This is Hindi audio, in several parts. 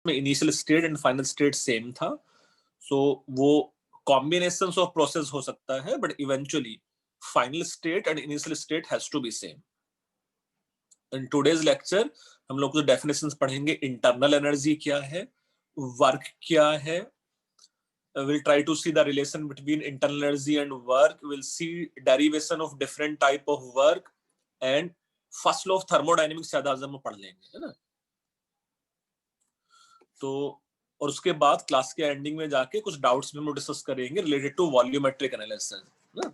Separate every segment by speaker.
Speaker 1: में initial state and final state same था, सो वो कॉम्बिनेशंस ऑफ प्रोसेस हो सकता है, but eventually final state and initial state has to be same. In today's lecture हम लोग जो डेफिनेशंस पढ़ेंगे, इंटरनल एनर्जी क्या है, वर्क क्या है, we'll try to see the relation between internal energy and work, we'll see derivation of different type of work and first law of thermodynamics शायद आज हम पढ़ लेंगे, है ना। तो और उसके बाद क्लास के एंडिंग में जाके कुछ डाउट्स भी हम डिस्कस करेंगे रिलेटेड टू वॉल्यूमेट्रिक एनालिसिस, ना।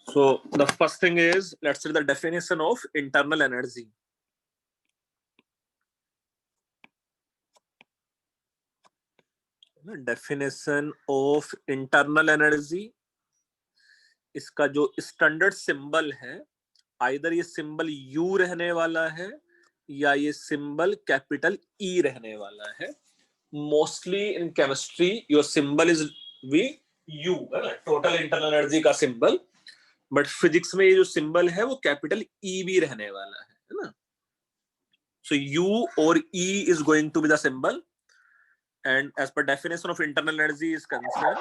Speaker 1: So the first thing is, let's see the definition of internal energy. Definition of internal energy, इसका जो स्टैंडर्ड सिंबल है, आइदर ये सिंबल यू रहने वाला है या ये सिंबल कैपिटल ई रहने वाला है। Mostly in chemistry your symbol is V U, है ना, टोटल इंटरनल एनर्जी का सिंबल, बट फिजिक्स में ये जो सिंबल है वो कैपिटल ई भी रहने वाला है ना। सो यू और E is going to be the symbol, and as per definition of internal energy is concern,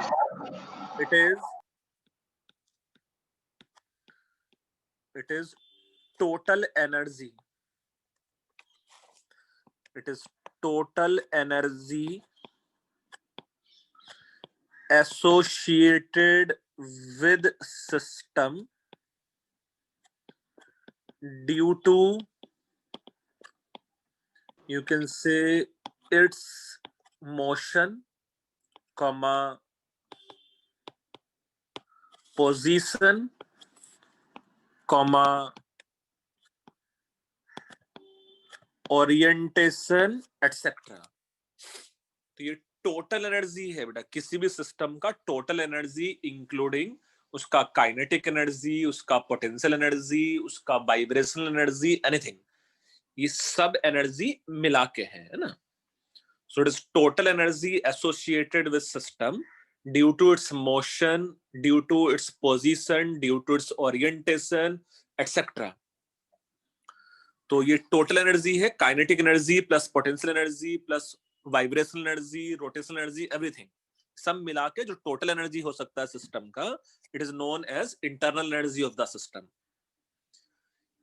Speaker 1: it is total energy, it is total energy associated with system due to, you can say, its motion, comma, position, comma, orientation, etc. तो ये टोटल एनर्जी है बेटा, किसी भी सिस्टम का टोटल एनर्जी इंक्लूडिंग उसका काइनेटिक एनर्जी, उसका पोटेंशियल एनर्जी, उसका वाइब्रेशनल एनर्जी, एनीथिंग, ये सब एनर्जी मिला के है ना। So it is total energy associated with system due to its motion, due to its position, due to its orientation, etcetera. तो ये टोटल एनर्जी है, kinetic energy plus potential energy plus vibrational energy, rotational energy, everything सब मिला के जो टोटल एनर्जी हो सकता है सिस्टम का, it is known as internal energy of the system.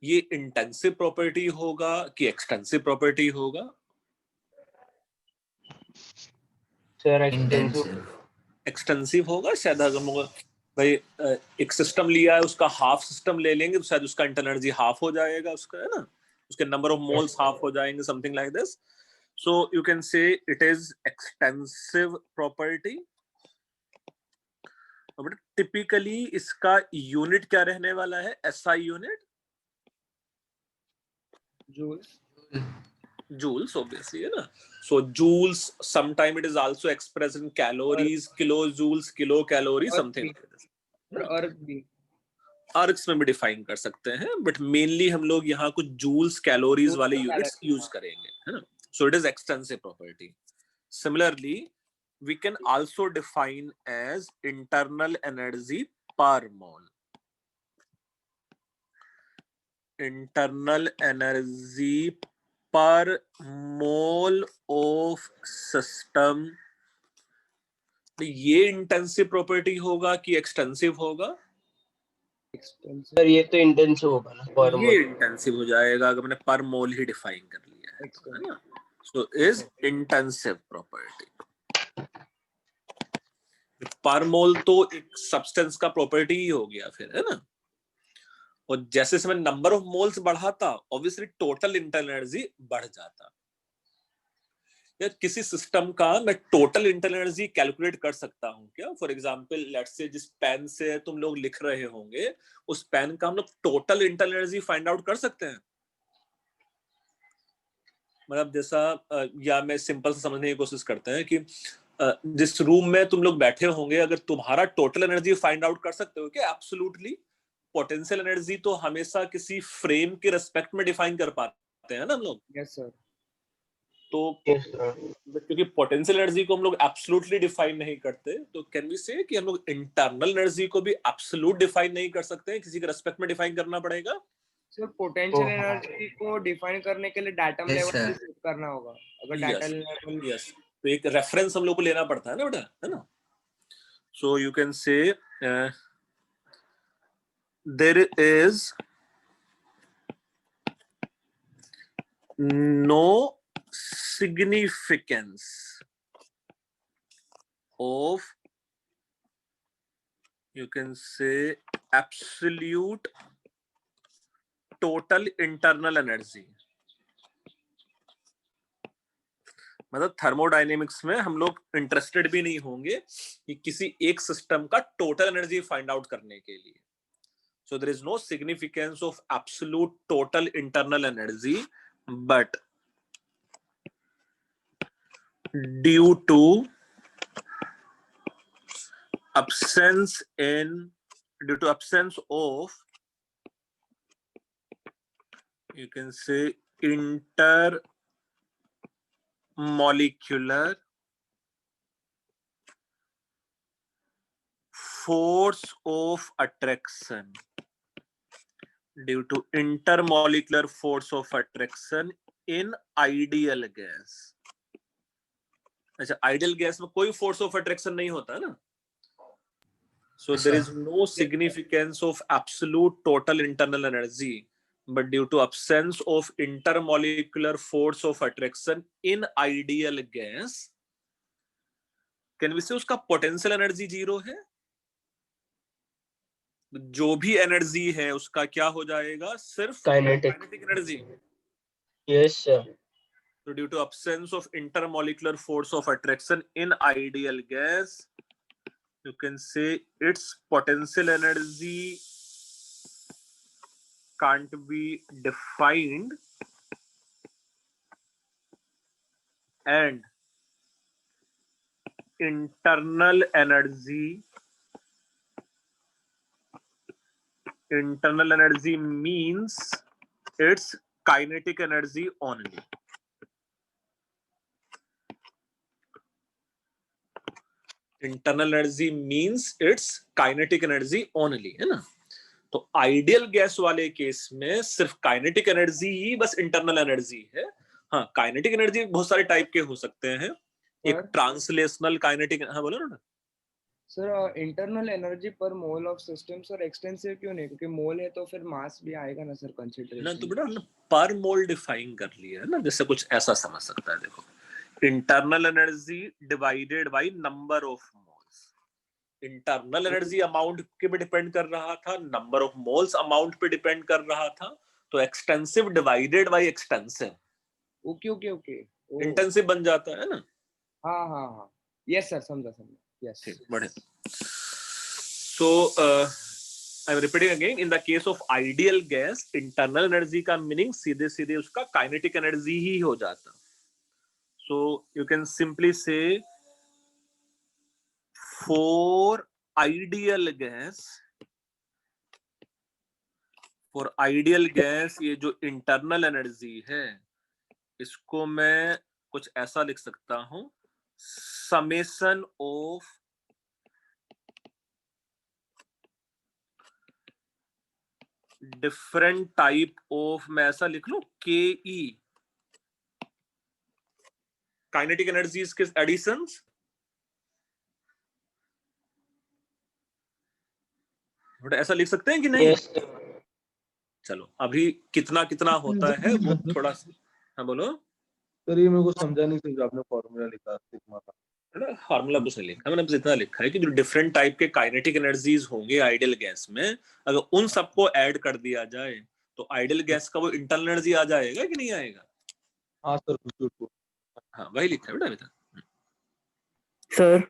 Speaker 1: ये इंटेंसिव प्रॉपर्टी होगा कि एक्सटेंसिव प्रॉपर्टी होगा?
Speaker 2: Sir extensive.
Speaker 1: एक्सटेंसिव होगा शायद। अगर हम भाई एक सिस्टम लिया है, उसका हाफ सिस्टम ले लेंगे तो शायद उसका इंटरनल एनर्जी हाफ हो जाएगा उसका, है ना, उसके नंबर ऑफ मोल्स हाफ हो जाएंगे, something like this. So you can say it is extensive property. But typically इसका यूनिट क्या रहने वाला है? SI यूनिट joules obviously, है ना। So joules, sometime it is also expressed in calories, kilojoules, kilocalorie, something like this.
Speaker 2: और भी
Speaker 1: अर्ग्स में भी डिफाइन कर सकते हैं, बट मेनली हम लोग यहाँ कुछ जूल्स कैलोरीज वाले यूनिट्स यूज करेंगे, है ना। So it is extensive property. Similarly, we can also define as internal energy per mole. Internal energy per mole of system. ये इंटेंसिव प्रॉपर्टी होगा कि एक्सटेंसिव होगा?
Speaker 2: सर ये तो इंटेंसिव होगा ना, पर
Speaker 1: ये इंटेंसिव हो जाएगा अगर मैंने पर मोल ही डिफाइन कर लिया है ना। So is intensive property. पर मोल तो एक सब्सटेंस का प्रॉपर्टी ही हो गया फिर, है ना। और जैसे से मैं नंबर ऑफ मोल्स बढ़ाता, ऑब्वियसली टोटल इंटरनल एनर्जी बढ़ जाता। या किसी सिस्टम का मैं टोटल इंटरनल एनर्जी कैलकुलेट कर सकता हूं क्या? फॉर एग्जांपल लेट्स से जिस पेन से तुम लोग लिख रहे होंगे, उस पेन का हम लोग total internal energy find out कर सकते हैं। मतलब जैसा या मैं सिंपल से समझने की कोशिश करते हैं कि जिस रूम में तुम लोग बैठे होंगे, अगर तुम्हारा टोटल एनर्जी फाइंड आउट कर सकते हो क्या? एब्सोल्युटली। पोटेंशियल एनर्जी तो हमेशा किसी फ्रेम के रेस्पेक्ट में डिफाइन कर पाते हैं ना हम लोग।
Speaker 2: Yes sir.
Speaker 1: तो क्योंकि पोटेंशियल एनर्जी को हम लोग एब्सोल्युटली डिफाइन नहीं करते, तो कैन वी से कि हम लोग इंटरनल एनर्जी को भी एब्सोल्यूट डिफाइन नहीं कर सकते हैं, किसी के रेस्पेक्ट में डिफाइन करना पड़ेगा।
Speaker 2: सर पोटेंशियल एनर्जी को डिफाइन करने के लिए डाटम
Speaker 3: Yes,
Speaker 2: लेवल
Speaker 3: sir.
Speaker 2: भी सेट करना होगा, अगर डाटा लेवल
Speaker 1: यस, तो एक रेफरेंस हम लोग को लेना पड़ता है ना बेटा, है ना. So you can say there is no significance of, you can say, absolute total internal energy. मतलब थर्मोडायनेमिक्स में हम लोग इंटरेस्टेड भी नहीं होंगे कि किसी एक सिस्टम का टोटल एनर्जी फाइंड आउट करने के लिए. So there is no significance of absolute total internal energy, but due to absence of, you can say, intermolecular force of attraction, due to intermolecular force of attraction in ideal gas. अच्छा, आइडियल गैस में कोई फोर्स ऑफ अट्रैक्शन नहीं होता ना. So there is no significance of absolute total internal energy, but due to absence of intermolecular force of attraction in ideal gas, can we say उसका पोटेंशियल एनर्जी 0 है. जो भी एनर्जी है उसका क्या हो जाएगा, सिर्फ kinetic energy.
Speaker 2: Yes sir.
Speaker 1: So due to absence of intermolecular force of attraction in ideal gas, you can say its potential energy can't be defined, and internal energy means its kinetic energy only. Internal energy means its kinetic energy only, है ना. तो आइडियल गैस वाले केस में सिर्फ काइनेटिक एनर्जी ही बस इंटरनल एनर्जी है. हाँ, काइनेटिक एनर्जी बहुत सारे टाइप के हो सकते हैं. एक ट्रांसलेशनल काइनेटिक, हाँ बोलो ना
Speaker 2: sir. Internal energy per mole of system sir extensive क्यों नहीं, क्योंकि मोल है तो फिर मास भी आएगा ना सर कंसीडरेशन.
Speaker 1: ना. तो बेटा हमने पर मोल डिफाइन कर लिया है ना, जैसे कुछ ऐसा समझ सकता है. देखो, internal energy divided by number of moles. Internal energy amount पे भी डिपेंड कर रहा था, नंबर ऑफ मोल्स अमाउंट पे डिपेंड कर रहा था. तो extensive divided by extensive,
Speaker 2: okay okay okay,
Speaker 1: intensive बन जाता है ना.
Speaker 2: हाँ हाँ हाँ, यस सर, समझा. यस,
Speaker 1: बढ़िया. So I am repeating again, in the case of ideal gas internal energy का मीनिंग सीधे सीधे उसका काइनेटिक एनर्जी ही हो जाता. So you can simply say for ideal gas, ये जो इंटरनल एनर्जी है इसको मैं कुछ ऐसा लिख सकता हूं, summation of different type of, मैं ऐसा लिख लूं, KE काइनेटिक एनर्जीज के एडिशंस. ऐसा लिख सकते हैं कि नहीं?
Speaker 2: यस.
Speaker 1: चलो, अभी कितना कितना होता है वो थोड़ा, हाँ बोलो
Speaker 4: सर. ये मेरे को समझा नहीं सर, आपने फॉर्मूला लिखा सिग्मा का.
Speaker 1: फार्मूला कुछ नहीं लिखा मैंने, बस इतना लिखा है कि जो डिफरेंट टाइप के काइनेटिक एनर्जीज होंगे आइडियल गैस में, अगर उन सबको ऐड कर दिया जाए तो आइडियल गैस का वो इंटरनल एनर्जी आ जाएगा कि नहीं आएगा.
Speaker 4: हाँ सर, कुछ.
Speaker 1: हाँ, वही लिखा है बेटा अभी तक.
Speaker 5: सर,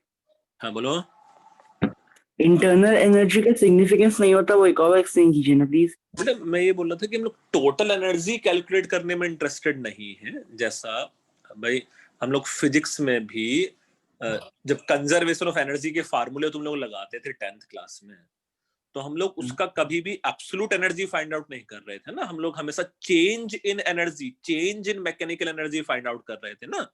Speaker 1: हाँ बोलो.
Speaker 5: इंटरनल एनर्जी का सिग्निफिकेंस नहीं होता, वो एक और एक्सप्लेन कीजिए ना प्लीज.
Speaker 1: बेटा मैं ये बोल रहा था कि हम लोग टोटल एनर्जी कैलकुलेट करने में इंटरेस्टेड नहीं है. जैसा भाई हम लोग फिजिक्स में भी जब कंजर्वेशन ऑफ एनर्जी के फार्मूले तुम लोग लगाते थे 10th क्लास में, तो हम लोग उसका कभी भी एब्सोल्यूट एनर्जी फाइंड आउट नहीं कर रहे थे ना. हम लोग हमेशा change in energy, change in mechanical energy find out कर रहे थे ना,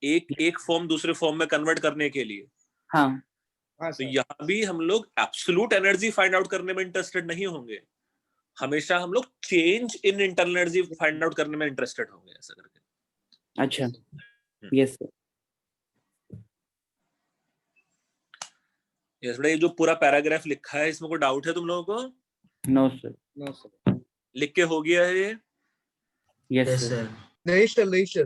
Speaker 1: एक फॉर्म दूसरे फॉर्म में कन्वर्ट करने के लिए.
Speaker 5: हाँ,
Speaker 1: तो यहाँ भी हम लोग एब्सोल्यूट एनर्जी फाइंड आउट करने में इंटरेस्टेड नहीं होंगे. हमेशा हम लोग change in internal energy find out करने में इंटरेस्टेड होंगे ऐसा करके।
Speaker 5: अच्छा, यस सर।
Speaker 1: यस बेटा, ये जो पूरा पैराग्राफ लिखा है इसमें कोई डाउट है तुम लोगों को?
Speaker 5: No sir.
Speaker 2: No sir.
Speaker 1: लिख के हो गया है ये?
Speaker 5: Yes sir.
Speaker 4: नहीं सर, नहीं सर।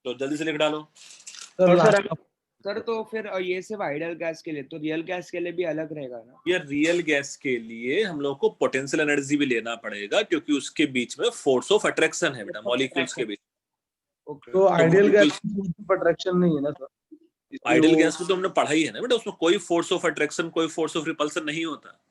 Speaker 1: तो जल्दी से लिख डालो।
Speaker 4: सर
Speaker 2: सर,
Speaker 4: लास्ट
Speaker 2: सर तो फिर ये सिर्फ आइडियल गैस के लिए, तो रियल गैस के लिए भी अलग रहेगा ना?
Speaker 1: ये रियल गैस के लिए हम लोग को पोटेंशियल एनर्जी भी लेना पड़ेगा, क्योंकि उसके बीच में फोर्स ऑफ अट्रैक्शन है बेटा, मॉलिक्यूल्स के बीच।
Speaker 2: ओके।
Speaker 4: तो आइडियल
Speaker 1: molecules-
Speaker 4: गैस में अट्रैक्शन नहीं है ना सर? इसलिए
Speaker 1: आइडियल
Speaker 4: वो-
Speaker 1: गैस में तो हमने पढ़ा ही है ना बेटा, उसमें कोई फोर्स ऑफ अट्रैक्शन कोई फोर्स ऑफ रिपल्सन नहीं होता।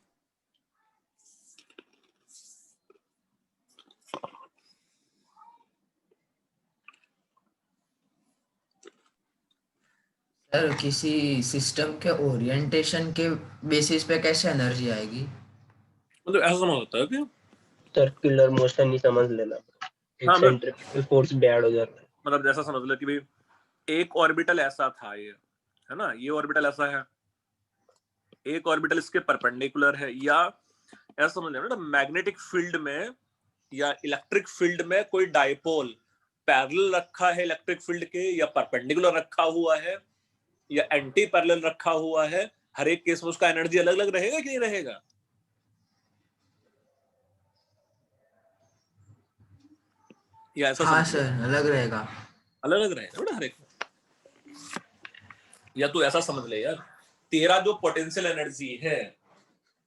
Speaker 3: सर किसी सिस्टम के ओरिएंटेशन के बेसिस पे कैसे एनर्जी आएगी?
Speaker 1: मतलब ऐसा समझ होता है कि
Speaker 6: सर्कुलर मोशन ही समझ लेना, एक
Speaker 1: हाँ,
Speaker 6: सेंट्रिफ्यूगल फोर्स भी ऐड हो जाता है।
Speaker 1: मतलब जैसा समझ लो कि भाई एक ऑर्बिटल ऐसा था, ये है ना, ये ऑर्बिटल ऐसा है, एक ऑर्बिटल इसके परपेंडिकुलर है, या ऐसा समझ लेना ना, मैग्नेटिक फील्ड में या इलेक्ट्रिक फील्ड में कोई डाइपोल पैरेलल रखा है इलेक्ट्रिक फील्ड के, या परपेंडिकुलर रखा हुआ है, या एंटी पैरेलल रखा हुआ है, हर एक केस में उसका एनर्जी अलग अलग रहेगा कि नहीं रहेगा? या ऐसा
Speaker 3: हाँ
Speaker 1: समझ लो,
Speaker 3: सर, अलग रहेगा।
Speaker 1: अलग अलग रहेगा बेटा हर एक में। या तू ऐसा समझ ले यार, तेरा जो पोटेंशियल एनर्जी है,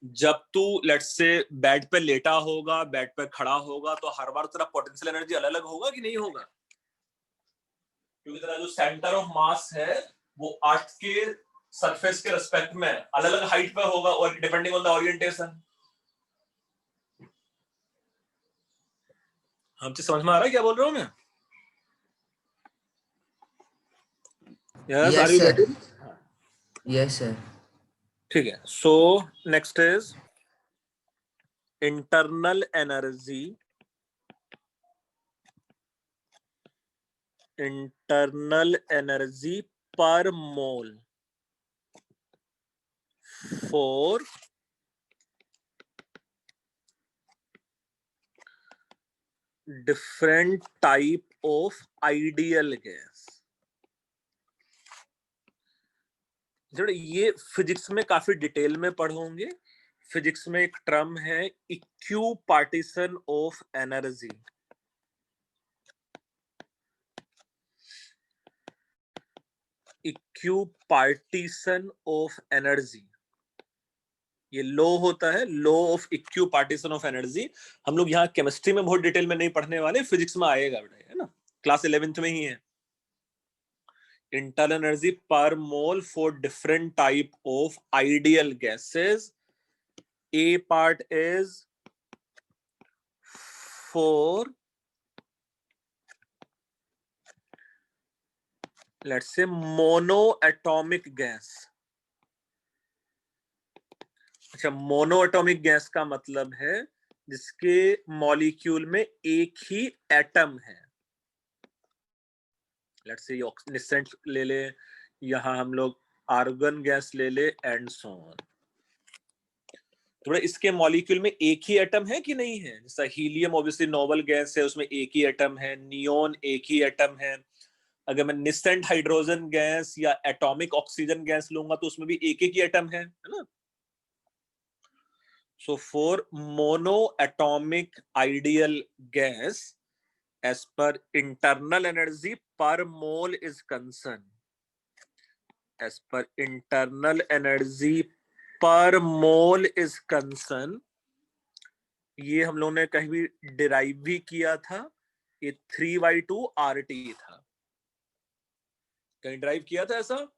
Speaker 1: जब तू लेट्स से बेड पे लेटा होगा, बेड पे खड़ा होगा, तो हर बार तेरा पोटेंशियल एनर्जी अलग अलग होगा कि नहीं होगा? क्योंकि तेरा जो सेंटर ऑफ मास है वो अर्थ के सरफेस के रिस्पेक्ट में अलग अलग हाइट पे होगा, और डिपेंडिंग ऑन द ओरिएंटेशन। हमसे समझ में आ रहा है क्या बोल रहा हूँ मैं? Yes, are you getting?
Speaker 3: Yes sir.
Speaker 1: ठीक है। So next is internal energy. Internal energy per mole for different type of ideal gas. ये फिजिक्स में काफी डिटेल में पढ़ोगे। फिजिक्स में एक टर्म है equipartition of energy. Equipartition of energy, ये लॉ होता है, law of equipartition of energy. हम लोग यहाँ केमिस्ट्री में बहुत डिटेल में नहीं पढ़ने वाले, फिजिक्स में आएगा बेटा, है ना, क्लास 11th में ही है। Internal energy per mole for different type of ideal gases. A part is for, let's say, monoatomic gas। अच्छा, मोनोएटॉमिक गैस का मतलब है जिसके मॉलिक्यूल में एक ही एटम है। लेट्स से निसेंट ले ले, यहाँ हम लोग आर्गन गैस ले ले, एंड सो ऑन। थोड़ा इसके मॉलिक्यूल में एक ही एटम है कि नहीं है? जैसा हीलियम ऑब्वियसली नोबल गैस है, उसमें एक ही एटम है। नियोन एक ही एटम है। अगर मैं निसेंट हाइड्रोजन गैस या एटॉमिक ऑक्सीजन गैस लूंगा तो उसमें भी एक ही एटम है ना? So for monoatomic ideal gas, as per internal energy per mole is concerned, as per internal energy per mole is concerned, ये हम लोगों ने कहीं भी डिराइव भी किया था, ये 3/2 RT था। कहीं डिराइव किया था ऐसा?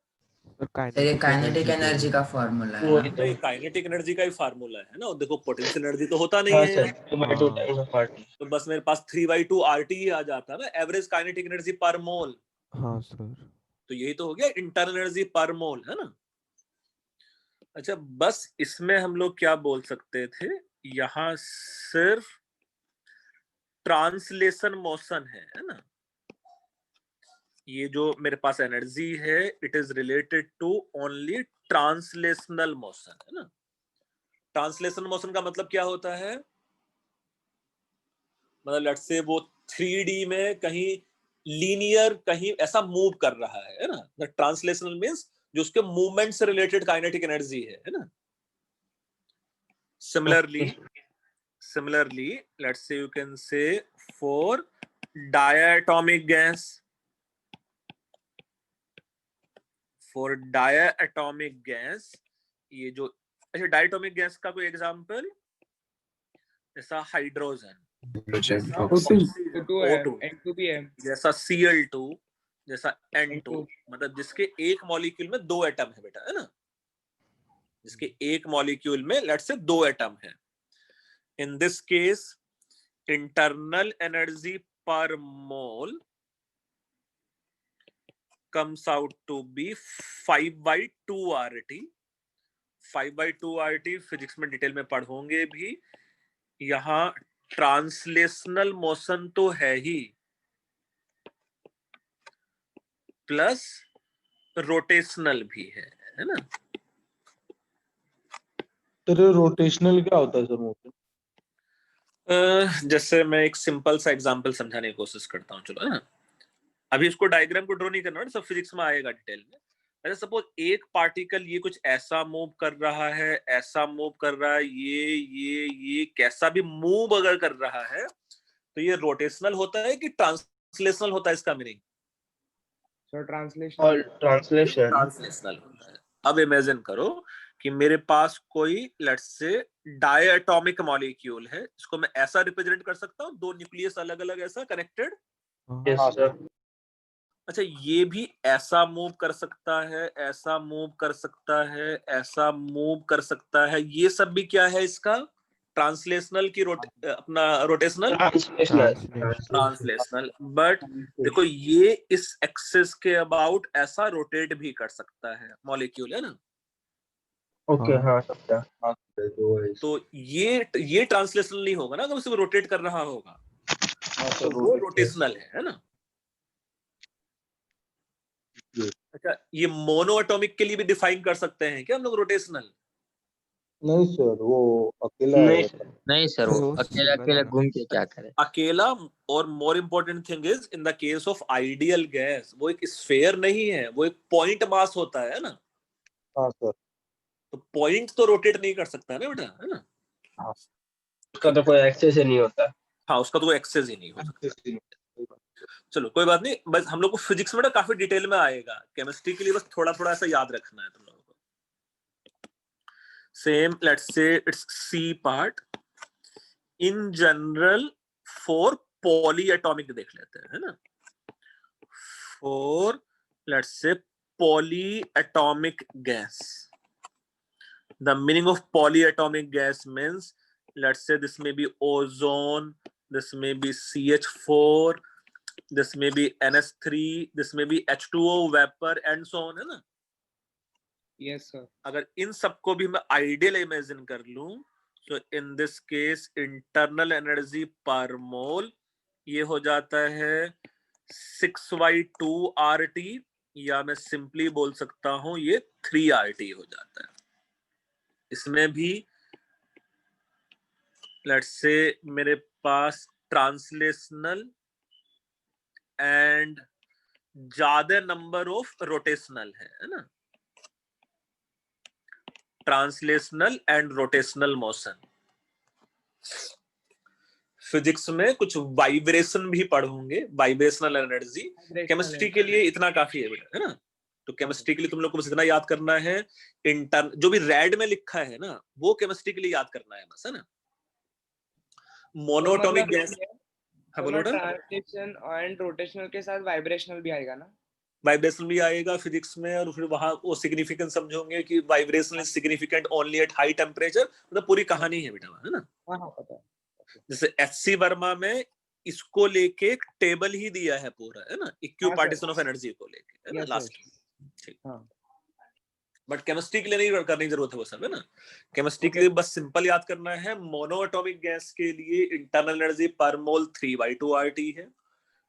Speaker 3: सर ये काइनेटिक एनर्जी का फॉर्मूला है ना?
Speaker 1: नहीं, काइनेटिक एनर्जी का ही फार्मूला है ना। देखो पोटेंशियल एनर्जी तो होता नहीं
Speaker 6: हाँ
Speaker 1: है,
Speaker 6: सर, 2/2 टाइम्स ऑफ RT।
Speaker 1: तो बस मेरे पास 3/2 RT ही आ जाता ना, एवरेज काइनेटिक एनर्जी पर मोल।
Speaker 7: हाँ सर।
Speaker 1: तो यही तो हो गया इंटरनल एनर्जी पर मोल, है ना? अच्छा, बस इसमें हम लोग क्या बोल सकते थे, यहाँ सिर्फ ट्रांसलेशन मोशन है ना? ये जो मेरे पास एनर्जी है, it is related to only translational motion, है ना? ट्रांसलेशनल मोशन का मतलब क्या होता है? मतलब लेट्स से वो 3D में कहीं लीनियर कहीं ऐसा मूव कर रहा है ना। द ट्रांसलेशनल मींस जो उसके मूवमेंट से रिलेटेड काइनेटिक एनर्जी है ना। Similarly, let's say you can say for diatomic gas, ये जो अच्छा डायटोमिक गैस का कोई एग्जांपल, जैसा हाइड्रोजन, जैसा O2,
Speaker 2: N2 भी है,
Speaker 1: जैसा Cl2, जैसा N2,
Speaker 2: N2
Speaker 1: मतलब जिसके एक मॉलिक्यूल में 2 एटम है बेटा, है ना। जिसके एक मॉलिक्यूल में लेट्स से 2 एटम है। In this case, internal energy per mole comes out to be 5/2 RT। 5/2 RT physics में डिटेल में पढ़ोगे भी। यहाँ ट्रांसलेशनल मोशन तो है ही, प्लस रोटेशनल भी है ना।
Speaker 4: तो रोटेशनल क्या होता है सर मोशन?
Speaker 1: जैसे मैं एक सिंपल सा एग्जांपल समझाने की कोशिश करता हूँ, चलो है ना। अभी इसको डायग्राम को ड्रॉ नहीं करना, सब फिजिक्स में आएगा डिटेल में। अरे सपोज एक पार्टिकल ये कुछ ऐसा मूव कर रहा है, ऐसा मूव कर रहा है, ये कैसा भी मूव अगर कर रहा है तो ये रोटेशनल होता है कि ट्रांसलेशनल होता है? इसका मीनिंग ट्रांसलेशनल होता है। अब इमेजिन करो कि मेरे पास कोई लेट्स से डायटोमिक मॉलिक्यूल है, इसको मैं ऐसा रिप्रेजेंट कर सकता हूँ, 2 न्यूक्लियस अलग अलग ऐसा कनेक्टेड। अच्छा, ये भी ऐसा मूव कर सकता है, ऐसा मूव कर सकता है, ऐसा मूव कर सकता है। ये सब भी क्या है इसका? ट्रांसलेशनल की अपना रोटेशनल, ट्रांसलेशनल। बट देखो ये इस एक्सिस के अबाउट ऐसा रोटेट भी कर सकता है मॉलिक्यूल, है ना।
Speaker 6: ओके, हाँ सकता है।
Speaker 1: तो ये ट्रांसलेशनल नहीं होगा ना अगर उसे रोटेट कर रहा होगा, तो वो रोटेशनल है ना। अच्छा, ये मोनोएटॉमिक के लिए भी डिफाइन कर सकते हैं क्या हम लोग रोटेशनल?
Speaker 4: नहीं सर, वो अकेला
Speaker 6: नहीं
Speaker 4: है।
Speaker 6: सर,
Speaker 7: नहीं सर, वो अकेला अकेला घूम के क्या करे।
Speaker 1: अकेला, और more important thing is in the case of ideal gas वो एक स्फेयर नहीं है, वो एक पॉइंट मास होता है ना।
Speaker 4: हाँ सर।
Speaker 1: तो पॉइंट तो रोटेट नहीं कर सकता है ना बेटा, है ना।
Speaker 6: उसका तो कोई एक्सेस ही नहीं होता।
Speaker 1: हाँ, उसका तो कोई एक्सेस ही नहीं हो सकता। चलो कोई बात नहीं, बस हम लोग को फिजिक्स में ना काफी डिटेल में आएगा। केमिस्ट्री के लिए बस थोड़ा थोड़ा ऐसा याद रखना है तुम लोगों को। Same let's say it's C part. In general for polyatomic देख लेते हैं, है ना। For let's say polyatomic gas, the meaning of polyatomic gas means let's say this may be ozone, this may be CH4, this may be NS3, this may be H2O vapor and so on, है ना।
Speaker 2: Yes sir.
Speaker 1: अगर इन सबको भी मैं आइडियल इमेजिन कर लूं तो in this case internal energy per मोल ये हो जाता है 6/2 RT, या मैं सिंपली बोल सकता हूं ये 3 RT हो जाता है। इसमें भी लेट्स से मेरे पास ट्रांसलेशनल एंड ज्यादा नंबर ऑफ रोटेशनल है ना। Translational and rotational motion. Physics में कुछ वाइब्रेशन भी पढ़ोगे, वाइब्रेशनल एनर्जी। केमिस्ट्री के लिए इतना काफी है बेटा, है ना। तो केमिस्ट्री के लिए तुम लोग को बस इतना याद करना है, इंटर्न जो भी रेड में लिखा है ना वो केमिस्ट्री के लिए याद करना है बस, है ना। मोनोटॉमिक गैस, हाँ बोलो ना।
Speaker 2: ट्रांसलेशन एंड रोटेशनल के साथ वाइब्रेशनल भी आएगा ना।
Speaker 1: वाइब्रेशन भी आएगा फिजिक्स में, और फिर वहां वो सिग्निफिकेंस समझोगे कि vibration is significant only at high temperature. मतलब पूरी कहानी है बेटा, है ना।
Speaker 2: हाँ पता है।
Speaker 1: जैसे एचसी वर्मा में इसको लेके एक टेबल ही दिया है पूरा, है ना, इक्यू पार्टीशन ऑफ एनर्जी को लेके, है ना, लास्ट में। ठीक। बट केमिस्ट्री के लिए नहीं करने की जरूरत है वो सब, है ना। केमिस्ट्री के लिए बस सिंपल याद करना है, मोनोएटॉमिक गैस के लिए इंटरनल एनर्जी पर मोल 3/2 RT है,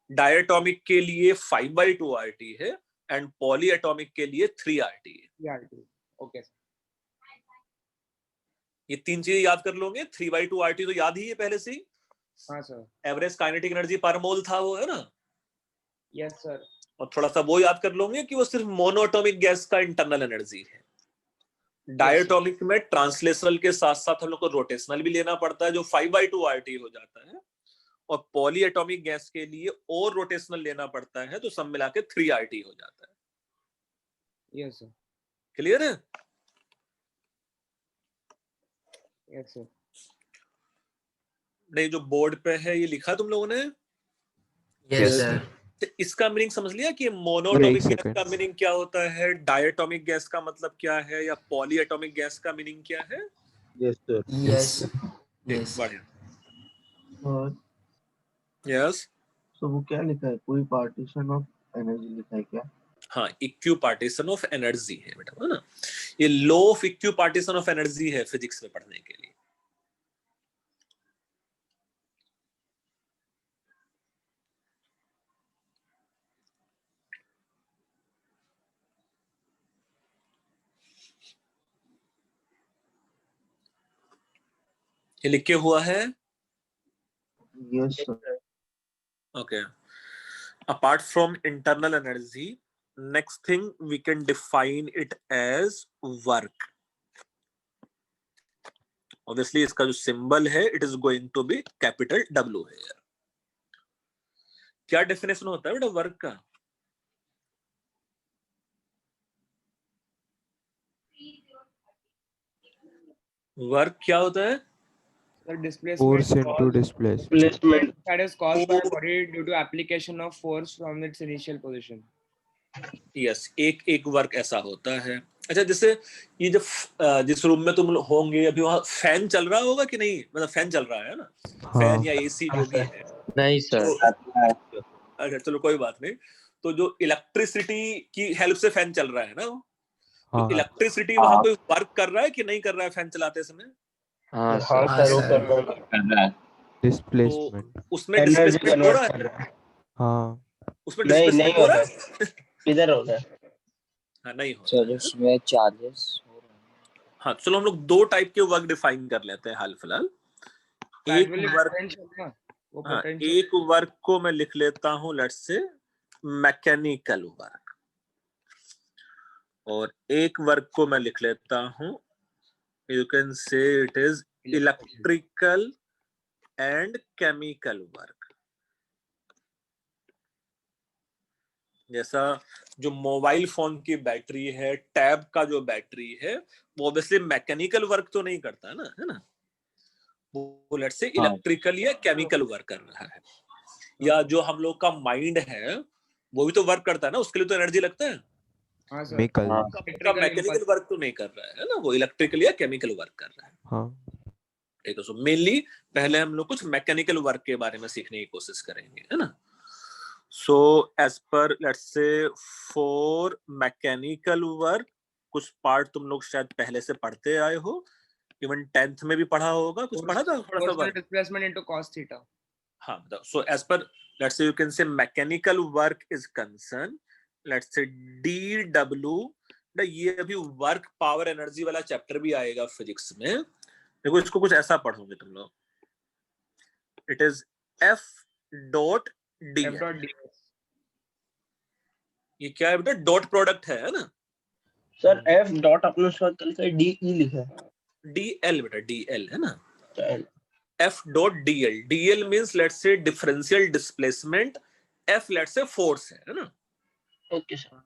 Speaker 1: डायटोमिक के लिए 5/2 RT है, एंड पॉलीएटॉमिक के लिए 3 RT है।
Speaker 2: ओके।
Speaker 1: ये 3 चीजें याद कर लोगे। 3/2 RT तो याद ही है पहले से ही।
Speaker 2: हाँ sir,
Speaker 1: average kinetic energy per मोल था वो, है ना।
Speaker 2: यस सर,
Speaker 1: और थोड़ा सा वो याद कर लोगे कि वो सिर्फ मोनोएटॉमिक गैस का इंटरनल एनर्जी है। डायटोमिक में ट्रांसलेशनल के साथ साथ हम लोग को रोटेशनल भी लेना पड़ता है, जो 5/2 RT हो जाता है, और पॉली एटॉमिक गैस के लिए और रोटेशनल लेना पड़ता है, तो सब मिला के 3 RT हो जाता है।
Speaker 2: यस सर,
Speaker 1: क्लियर है?
Speaker 2: यस सर,
Speaker 1: नहीं, जो बोर्ड पे है ये लिखा तुम लोगों ने?
Speaker 3: Yes sir.
Speaker 1: तो इसका मीनिंग समझ लिया कि
Speaker 8: एक
Speaker 1: मोनोएटॉमिक गैस
Speaker 8: सेकंड।
Speaker 1: का मीनिंग क्या होता है, डायटोमिक गैस का मतलब क्या है, या पॉली एटॉमिक गैस का मीनिंग क्या है?
Speaker 4: Yes sir.
Speaker 3: Yes yes.
Speaker 1: बढ़िया।
Speaker 4: और
Speaker 1: यस,
Speaker 4: तो वो क्या लिखा है, कोई पार्टीशन ऑफ एनर्जी लिखा है क्या?
Speaker 1: हाँ, इक्यू पार्टीशन ऑफ एनर्जी है बेटा, है ना। ये law of equipartition of energy है फिजिक्स में पढ़ने के लिए। ये लिखे हुआ है।
Speaker 4: Yes sir.
Speaker 1: Okay. Apart from internal energy, next thing we can define it as work. Obviously, इसका जो symbol है, it is going to be capital W here. क्या definition होता है बेटा work का? Work क्या होता है?
Speaker 2: sir, displacement
Speaker 8: Force into
Speaker 2: caused-
Speaker 8: displacement.
Speaker 6: Displacement.
Speaker 2: that is caused by body due to application of force from its initial position.
Speaker 1: Yes, एक वर्क ऐसा होता है। अच्छा, जैसे ये जब जिस रूम में तुम लोग होंगे अभी, वहाँ फैन चल रहा होगा कि नहीं? मतलब फैन चल रहा है ना, फैन
Speaker 8: हाँ
Speaker 1: या AC जो भी है।
Speaker 7: नहीं सर।
Speaker 1: तो अच्छा चलो कोई बात नहीं। तो जो इलेक्ट्रिसिटी की हेल्प से फैन चल रहा है ना,
Speaker 8: हाँ
Speaker 1: तो इलेक्ट्रिसिटी वहां कोई वर्क कर रहा है कि नहीं कर रहा है फैन चलाते समय?
Speaker 7: हाँ
Speaker 6: हाँ
Speaker 7: सर।
Speaker 6: सर, वो
Speaker 3: हाँ,
Speaker 6: कर रहा है।
Speaker 8: डिस्प्लेसमेंट।
Speaker 1: तो उसमें
Speaker 6: एनर्जी
Speaker 1: डिस्प्लेसमेंट हो रहा
Speaker 6: कन्वर्ट
Speaker 1: है?
Speaker 6: कर रहा है।
Speaker 8: हाँ
Speaker 1: उसमें
Speaker 6: नहीं
Speaker 1: डिस्प्लेसमेंट
Speaker 6: हो
Speaker 1: हो
Speaker 6: रहा
Speaker 1: रहा
Speaker 6: है।
Speaker 1: है?
Speaker 6: किधर हो रहा है?
Speaker 1: हाँ, नहीं हो
Speaker 7: सर
Speaker 1: रहा है।
Speaker 7: उसमें चार्जेस हो रहे हैं।
Speaker 1: हाँ, चलो हम लोग दो टाइप के वर्क डिफाइन कर लेते हैं हाल फिलहाल।
Speaker 2: That
Speaker 1: एक
Speaker 2: will be
Speaker 1: वर्क,
Speaker 2: potential ना, वो
Speaker 1: हाँ,
Speaker 2: potential
Speaker 1: एक वर्क को मैं लिख लेता हूँ लेट्स से मैकेनिकल वर्क, और एक वर्क को मैं लिख लेता हूँ, यू कैन से it is electrical and chemical work. जैसा जो मोबाइल फोन की बैटरी है, टैब का जो बैटरी है, वो ऑब्वियसली मैकेनिकल वर्क तो नहीं करता ना, है ना, वो लेट्स से इलेक्ट्रिकल या केमिकल वर्क कर रहा है। या जो हम लोग का माइंड है वो भी तो वर्क करता है ना, उसके लिए तो एनर्जी लगता है।
Speaker 2: हाँ सर,
Speaker 8: मेकल।
Speaker 1: उसका मैकेनिकल वर्क तो नहीं कर रहा है ना, वो इलेक्ट्रिकल या केमिकल वर्क कर रहा है।
Speaker 8: हाँ
Speaker 1: ठीक है, सो मेनली पहले हम लोग कुछ मैकेनिकल वर्क के बारे में सीखने की कोशिश करेंगे, है ना। So as per let's say for mechanical work, कुछ पार्ट तुम लोग शायद पहले से पढ़ते आए हो, इवन 10th में भी पढ़ा होगा, कुछ पढ़ा था थोड़ा सा
Speaker 2: force
Speaker 1: work?
Speaker 2: displacement into cos theta.
Speaker 1: हाँ, बताओ। So as per let's say you can say mechanical work is concern, let's say DW, ये अभी वर्क पावर एनर्जी वाला चैप्टर भी आएगा फिजिक्स में। देखो इसको कुछ ऐसा पढ़ोगे तुम लोग, it is F dot D.
Speaker 2: F dot ds.
Speaker 1: ये क्या है बेटा? डॉट प्रोडक्ट है ना।
Speaker 6: सर F डॉट अपने शॉर्ट करके DE लिखा है।
Speaker 1: DL बेटा, DL है ना।
Speaker 6: चल,
Speaker 1: F dot DL, DL means let's say differential displacement, F let's say force है ना।
Speaker 6: Okay sir.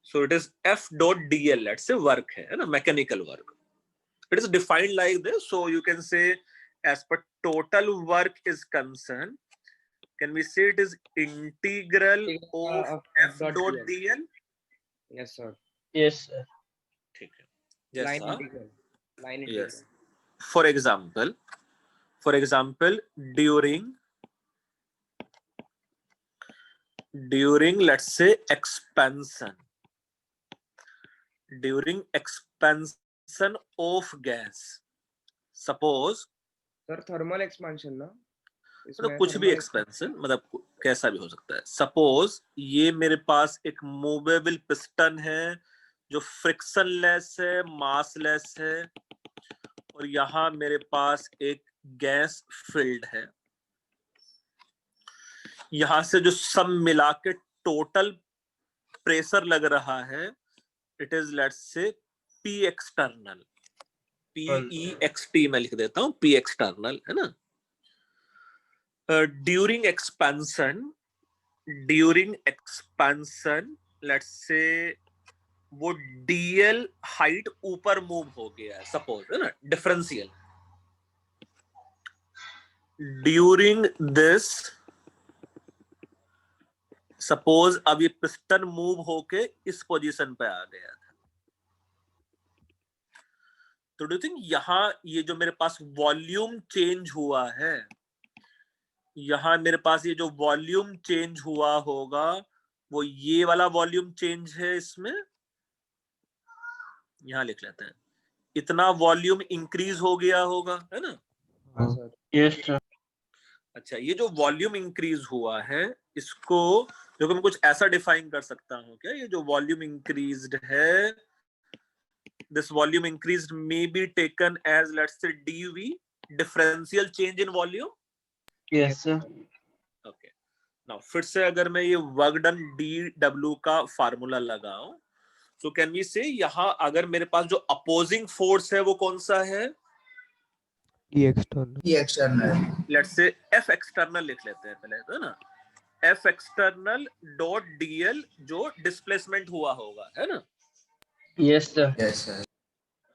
Speaker 1: So it is F dot DL, let's say work है ना, mechanical work. It is defined like this, so you can say as per total work is concerned, can we say it is integral of F dot DL?
Speaker 2: Yes sir.
Speaker 6: Yes sir.
Speaker 1: ठीक है,
Speaker 2: Line
Speaker 1: जैसा
Speaker 2: integral. Line integral.
Speaker 1: yes, for example during let's say expansion of gas, suppose
Speaker 2: Sir, thermal expansion ना?
Speaker 1: मतलब कुछ भी एक्सपेंशन, मतलब कैसा भी हो सकता है। सपोज ये मेरे पास एक मूवेबल पिस्टन है जो फ्रिक्शनलेस है, मासलेस है, और यहाँ मेरे पास एक गैस फिल्ड है, यहां से जो सब मिला के टोटल प्रेशर लग रहा है, it is let's say P external, PEXT मैं लिख देता हूं, P एक्सटर्नल है ना। ड्यूरिंग एक्सपेंशन लेट्स से वो DL हाइट ऊपर मूव हो गया है सपोज, है ना, डिफरेंशियल। ड्यूरिंग दिस सपोज अब ये पिस्टन मूव होके इस पोजीशन पे आ गया था, तो डू यू थिंक यहां ये जो मेरे पास वॉल्यूम चेंज हुआ है, यहां मेरे पास ये जो वॉल्यूम चेंज हुआ होगा वो ये वाला वॉल्यूम चेंज है इसमें, यहां लिख लेते हैं, इतना वॉल्यूम इंक्रीज हो गया होगा, है ना।
Speaker 2: हाँ
Speaker 8: हाँ।
Speaker 2: सर।
Speaker 6: Yes sir.
Speaker 1: अच्छा, ये जो वॉल्यूम इंक्रीज हुआ है इसको जो कि मैं कुछ ऐसा डिफाइन कर सकता हूं क्या, ये जो वॉल्यूम इंक्रीज्ड है, this volume increased may be taken as let's say DV, differential change in volume.
Speaker 6: Yes sir.
Speaker 1: Okay, now फिर से अगर मैं ये वर्क डन DW का फार्मूला लगाऊं, सो कैन वी से यहां अगर मेरे पास जो अपोजिंग फोर्स है वो कौन सा है,
Speaker 8: E external.
Speaker 3: E external.
Speaker 1: Let's say F external लिख लेते हैं पहले, तो है ना, F एक्सटर्नल डॉट DL जो डिस्प्लेसमेंट हुआ होगा, है ना।
Speaker 6: Yes sir.
Speaker 3: Yes sir.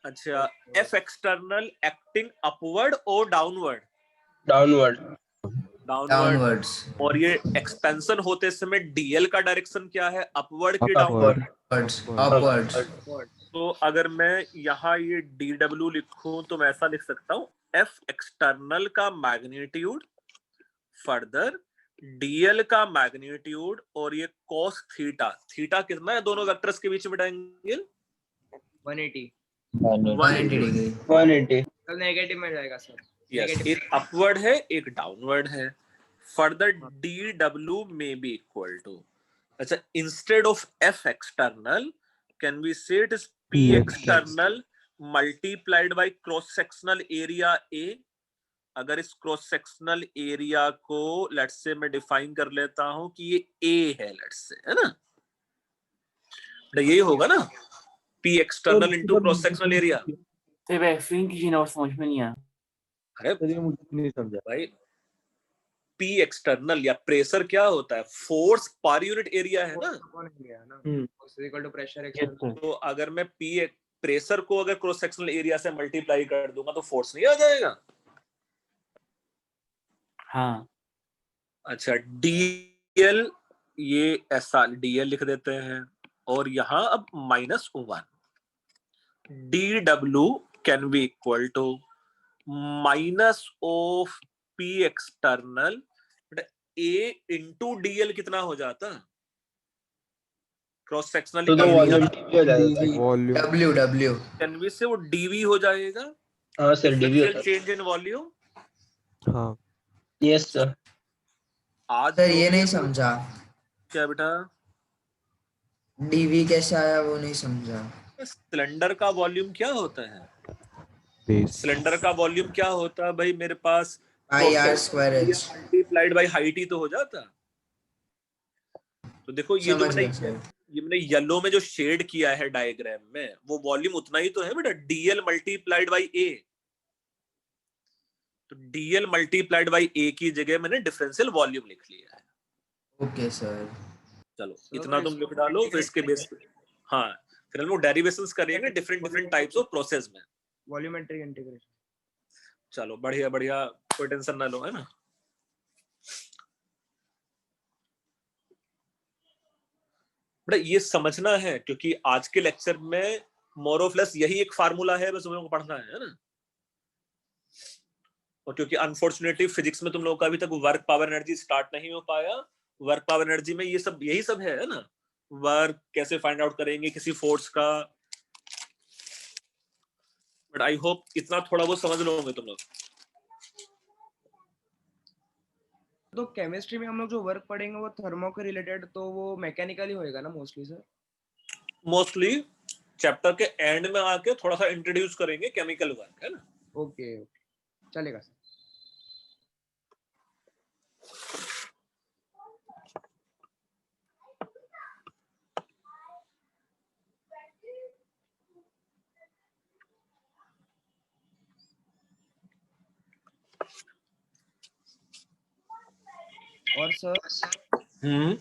Speaker 1: अच्छा, F एक्सटर्नल एक्टिंग अपवर्ड और डाउनवर्ड,
Speaker 6: डाउनवर्ड।
Speaker 3: Downwards.
Speaker 1: और ये एक्सपेंशन होते समय DL का डायरेक्शन क्या है, अपवर्ड की
Speaker 8: Upward.
Speaker 1: डाउनवर्ड।
Speaker 3: Upwards. Upwards.
Speaker 1: तो अगर मैं यहाँ ये DW लिखूं तो मैं ऐसा लिख सकता हूँ, F एक्सटर्नल का मैग्नीट्यूड फर्दर DL का मैग्नीट्यूड और ये cos थीटा, थीटा कितना है दोनों वेक्टर्स के बीच में एंगल,
Speaker 2: 180।
Speaker 3: 180 degree.
Speaker 6: 180।
Speaker 2: तो नेगेटिव में जाएगा सर।
Speaker 1: Yes,
Speaker 2: Negative.
Speaker 1: एक अपवर्ड है एक डाउनवर्ड है, फर्दर DW में बी इक्वल टू, अच्छा, instead of F external can we say it is P
Speaker 8: P
Speaker 1: external multiplied by cross sectional area A। अगर इस क्रॉस सेक्शनल एरिया को लेट्स से मैं डिफाइन कर लेता हूं कि ये A है लेट्स से, है ना, तो यही होगा ना, P external into cross sectional area.
Speaker 5: तो ये एक्सप्लेन कीजिए ना, और समझ में नहीं आया।
Speaker 1: अरे
Speaker 4: सर ये मुझे नहीं समझा।
Speaker 1: भाई, P एक्सटर्नल या प्रेशर क्या होता है, फोर्स पर यूनिट एरिया है ना।
Speaker 2: Force equal to pressure external.
Speaker 1: तो अगर मैं P प्रेशर को अगर क्रॉस सेक्शनल एरिया से मल्टीप्लाई कर दूंगा तो फोर्स नहीं आ जाएगा।
Speaker 5: हाँ,
Speaker 1: अच्छा, DL ये ऐसा DL लिख देते हैं, और यहां अब -1 DW can be equal to minus of P external A into DL कितना हो जाता, क्रॉस सेक्शनल
Speaker 6: तो वॉल्यूम हो जाता है।
Speaker 8: Volume.
Speaker 3: W.
Speaker 1: कैन बी से वो DV हो जाएगा,
Speaker 6: हाँ सर, डीवी होता है।
Speaker 1: Change in volume.
Speaker 8: हाँ.
Speaker 6: Yes sir.
Speaker 1: आज
Speaker 3: सर
Speaker 1: जो
Speaker 3: ये
Speaker 1: भी
Speaker 3: नहीं
Speaker 1: हम-
Speaker 3: समझा,
Speaker 1: क्या बेटा,
Speaker 3: DV कैसे आया वो नहीं समझा।
Speaker 1: सिलेंडर का वॉल्यूम क्या होता है,
Speaker 8: Base.
Speaker 1: सिलेंडर का वॉल्यूम क्या होता है भाई, मेरे पास
Speaker 3: IR²H.
Speaker 1: मल्टीप्लाइड बाय हाइट ही तो हो जाता। तो देखो ये जो
Speaker 3: समझ
Speaker 1: मैंने
Speaker 3: गया सर।
Speaker 1: ये मैंने येलो में जो शेड किया है डायग्राम में, वो वॉल्यूम उतना ही तो है बेटा, DL मल्टीप्लाइड बाय A। तो DL मल्टीप्लाइड बाय A की जगह मैंने डिफरेंशियल वॉल्यूम लिख लिया है।
Speaker 3: Okay sir.
Speaker 1: चलो
Speaker 2: So,
Speaker 1: इतना तुम
Speaker 2: इसको
Speaker 1: लिख डालो, फिर इसके बेस पे हाँ फिर हम लोग डेरिवेशंस करेंगे डिफरेंट टाइप्स ऑफ प्रोसेस में।
Speaker 2: Volumetric integration.
Speaker 1: चलो बढ़िया बढ़िया, कोई टेंशन ना लो, है ना। बड़ा ये समझना है क्योंकि आज के लेक्चर में मोर ऑफ लेस यही एक फार्मूला है, बस तुम लोगों को पढ़ना है ना। और क्योंकि अनफॉर्चुनेटली फिजिक्स में तुम लोगों का अभी तक वर्क पावर एनर्जी स्टार्ट नहीं हो पाया, वर्क पावर एनर्जी में ये सब यही सब है ना, वर्क कैसे फाइंड आउट करेंगे किसी फोर्स का, बट आई होप इतना थोड़ा बहुत समझ लोगे तुम लोग।
Speaker 2: तो केमिस्ट्री में हम लोग जो वर्क पढ़ेंगे वो थर्मो के रिलेटेड, तो वो मैकेनिकली होएगा ना मोस्टली सर।
Speaker 1: मोस्टली चैप्टर के एंड में आके थोड़ा सा इंट्रोड्यूस करेंगे केमिकल वर्क, है ना।
Speaker 2: ओके ओके, चलेगा सर। और सर
Speaker 1: हम्म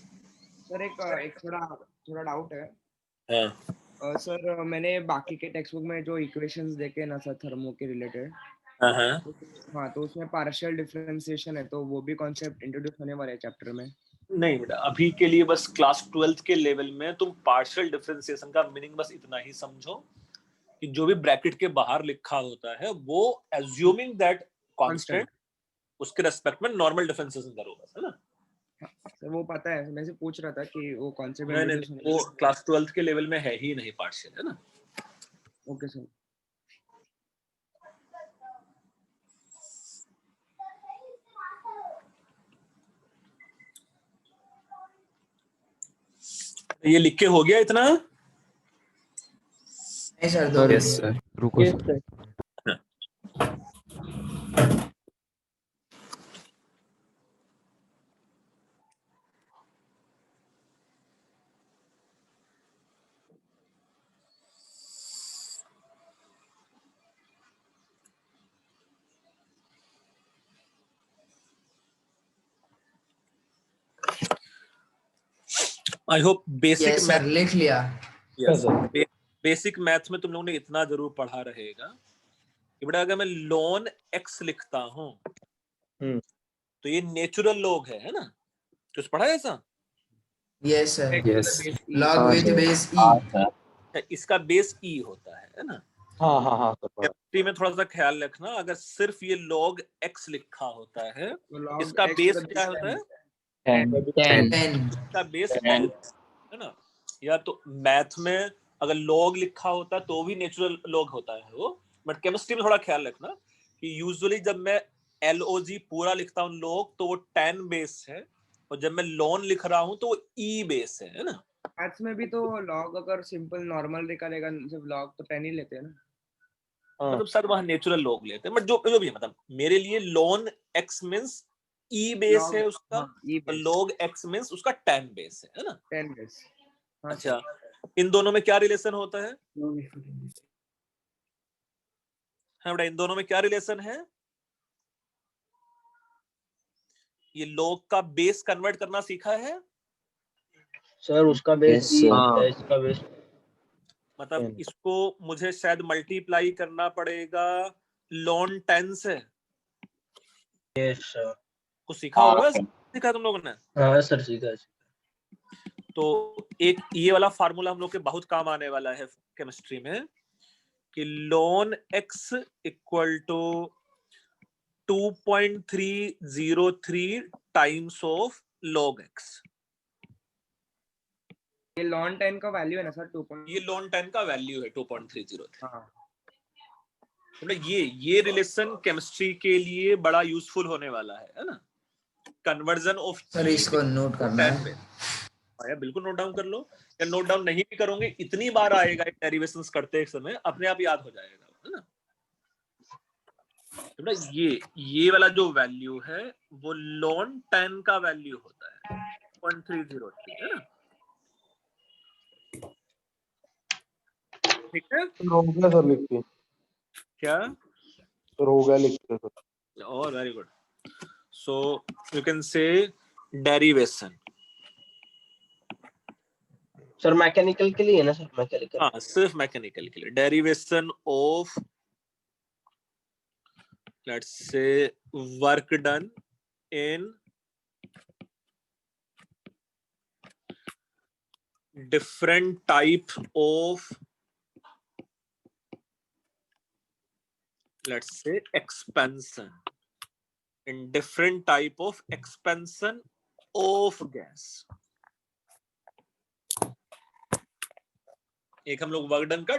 Speaker 2: एक थोड़ा डाउट है
Speaker 1: हाँ
Speaker 2: सर मैंने बाकी के टेक्स्ट बुक में जो इक्वेशंस देखे ना सर थर्मो के रिलेटेड
Speaker 1: हाँ हाँ
Speaker 2: हाँ तो उसमें पार्शियल डिफरेंशिएशन है तो वो भी कॉन्सेप्ट इंट्रोड्यूस होने वाला है चैप्टर में
Speaker 1: नहीं बेटा, अभी के लिए बस क्लास 12th के लेवल में तुम पार्शियल डिफरेंशिएशन का मीनिंग बस इतना ही समझो कि जो भी ब्रैकेट के बाहर लिखा होता है वो एज्यूमिंग दैट कांस्टेंट उसके रेस्पेक्ट में नॉर्मल डिफरेंशिएशन करो बस, है ना।
Speaker 2: सर वो पता है, मैं से पूछ रहा था कि वो कॉन्सेप्ट
Speaker 1: नहीं
Speaker 2: इंट्रोड्यूस
Speaker 1: नहीं,
Speaker 2: होने
Speaker 1: वो क्लास 12th के लेवल में है ही नहीं पार्शियल, है ना।
Speaker 2: Okay sir.
Speaker 1: ये लिख के हो गया इतना?
Speaker 3: नहीं सर, 2
Speaker 8: Yes,
Speaker 3: मिनट।
Speaker 8: sir. रुको
Speaker 6: Yes,
Speaker 8: sir.
Speaker 6: sir.
Speaker 1: I hope basic
Speaker 3: yes sir, लिख लिया।
Speaker 1: Yes
Speaker 4: sir.
Speaker 1: बेसिक मैथ में तुम लोगों ने इतना जरूर पढ़ा रहेगा कि बेटा अगर मैं ln x लिखता हूं
Speaker 4: हम्म।
Speaker 1: तो ये नेचुरल लॉग है ना, कुछ पढ़ा है ऐसा?
Speaker 3: Yes sir,
Speaker 8: Yes.
Speaker 3: लॉग
Speaker 4: हाँ,
Speaker 3: विद
Speaker 4: sir.
Speaker 3: बेस
Speaker 7: हाँ
Speaker 3: ई।
Speaker 7: सर
Speaker 1: इसका बेस e होता है ना।
Speaker 4: हाँ सर पढ़ा।
Speaker 1: केमिस्ट्री में थोड़ा सा ख्याल रखना, अगर सिर्फ ये log x लिखा होता है
Speaker 2: तो log
Speaker 1: इसका
Speaker 2: x
Speaker 1: बेस
Speaker 2: का
Speaker 1: क्या
Speaker 2: base
Speaker 1: होता है?
Speaker 7: 10
Speaker 3: 10।
Speaker 1: इसका बेस 10
Speaker 7: 10
Speaker 1: है ना। या तो मैथ में अगर log लिखा होता तो भी नेचुरल log होता है वो, बट केमिस्ट्री में थोड़ा ख्याल रखना कि यूजुअली जब मैं log पूरा लिखता हूँ log तो वो 10 बेस है, और जब मैं ln लिख रहा हूँ तो वो e बेस है ना।
Speaker 2: मैथ्स में भी तो log अगर सिंपल नॉर्मल निकालेगा सिर्फ log तो 10 ही लेते हैं ना।
Speaker 1: मतलब सर वहां नेचुरल लोग लेते हैं, बट जो भी है, मतलब मेरे लिए ln x means e base
Speaker 2: log
Speaker 1: है उसका,
Speaker 2: हाँ e
Speaker 1: और
Speaker 2: base
Speaker 1: log x मींस उसका 10 बेस है ना।
Speaker 2: 10 base। हाँ
Speaker 1: अच्छा, इन दोनों में क्या रिलेशन होता है? हाँ बेटा, इन दोनों में क्या रिलेशन है? ये log का बेस कन्वर्ट करना सीखा है?
Speaker 6: सर उसका बेस
Speaker 7: Yes,
Speaker 6: ई
Speaker 7: sir.
Speaker 6: होता है, इसका बेस
Speaker 1: मतलब इसको मुझे शायद मल्टीप्लाई करना पड़ेगा ln 10 से।
Speaker 6: Yes sir.
Speaker 1: कुछ सीखा
Speaker 7: हाँ
Speaker 1: होगा,
Speaker 7: सर
Speaker 1: सीखा तुम लोगों ने?
Speaker 6: हाँ सर, सीखा है।
Speaker 1: तो एक ये वाला फार्मूला हम लोग के बहुत काम आने वाला है केमिस्ट्री में कि ln x equal to 2.303 times of log x।
Speaker 2: ये ln 10 का वैल्यू है ना सर 2.
Speaker 1: ये ln 10 का वैल्यू है 2.303।
Speaker 2: हाँ
Speaker 1: मतलब ये रिलेशन केमिस्ट्री के लिए बड़ा यूजफुल होने वाला है ना। कन्वर्जन ऑफ
Speaker 3: सर इसको नोट करना है।
Speaker 1: आया, बिल्कुल नोट डाउन कर लो, या नोट डाउन नहीं भी करोगे इतनी बार आएगा डेरिवेशंस करते समय अपने आप याद हो जाएगा, है ना। तो ये वाला जो वैल्यू है वो ln 10 का वैल्यू होता है 0.303, है ना। ठीक है,
Speaker 4: सर हो गया सर लिख के।
Speaker 1: क्या?
Speaker 4: सर हो गया लिख के sir.
Speaker 1: Oh, very good. So you can say derivation.
Speaker 6: Sir mechanical के लिए है ना सर, मैकेनिकल।
Speaker 1: हाँ, सिर्फ मैकेनिकल के लिए derivation of, let's say, work done in different type of, let's say, expansion, in different type of expansion of gas. एक हम लोग वर्क डन का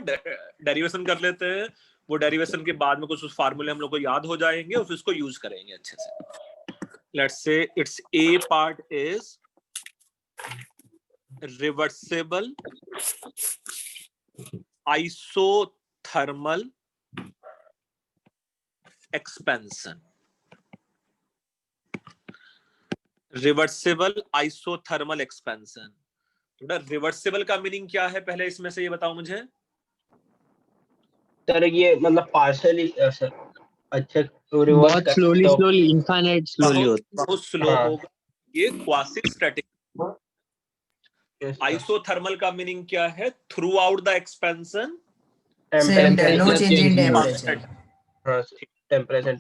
Speaker 1: डेरिवेशन कर लेते हैं, वो डेरिवेशन के बाद में कुछ उस फार्मूले हम लोग को याद हो जाएंगे और फिर उसको यूज करेंगे अच्छे से। Let's say it's a part is reversible isothermal expansion, reversible isothermal expansion. बेटा रिवर्सिबल का मीनिंग क्या है पहले इसमें से ये बताओ मुझे।
Speaker 6: सर ये मतलब पार्शियली सर अच्छा
Speaker 7: बहुत स्लोली इनफाइनाइट स्लोली होता
Speaker 1: बहुत स्लो
Speaker 6: हाँ।
Speaker 1: होगा, ये क्वासी स्टैटिक। आइसोथर्मल का मीनिंग क्या है, through out the expansion
Speaker 3: Same no change in temperature.
Speaker 6: Temperature.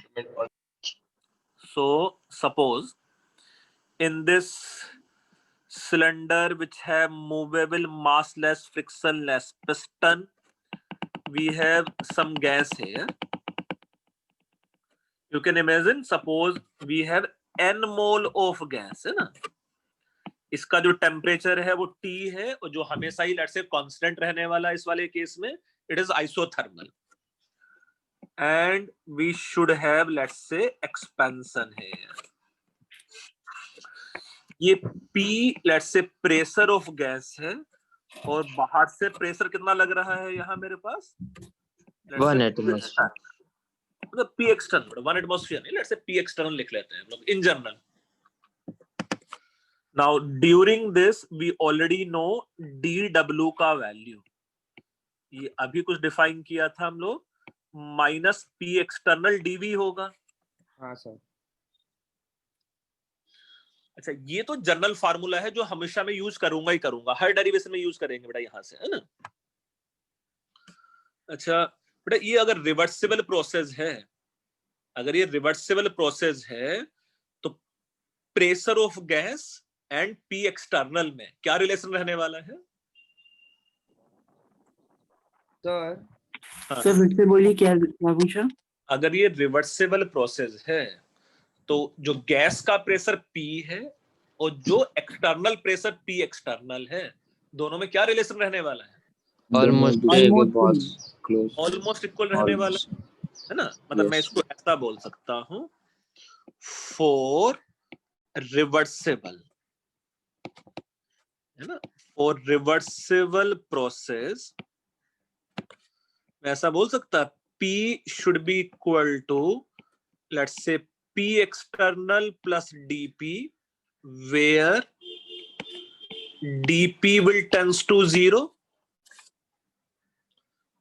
Speaker 1: So suppose in this cylinder which have movable massless frictionless piston, we have some gas here. You can imagine, suppose we have n mole of gas, है ना। इसका जो टेम्परेचर है वो T है, और जो हमेशा ही लेट्स से कांस्टेंट रहने वाला इस वाले केस में it is isothermal, and we should have let's say expansion है। ये P let's say pressure of gas है, और बाहर से प्रेशर कितना लग रहा है यहाँ मेरे पास
Speaker 7: 1 atmosphere.
Speaker 1: मतलब P एक्सटर्नल 1 एटमॉस्फेयर नहीं, लेट्स से P एक्सटर्नल लिख लेते हैं हम लोग in general. Now during this we already know dW का वैल्यू, ये अभी कुछ डिफाइन किया था हम लोग, माइनस P एक्सटर्नल dV होगा।
Speaker 2: हाँ सर।
Speaker 1: अच्छा ये तो जनरल फार्मूला है जो हमेशा मैं यूज करूंगा ही करूंगा, हर डेरिवेशन में यूज करेंगे बेटा यहाँ से, है ना। अच्छा बेटा ये अगर रिवर्सिबल प्रोसेस है, अगर ये रिवर्सिबल प्रोसेस है तो pressure of gas and P external में क्या रिलेशन रहने वाला है
Speaker 2: सर?
Speaker 1: हाँ।
Speaker 5: सर फिर से बोलिए, क्या क्या पूछा?
Speaker 1: अगर ये रिवर्सिबल प्रोसेस है तो जो गैस का प्रेशर P है और जो एक्सटर्नल प्रेशर P एक्सटर्नल है, दोनों में क्या रिलेशन रहने वाला है,
Speaker 7: Almost बहुत close.
Speaker 1: ऑलमोस्ट इक्वल रहने वाला है ना। मतलब मैं इसको ऐसा बोल सकता हूं, फॉर रिवर्सिबल, है ना, फॉर रिवर्सिबल प्रोसेस मैं ऐसा बोल सकता, P should be equal to let's say P external plus dP, where dP will tends to 0.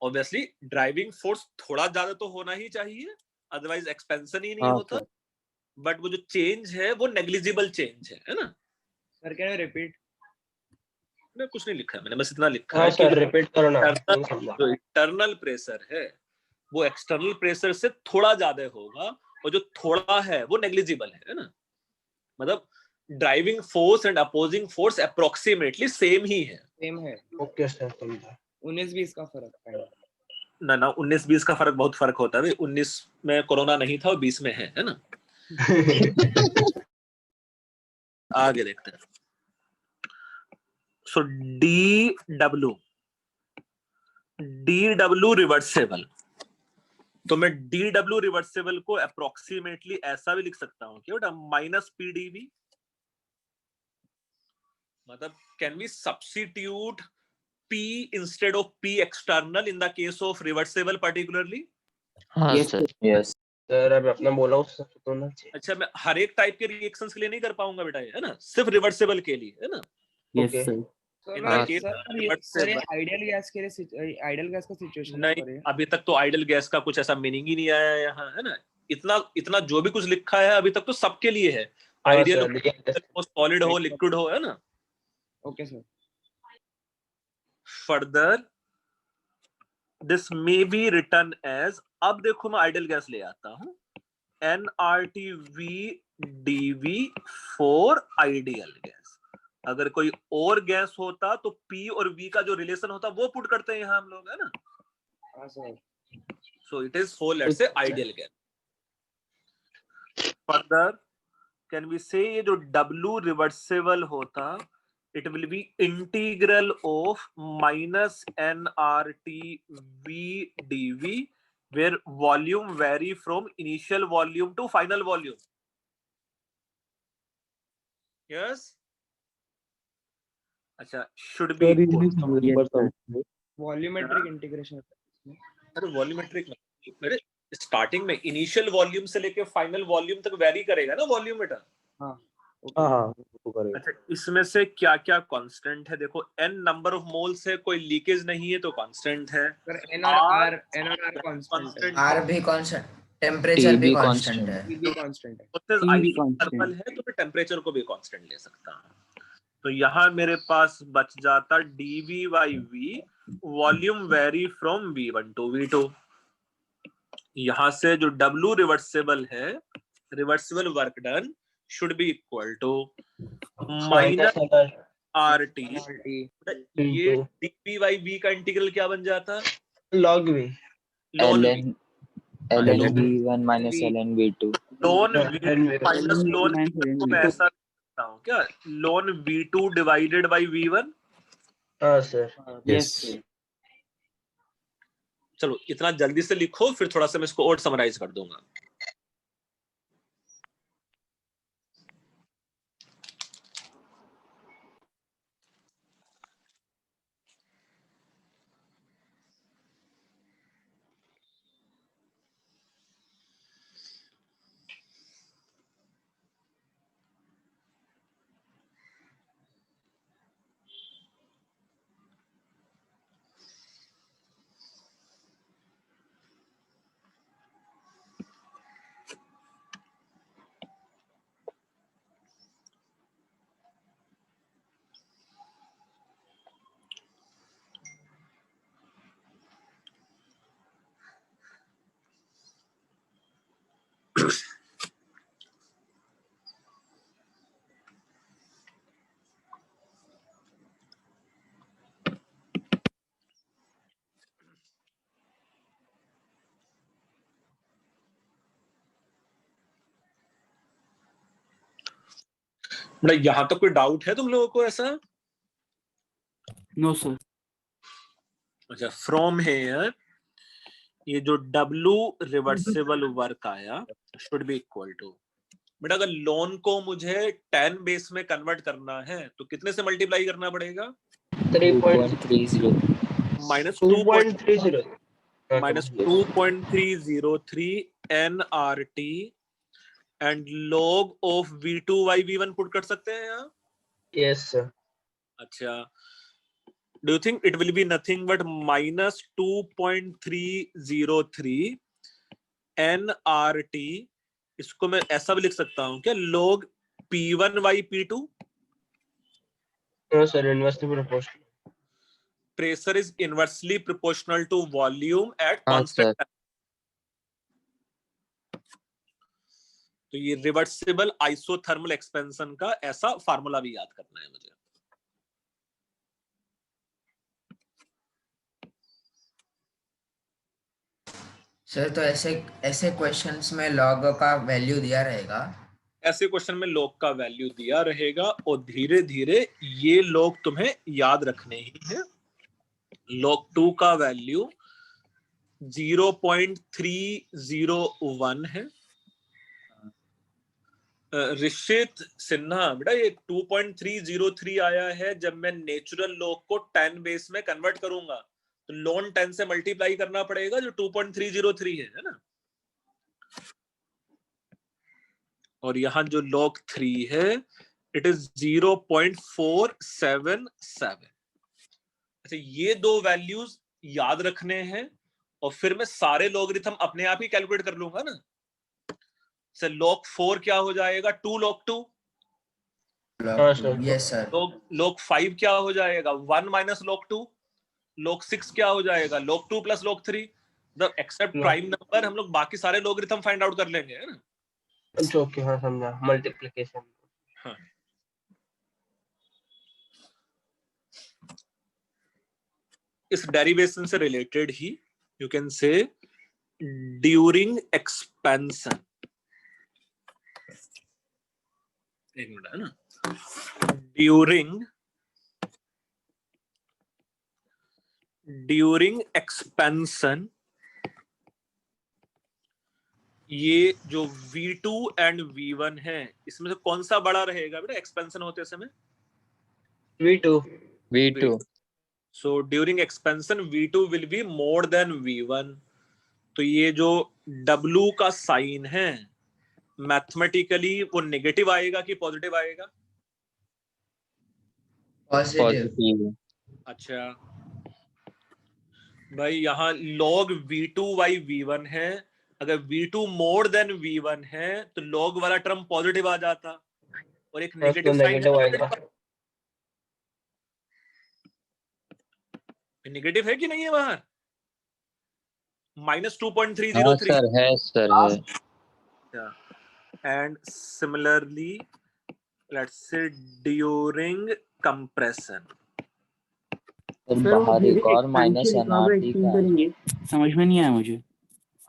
Speaker 1: Obviously driving force थोड़ा ज्यादा तो होना ही चाहिए, अदरवाइज एक्सपेंशन ही नहीं होता, बट वो जो चेंज है वो नेग्लिजिबल चेंज है ना।
Speaker 2: Sir can you repeat?
Speaker 1: मैं कुछ नहीं लिखा है, मैंने बस इतना लिखा
Speaker 6: हाँ
Speaker 1: है
Speaker 6: सर
Speaker 1: कि
Speaker 6: रिपीट करो ना।
Speaker 1: जो इंटरनल प्रेशर है वो एक्सटर्नल प्रेशर से थोड़ा ज्यादा होगा, और जो थोड़ा है वो नेग्लिजिबल है ना। मतलब driving force and opposing force approximately same ही है।
Speaker 2: सेम है।
Speaker 6: ओके सर समझा।
Speaker 2: 19-20 का फर्क है
Speaker 1: ना 19-20 का फर्क बहुत फर्क होता है, 19 में कोरोना नहीं था और 20 में है ना। आगे देखते हैं। सो DW रिवर्सेबल, तो मैं DW रिवर्सेबल को अप्रोक्सीमेटली ऐसा भी लिख सकता हूँ कि बेटा माइनस PdV, मतलब can we substitute P instead of P external in the case of reversible particularly?
Speaker 7: हाँ
Speaker 5: Yes,
Speaker 7: सर.
Speaker 6: यस सर अब अपना बोला उस तो ना।
Speaker 1: अच्छा मैं हर एक टाइप के रिएक्शंस के लिए नहीं कर पाऊंगा बेटा ये, है ना, सिर्फ रिवर्सेबल के लिए, है ना।
Speaker 5: Yes
Speaker 6: Okay.
Speaker 5: सर।
Speaker 2: सर ये आइडियल गैस के लिए, आइडियल गैस का सिचुएशन है
Speaker 1: नहीं अभी तक तो आइडियल गैस का कुछ ऐसा मीनिंग ही नहीं आया है यहाँ, है ना। इतना जो भी कुछ लिखा है अभी तक तो सबके लिए है, आइडियल हो, सॉलिड हो, लिक्विड हो, है ना।
Speaker 2: Okay sir.
Speaker 1: Further this may be written as, अब देखो मैं आइडियल गैस ले आता हूँ, nRT-V फॉर आइडियल गैस। अगर कोई और गैस होता तो P और V का जो रिलेशन होता वो पुट करते हैं यहाँ हम लोग, है ना।
Speaker 2: हाँ sir.
Speaker 1: So it is for let's say ideal gas. Further can we say ये जो W रिवर्सिबल होता, it will be integral of minus nRT-V dV, where volume vary from initial volume to final volume. Yes. अच्छा should be equal.
Speaker 2: Volumetric integration.
Speaker 1: अरे वॉल्यूमेट्रिक मेरे स्टार्टिंग में इनिशियल वॉल्यूम से लेके फाइनल वॉल्यूम तक वेरी करेगा ना वॉल्यूम बेटा।
Speaker 2: हाँ
Speaker 4: हाँ हाँ वो करेगा।
Speaker 1: अच्छा, इसमें से क्या क्या कांस्टेंट है? देखो n नंबर ऑफ मोल्स है, कोई लीकेज नहीं है तो कांस्टेंट है।
Speaker 2: सर एन और
Speaker 1: R
Speaker 2: आर कांस्टेंट है,
Speaker 1: constant
Speaker 3: आर भी कांस्टेंट, टेम्परेचर
Speaker 7: T
Speaker 3: भी
Speaker 7: भी
Speaker 3: कांस्टेंट
Speaker 7: constant.
Speaker 3: है।
Speaker 2: ये भी कांस्टेंट है।
Speaker 1: होते
Speaker 5: T भी
Speaker 1: आइसोथर्मल
Speaker 5: constant.
Speaker 1: है तो मैं टेम्परेचर को भी कांस्टेंट ले सकता हूँ। तो यहाँ मेरे पास बच जाता dV by V, volume vary from V1 to V2। यहाँ से जो W रिवर्सिबल है, reversible work done should be equal to minus RT। ये dV by V का इंटीग्रल क्या बन जाता?
Speaker 6: log V.
Speaker 1: ln V
Speaker 7: ln V1 minus ln V2.
Speaker 1: ln
Speaker 6: हाँ,
Speaker 1: V2
Speaker 6: ln
Speaker 1: minus ln V2 को मैं ऐसा लिखता हूँ क्या? ln V2 divided by V1।
Speaker 6: हाँ सर।
Speaker 5: Yes.
Speaker 1: चलो इतना जल्दी से लिखो, फिर थोड़ा सा मैं इसको और समराइज कर दूंगा। मतलब यहां तक कोई डाउट है तुम लोगों को ऐसा?
Speaker 5: No, sir.
Speaker 1: अच्छा, फ्रॉम हेयर ये जो W रिवर्सिबल वर्क आया शुड बी इक्वल टू, बेटा अगर लोन को मुझे 10 बेस में कन्वर्ट करना है तो कितने से मल्टीप्लाई करना पड़ेगा?
Speaker 7: 2.30.
Speaker 1: Minus
Speaker 6: 2.30
Speaker 1: minus 2.303 nRT and log of V2 by V1 put कर सकते हैं यहाँ।
Speaker 6: yes sir.
Speaker 1: अच्छा, do you think it will be nothing but minus 2.303 nRT? इसको मैं ऐसा भी लिख सकता हूँ क्या, log P1 by P2?
Speaker 6: No sir, inversely proportional.
Speaker 1: Pressure is inversely proportional to volume at
Speaker 7: हाँ,
Speaker 1: constant
Speaker 7: sir.
Speaker 1: time. तो ये रिवर्सिबल आइसोथर्मल एक्सपेंशन का ऐसा फार्मूला भी याद करना है मुझे।
Speaker 3: सर तो ऐसे क्वेश्चंस में लॉग का वैल्यू दिया रहेगा।
Speaker 1: ऐसे क्वेश्चन में log का वैल्यू दिया रहेगा और धीरे धीरे ये log तुम्हें याद रखने ही है। log 2 का वैल्यू 0.301 है। ऋषित सिन्हा, बेटा ये 2.303 आया है, जब मैं नेचुरल log को 10 बेस में कन्वर्ट करूंगा तो ln 10 से मल्टीप्लाई करना पड़ेगा जो 2.303 है ना। और यहां जो log 3 है इट इज 0.477। अच्छा, ये दो वैल्यूज याद रखने हैं और फिर मैं सारे लॉगरिथम अपने आप ही कैलकुलेट कर लूंगा ना। से log 4 क्या हो जाएगा, 2 log 2।
Speaker 3: Yes sir.
Speaker 1: log 5 क्या हो जाएगा, 1 minus log 2। log 6 क्या हो जाएगा, log 2 plus log 3। The except prime number हम लोग बाकी सारे लॉगरिथम फाइंड आउट कर लेंगे, है ना।
Speaker 6: अच्छा ओके, हाँ समझा, मल्टीप्लिकेशन।
Speaker 1: हाँ, इस डेरिवेशन से related he you can say during expansion, एक मिनट है ना, ड्यूरिंग एक्सपेंशन ये जो V2 एंड V1 है इसमें से कौन सा बड़ा रहेगा बेटा एक्सपेंशन होते समय?
Speaker 6: V2।
Speaker 1: So during expansion V2 will be more than V1। तो ये जो W का साइन है मैथमेटिकली वो नेगेटिव आएगा कि पॉजिटिव आएगा?
Speaker 3: पॉजिटिव।
Speaker 7: पॉजिटिव।
Speaker 1: अच्छा भाई यहाँ log v2/v1 है, अगर v2 मोर देन v1 है तो log वाला टर्म पॉजिटिव आ जाता और एक नेगेटिव साइन है,
Speaker 6: नेगेटिव आएगा।
Speaker 1: नेगेटिव है कि नहीं है बाहर?
Speaker 7: हाँ
Speaker 1: -2.303
Speaker 7: सर है सर है।
Speaker 1: and similarly let's say during compression
Speaker 5: sir वो
Speaker 7: बाहर
Speaker 5: धीरे
Speaker 7: एक और माइनस
Speaker 5: expansion कहाँ पे explain करेंगे? समझ में नहीं आया मुझे।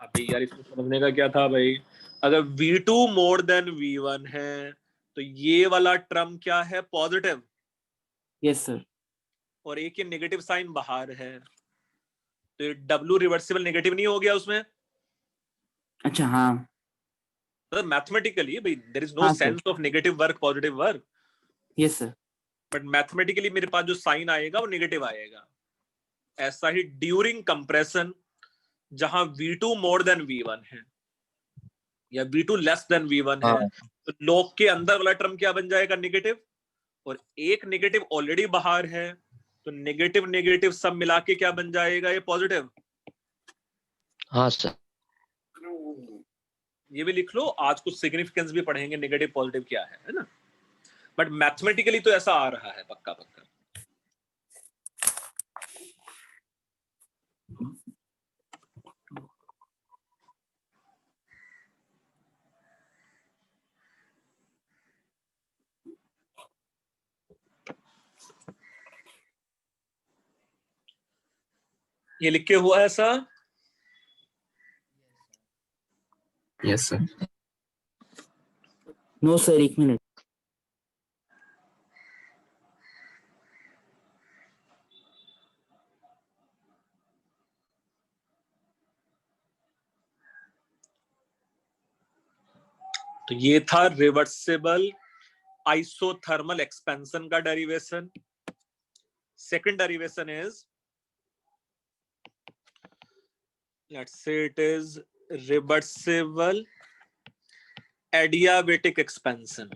Speaker 1: अभी यार इसको समझने का क्या था भाई, अगर v2 मोर देन v1 है तो ये वाला टर्म क्या है? पॉजिटिव।
Speaker 5: Yes sir.
Speaker 1: और एक ये नेगेटिव साइन बाहर है तो ये w रिवर्सिबल नेगेटिव नहीं हो गया उसमें?
Speaker 5: अच्छा हाँ।
Speaker 1: मतलब मैथमेटिकली भाई देयर इज नो
Speaker 5: हाँ, sir.
Speaker 1: Sense of negative work positive work,
Speaker 5: yes sir.
Speaker 1: But mathematically मेरे पास जो साइन आएगा वो नेगेटिव आएगा। ऐसा ही ड्यूरिंग कंप्रेशन जहां v2 मोर देन v1 है या v2 लेस देन v1 है तो log के अंदर वाला टर्म क्या बन जाएगा? नेगेटिव। और एक नेगेटिव ऑलरेडी बाहर है तो नेगेटिव नेगेटिव सब मिला के क्या बन जाएगा? ये पॉजिटिव।
Speaker 7: हाँ सर।
Speaker 1: ये भी लिख लो, आज कुछ सिग्निफिकेंस भी पढ़ेंगे नेगेटिव पॉजिटिव क्या है ना। बट मैथमेटिकली तो ऐसा आ रहा है पक्का पक्का। ये लिख के हुआ है ऐसा?
Speaker 3: Yes sir.
Speaker 5: नो सर, एक मिनट।
Speaker 1: तो ये था रिवर्सिबल आइसोथर्मल एक्सपेंशन का derivation. Second derivation is, let's say it is reversible adiabatic expansion.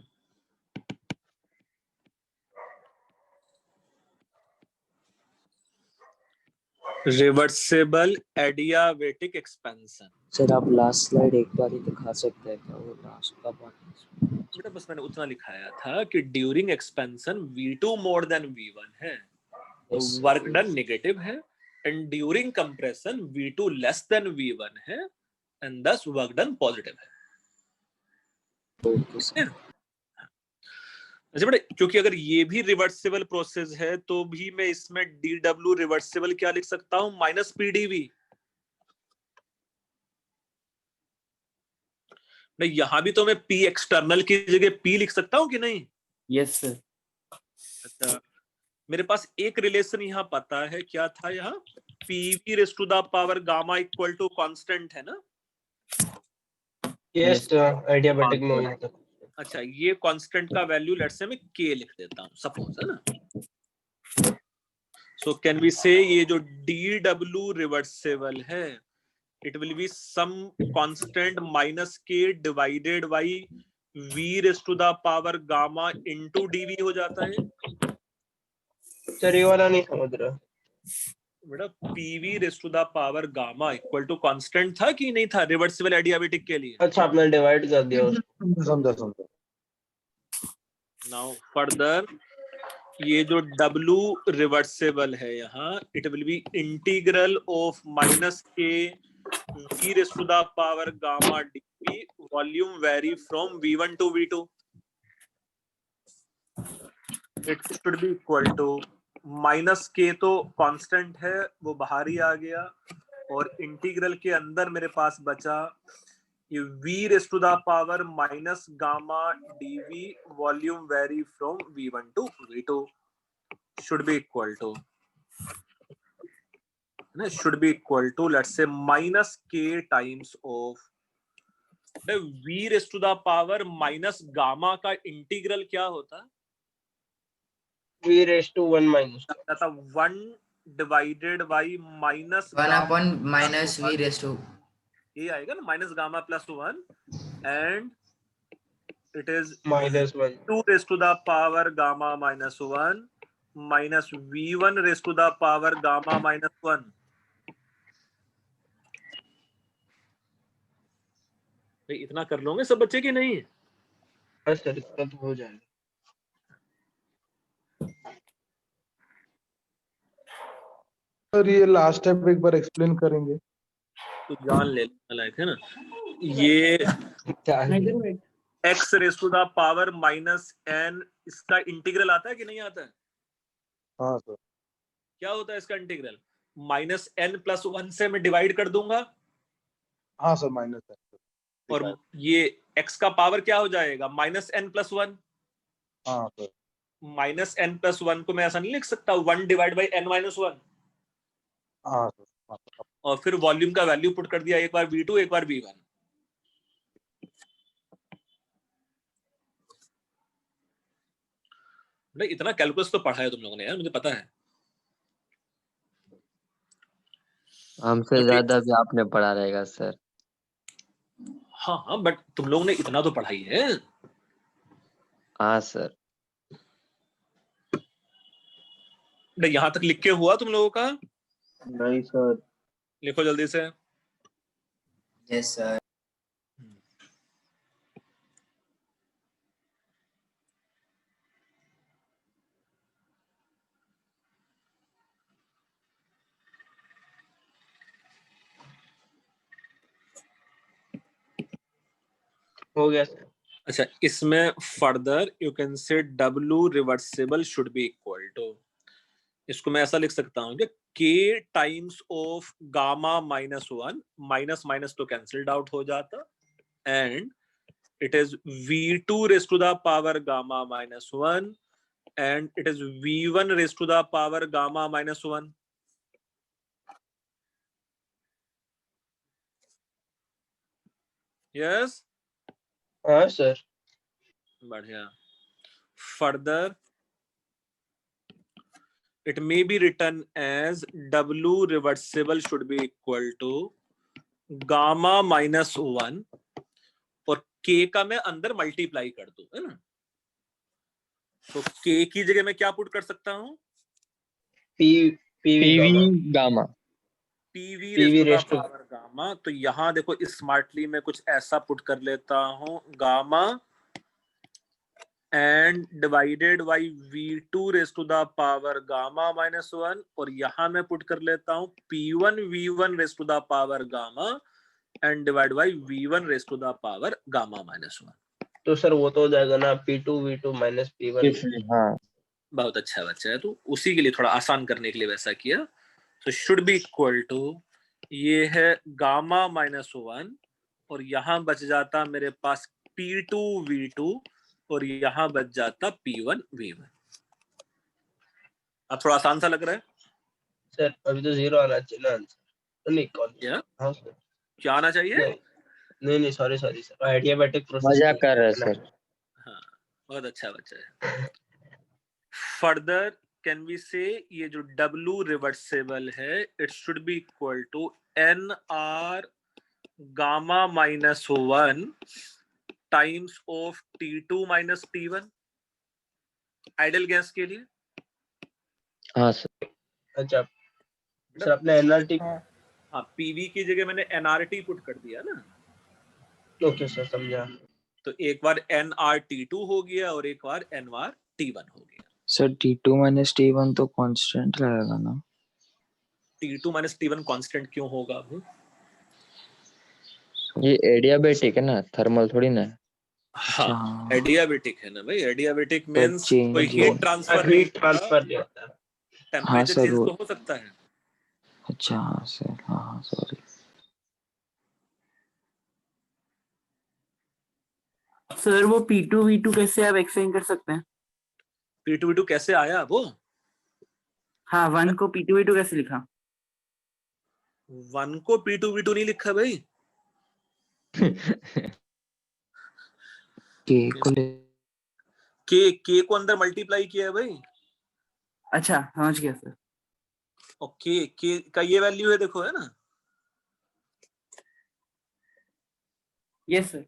Speaker 1: Reversible adiabatic expansion.
Speaker 9: Sir आप लास्ट स्लाइड एक बार ही दिखा सकते हैं क्या? वो लास्ट का पार्ट।
Speaker 1: बेटा बस मैंने उतना लिखाया था कि during expansion v2 more than v1 है तो वर्क डन नेगेटिव है, and during compression v2 less than v1 है and thus work done positive है। अच्छा बेटा, क्योंकि अगर ये भी रिवर्सिबल प्रोसेस है तो भी मैं इसमें dw रिवर्सिबल क्या लिख सकता हूं? -pdv। नहीं, यहां भी तो मैं p एक्सटर्नल की जगह p लिख सकता हूं कि नहीं?
Speaker 5: Yes sir.
Speaker 1: अच्छा, मेरे पास एक रिलेशन यहाँ पता है, क्या था यहाँ? pv raise to the power gamma equal to constant है ना?
Speaker 6: यस एडियाबैटिक नो है।
Speaker 1: अच्छा, ये कांस्टेंट का वैल्यू लेट्स से मैं k लिख देता हूँ सपोज, है ना? सो कैन वी से ये जो dw रिवर्सिबल है it will be some constant -k divided by v raised to the power gamma into dv हो जाता है।
Speaker 6: सर ये वाला नहीं समझ रहा
Speaker 1: बेटा pv raised to the power gamma equal to constant था कि नहीं था रिवर्सिबल एडियाबेटिक के लिए?
Speaker 6: अच्छा आपने डिवाइड कर दिया उसको।
Speaker 4: समझा।
Speaker 1: नाउ फर्दर ये जो w रिवर्सिबल है यहाँ it will be integral of -k v raised to the power gamma dv volume vary from v1 to v2. It should be equal to -k तो कांस्टेंट है वो बाहर ही आ गया और इंटीग्रल के अंदर मेरे पास बचा ये v raised to the power minus gamma dv volume vary from v1 to v2 should be equal to let's say -k times of v raised to the power minus gamma का इंटीग्रल क्या होता?
Speaker 6: v raised to 1 minus
Speaker 1: 1 divided by minus
Speaker 3: 1/- v raised to
Speaker 1: ये आएगा ना minus gamma plus 1 and it is
Speaker 6: -1
Speaker 1: 2 raised to the power gamma minus 1 minus v1 raised to the power gamma minus 1. भाई इतना कर लोगे सब बच्चे कि नहीं?
Speaker 6: हाँ सर इतना तो हो जाएगा।
Speaker 4: सर ये लास्ट स्टेप एक बार एक्सप्लेन करेंगे?
Speaker 1: तो जान ले लाइक है ना, ये x raise to the power minus n, इसका इंटीग्रल आता है कि नहीं आता है?
Speaker 4: हाँ सर।
Speaker 1: क्या होता है इसका इंटीग्रल? -n+1 से मैं डिवाइड कर दूंगा
Speaker 4: हाँ सर माइनस है।
Speaker 1: और ये x का पावर क्या हो जाएगा? -n+1।
Speaker 4: हाँ सर।
Speaker 1: -n+1 को मैं ऐसा नहीं लिख सकता 1 डिवाइड बाई n-1।
Speaker 4: हाँ सर। हाँ, सर।
Speaker 1: और फिर वॉल्यूम का वैल्यू पुट कर दिया, एक बार v2 एक बार v1। नहीं इतना कैलकुलस तो पढ़ा है तुम लोगों ने यार, मुझे पता है।
Speaker 7: हमसे ज्यादा भी आपने पढ़ा रहेगा सर।
Speaker 1: हाँ हाँ, बट तुम लोगों ने इतना तो पढ़ाई है।
Speaker 7: हाँ सर।
Speaker 1: यहाँ तक लिख के हुआ तुम लोगों का?
Speaker 6: नहीं सर।
Speaker 1: लिखो जल्दी से।
Speaker 3: Yes sir.
Speaker 6: हो गया सर।
Speaker 1: अच्छा, इसमें further you can say W reversible should be equal to, इसको मैं ऐसा लिख सकता हूँ कि K times of gamma -1, minus minus तो कैंसिल्ड आउट हो जाता, and it is v2 raised to the power gamma -1 and it is v1 raised to the power gamma -1. Yes?
Speaker 6: हाँ सर।
Speaker 1: बढ़िया। Further, it may be written as W reversible should be equal to gamma -1 और K का मैं अंदर मल्टीप्लाई कर दूं, है ना? तो K की जगह मैं क्या पुट कर सकता हूँ?
Speaker 6: PV
Speaker 7: gamma.
Speaker 1: PV
Speaker 6: PV
Speaker 1: raised to the power gamma. तो यहाँ देखो स्मार्टली मैं कुछ ऐसा पुट कर लेता हूँ, gamma and divided by V2 raised to the power gamma -1, और यहाँ मैं पुट कर लेता हूँ P1 V1 raised to the power gamma and divide by V1 raised to the power gamma -1।
Speaker 6: तो सर वो तो हो जाएगा ना P2 V2 माइनस P1।
Speaker 7: हाँ
Speaker 1: बहुत अच्छा बच्चा है, तो उसी के लिए थोड़ा आसान करने के लिए वैसा किया। तो शुड बी इक्वल टू, ये है गामा -1 और यहाँ बच जाता मेरे पास P2 V2 और यहाँ बच जाता P1 V1। अब थोड़ा आसान सा लग रहा है
Speaker 6: सर? अभी तो 0 आना चाहिए ना आंसर। नहीं कौन?
Speaker 1: क्या?
Speaker 6: हाँ सर।
Speaker 1: क्या आना चाहिए?
Speaker 6: नहीं सॉरी सर, एडियाबैटिक प्रोसेस
Speaker 7: मजाक कर रहे सर।
Speaker 1: हाँ, बहुत अच्छा बच्चा है। फर्दर कैन वी से ये जो W रिवर्सिबल है, it should be equal to NR gamma -1 times of T2 minus T1 ideal gas के लिए।
Speaker 7: हाँ सर।
Speaker 6: अच्छा सर, अपने एनआरटी।
Speaker 1: हाँ, PV की जगह मैंने NRT पुट कर दिया ना।
Speaker 6: ओके सर, समझा।
Speaker 1: तो एक बार NRT2 हो गया और एक बार NRT1 हो गया।
Speaker 9: सर T2 माइनस T1 तो कांस्टेंट रहेगा ना?
Speaker 1: T2 माइनस T1 कांस्टेंट क्यों होगा?
Speaker 7: ये एडियाबैटिक है ना, थर्मल थोड़ी ना है।
Speaker 1: हाँ, एडियाबैटिक है ना भाई। एडियाबैटिक
Speaker 9: तो
Speaker 1: मींस कोई हीट ट्रांसफर नहीं होता, टेम्परेचर चेंज तो हो सकता है।
Speaker 9: अच्छा हाँ सर, हाँ सॉरी।
Speaker 5: सर वो P2 V2 कैसे आप एक्सप्लेन कर सकते हैं?
Speaker 1: P2 V2 कैसे आया वो?
Speaker 5: हाँ, 1 को P2 V2 कैसे लिखा?
Speaker 1: 1 को P2 V2 नहीं लिखा भाई। K को अंदर मल्टीप्लाई किया है भाई।
Speaker 5: अच्छा समझ गया सर।
Speaker 1: और K का ये वैल्यू है, देखो, है ना?
Speaker 5: Yes sir.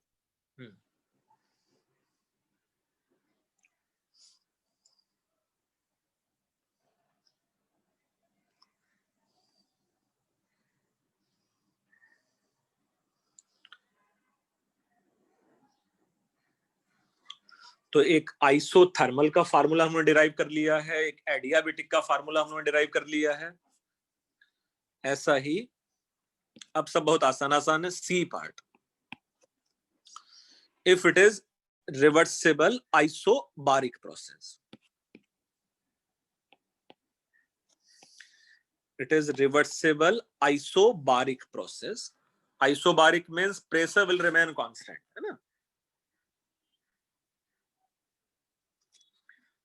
Speaker 1: तो एक आइसोथर्मल का फार्मूला हमने डिराइव कर लिया है, एक एडियाबेटिक का फार्मूला हमने डिराइव कर लिया है। ऐसा ही अब सब बहुत आसान है। C part, if it is reversible isobaric process, it is reversible isobaric process. Isobaric means pressure will remain constant, है ना?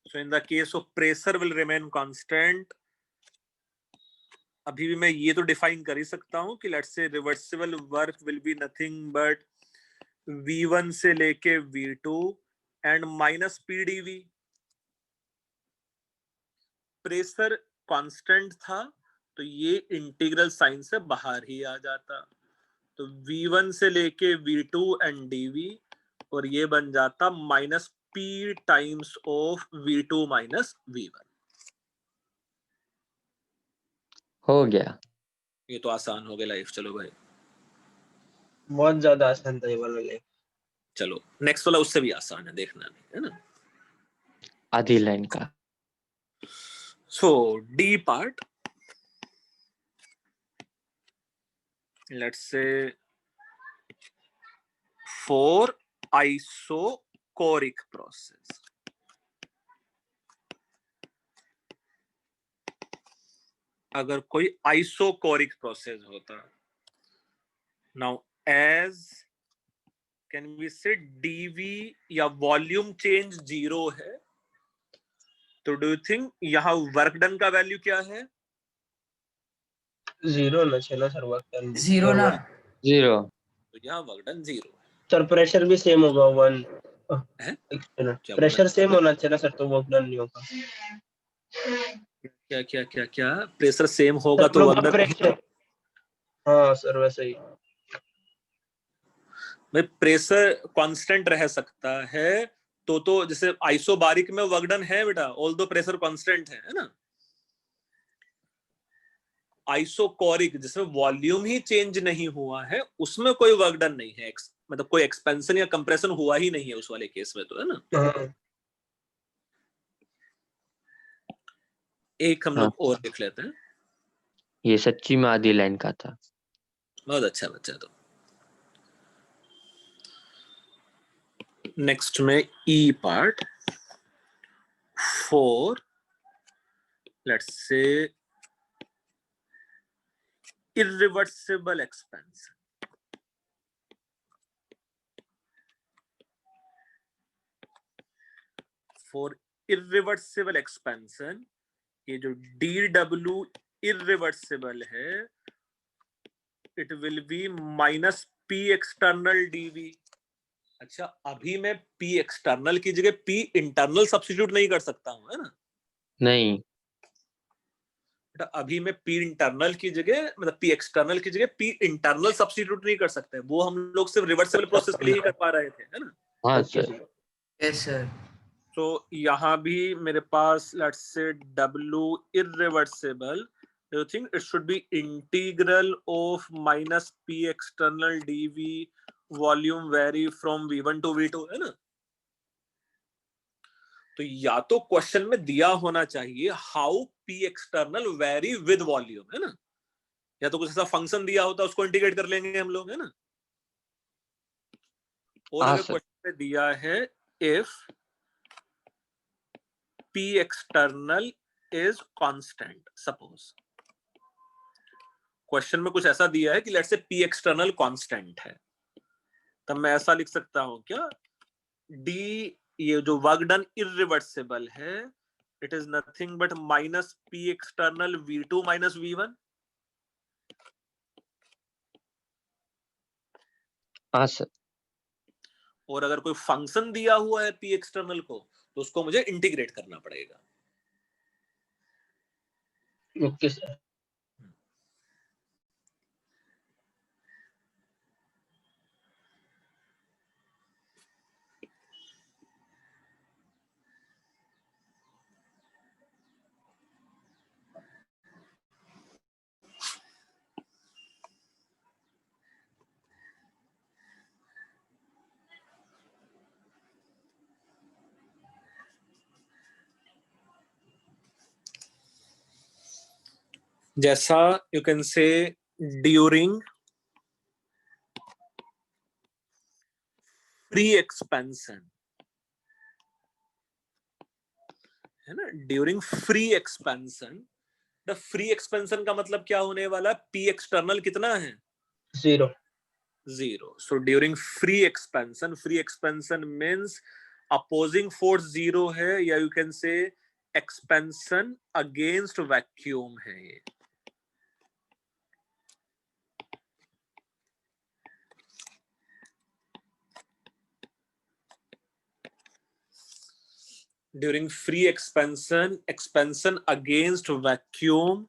Speaker 1: So in the case of pressure will remain constant, अभी भी मैं ये तो डिफाइन कर ही सकता हूं कि let's say reversible work will be nothing but V1 से लेके V2 and minus PdV. Pressure constant था तो ये इंटीग्रल साइन से बाहर ही आ जाता, तो V1 से लेके V2 एंड dV, और ये बन जाता minus P times of V2 minus V1।
Speaker 7: हो गया।
Speaker 1: ये तो आसान हो गया लाइफ। चलो भाई,
Speaker 6: बहुत ज्यादा आसान था ये वाला लाइफ।
Speaker 1: चलो नेक्स्ट वाला उससे भी आसान है, देखना नहीं, है ना?
Speaker 7: आधी लाइन का।
Speaker 1: So D part, let's say for isochoric process, अगर कोई आइसोकोरिक प्रोसेस होता, now as can we say DV या वॉल्यूम चेंज 0 है, तो डू यू थिंक यहाँ वर्क डन का वैल्यू क्या है?
Speaker 6: 0 ना चला सर, वर्क डन
Speaker 3: 0 ना।
Speaker 7: 0।
Speaker 1: तो यहाँ वर्क डन 0 है।
Speaker 6: सर प्रेशर भी सेम होगा 1।
Speaker 1: हैं? क्या
Speaker 6: प्रेशर
Speaker 1: बोला?
Speaker 6: सेम होना चाहिए सर, तो वर्क डन नहीं होगा।
Speaker 1: क्या क्या क्या क्या प्रेशर सेम होगा
Speaker 6: सर
Speaker 1: तो वर्क डन?
Speaker 6: प्रेशर, हाँ सर वैसे ही।
Speaker 1: भाई प्रेशर कांस्टेंट रह सकता है, तो जैसे आइसोबारिक में वर्क डन है बेटा, ऑल दो प्रेशर कांस्टेंट है ना? आइसोकोरिक जिसमें वॉल्यूम ही चेंज नहीं हुआ है, उसमें कोई वर्क डन नहीं है, मतलब कोई एक्सपेंशन या कंप्रेशन हुआ ही नहीं है उस वाले केस में, तो है ना?
Speaker 6: हाँ।
Speaker 1: एक हम लोग और देख लेते हैं।
Speaker 7: ये सच्ची में आधी लाइन का था।
Speaker 1: बहुत अच्छा बच्चा। तो नेक्स्ट में E part, for let's say irreversible expansion, for irreversible expansion, ये जो dw irreversible है, it will be minus p external dv। अच्छा, अभी मैं p external की जगह p internal सब्स्टिट्यूट नहीं कर सकता हूं, है ना?
Speaker 7: नहीं।
Speaker 1: अभी मैं p इंटरनल की जगह, मतलब p एक्सटर्नल की जगह p इंटरनल सब्स्टिट्यूट नहीं कर सकते, वो हम लोग सिर्फ रिवर्सिबल प्रोसेस के लिए ही कर पा रहे थे, है ना?
Speaker 7: हाँ
Speaker 6: ओके
Speaker 7: सर।
Speaker 3: Yes sir.
Speaker 1: तो यहाँ भी मेरे पास let's say w irreversible, you think it should be integral of minus p external dv volume vary from v1 to v2, है ना? तो या तो क्वेश्चन में दिया होना चाहिए how p external very with volume, है ना? या तो कुछ ऐसा फंक्शन दिया होता, उसको इंटीग्रेट कर लेंगे हम लोग, है ना? और अगर क्वेश्चन में दिया है if p external is constant, suppose question में कुछ ऐसा दिया है कि let's say p external constant है, तब मैं ऐसा लिख सकता हूं क्या, d, ये जो वर्क डन इररिवर्सिबल है, it is nothing but minus p external v2 minus v1।
Speaker 7: हाँ सर।
Speaker 1: और अगर कोई फंक्शन दिया हुआ है p एक्सटर्नल को, तो उसको मुझे इंटीग्रेट करना पड़ेगा।
Speaker 6: Okay sir.
Speaker 1: जैसा you can say during free expansion, है ना, during free expansion. The free expansion का मतलब क्या होने वाला? पी एक्सटर्नल कितना है?
Speaker 6: 0.
Speaker 1: 0. So during free expansion means opposing force 0 है, या you can say expansion against vacuum है ये। During free expansion against vacuum,